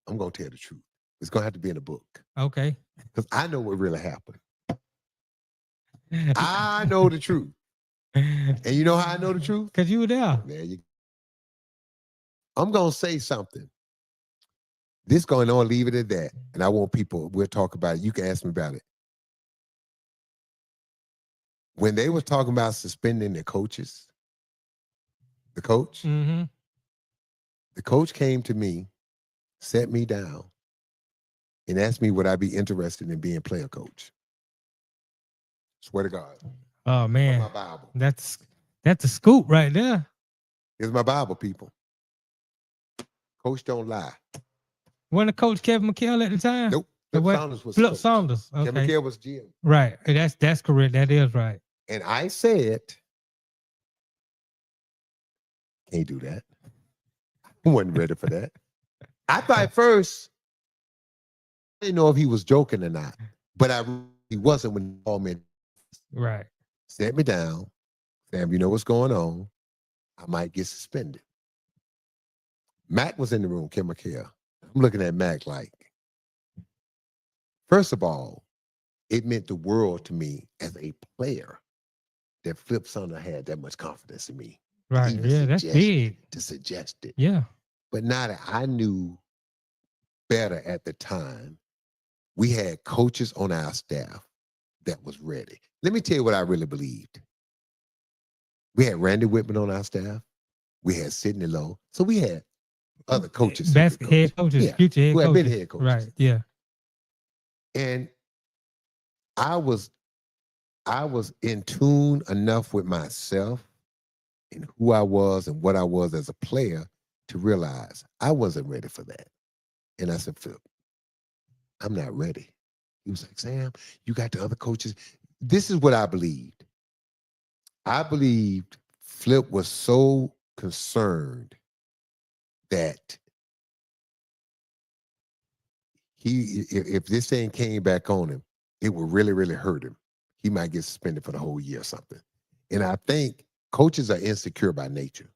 I'm going to tell the truth. It's going to have to be in the book. Okay. Because I know what really happened. I know the truth. And you know how I know the truth? Because you were there. There you go. I'm going to say something. This going on, leave it at that. And I want people, we'll talk about it. You can ask me about it. When they were talking about suspending the coaches, the coach came to me, sat me down, and asked me would I be interested in being player coach. Swear to God. Oh man, my Bible. That's a scoop right there. It's my Bible, people. Coach don't lie. Wasn't the coach Kevin McHale at the time? Nope. Flip Saunders was Flip coach. Saunders. Okay. Kevin McHale was GM. Right. That's correct. That is right. And I said, can't do that. I wasn't ready for that. I thought at first, I didn't know if he was joking or not, but he wasn't when he called me. Right. Sat me down. Sam, you know what's going on? I might get suspended. Mac was in the room, Kim McHale. I'm looking at Mac like, first of all, it meant the world to me as a player that Flip Saunders had that much confidence in me. Right. Yeah, that's big. To suggest it. Yeah. But now that I knew better at the time, we had coaches on our staff that was ready. Let me tell you what I really believed. We had Randy Whitman on our staff. We had Sidney Lowe. So we had other coaches. Head coaches, yeah, future head who had coaches. been head coaches. Right, yeah. And I was in tune enough with myself and who I was and what I was as a player to realize I wasn't ready for that. And I said, Phil, I'm not ready. He was like, Sam, you got the other coaches. This is what I believed. I believed Flip was so concerned that if this thing came back on him, it would really, really hurt him. He might get suspended for the whole year or something. And I think coaches are insecure by nature.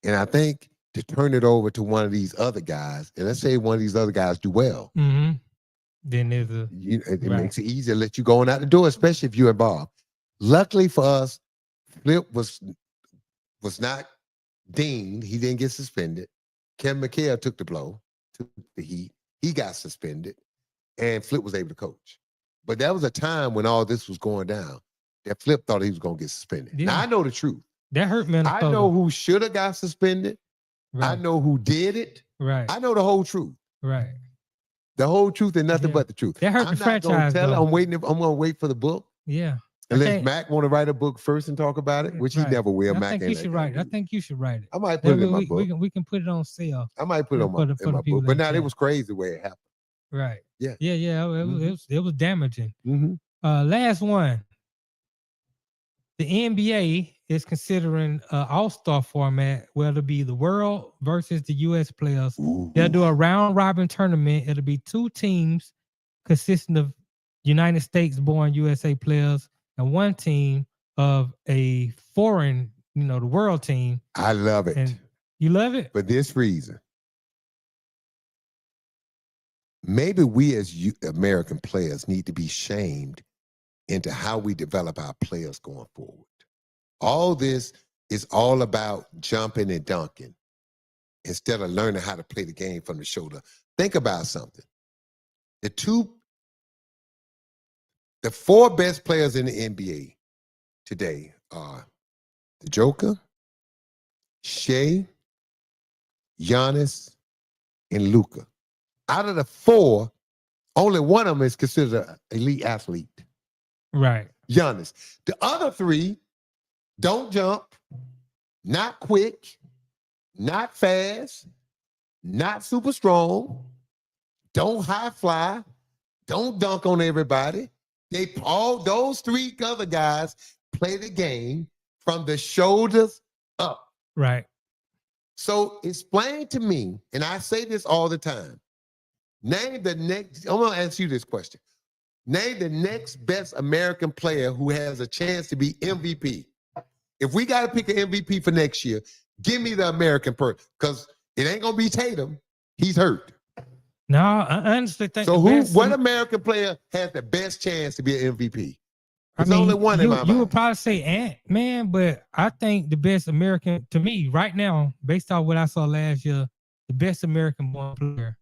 And I think to turn it over to one of these other guys, and let's say one of these other guys do well, then there's it makes it easier to let you go on out the door, especially if you're involved. Luckily for us, Flip was not deemed. He didn't get suspended. Kevin McHale took the blow, took the heat. He got suspended, and Flip was able to coach. But that was a time when all this was going down that Flip thought he was going to get suspended. Yeah. Now, I know the truth. That hurt me. I know who should have got suspended. Right. I know who did it. Right. I know the whole truth. Right. The whole truth and nothing but the truth. That hurt the franchise. I'm going to wait for the book. Yeah. Unless Mac want to write a book first and talk about it, which he never will. I think you should write it. I think you should write it. I might put it in my book. We can put it on sale. I might put it on in my book. But now it was crazy the way it happened. Right. Yeah. Yeah. It was damaging. Mm-hmm. Last one. The NBA is considering an all-star format where it'll be the world versus the U.S. players. Ooh. They'll do a round-robin tournament. It'll be 2 teams consisting of United States-born USA players and 1 team of a foreign, the world team. I love it. And you love it? For this reason. Maybe we as American players need to be shamed into how we develop our players going forward. All this is all about jumping and dunking instead of learning how to play the game from the shoulder. Think about something. The 4 best players in the NBA today are the Joker, Shea, Giannis, and Luka. Out of the 4, only one of them is considered an elite athlete. Right. Giannis. The other 3 don't jump, not quick, not fast, not super strong, don't high fly, don't dunk on everybody. Those 3 other guys play the game from the shoulders up. Right. So explain to me, and I say this all the time, I'm going to ask you this question. Name the next best American player who has a chance to be MVP. If we got to pick an MVP for next year, give me the American person, because it ain't going to be Tatum. He's hurt. No, I honestly think so. What American player has the best chance to be an MVP? There's only one in my You would mind. probably say Ant-Man, but I think the best American, to me, right now, based off what I saw last year, the best American-born player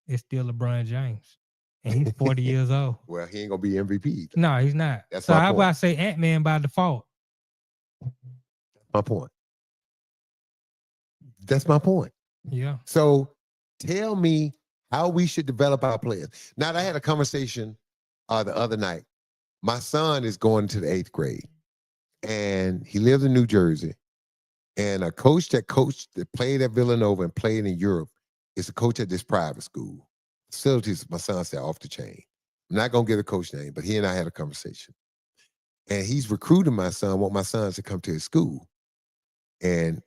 is still LeBron James. And he's 40 years old. Well, he ain't gonna be MVP either. No, he's not. That's So my how point. about I say Ant-Man by default? My point. That's my point. Yeah. So tell me how we should develop our players. Now, I had a conversation the other night. My son is going to the 8th grade, and he lives in New Jersey. And a coach that played at Villanova and played in Europe is a coach at this private school. Facilities, my son said, off the chain. I'm not going to give the coach name, but he and I had a conversation. And he's recruiting my son, want my son to come to his school. And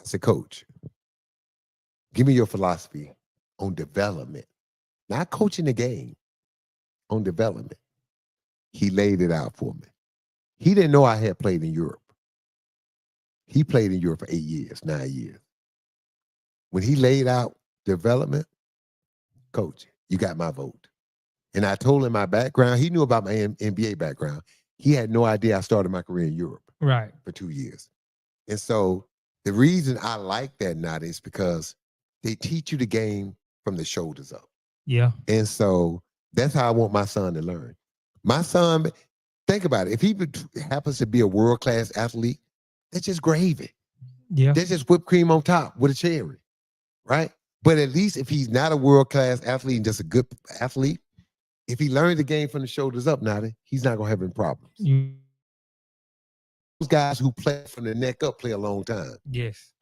I said, Coach, give me your philosophy on development, not coaching the game, on development. He laid it out for me. He didn't know I had played in Europe. He played in Europe for 8 years, 9 years. When he laid out development, Coach, you got my vote. And I told him my background. He knew about my NBA background. He had no idea I started my career in Europe for 2 years. And so the reason I like that, Nada, is because they teach you the game from the shoulders up. Yeah. And so that's how I want my son to learn. My son, think about it. If he happens to be a world-class athlete, that's just gravy. Yeah. That's just whipped cream on top with a cherry, right? But at least if he's not a world-class athlete and just a good athlete, if he learns the game from the shoulders up, Nada, he's not going to have any problems. Those guys who play from the neck up play a long time. Yes.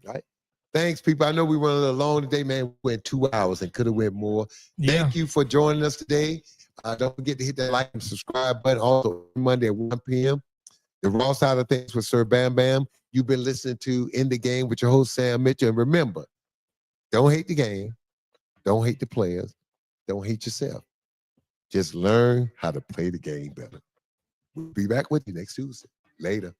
Right? Thanks, people. I know we went a little long today, man. We went 2 hours and could have went more. Yeah. Thank you for joining us today. Don't forget to hit that like and subscribe button. Also, Monday at 1 p.m. The Raw Side of Things with Sir Bam Bam. You've been listening to In the Game with your host, Sam Mitchell. And remember, don't hate the game. Don't hate the players. Don't hate yourself. Just learn how to play the game better. We'll be back with you next Tuesday. Later.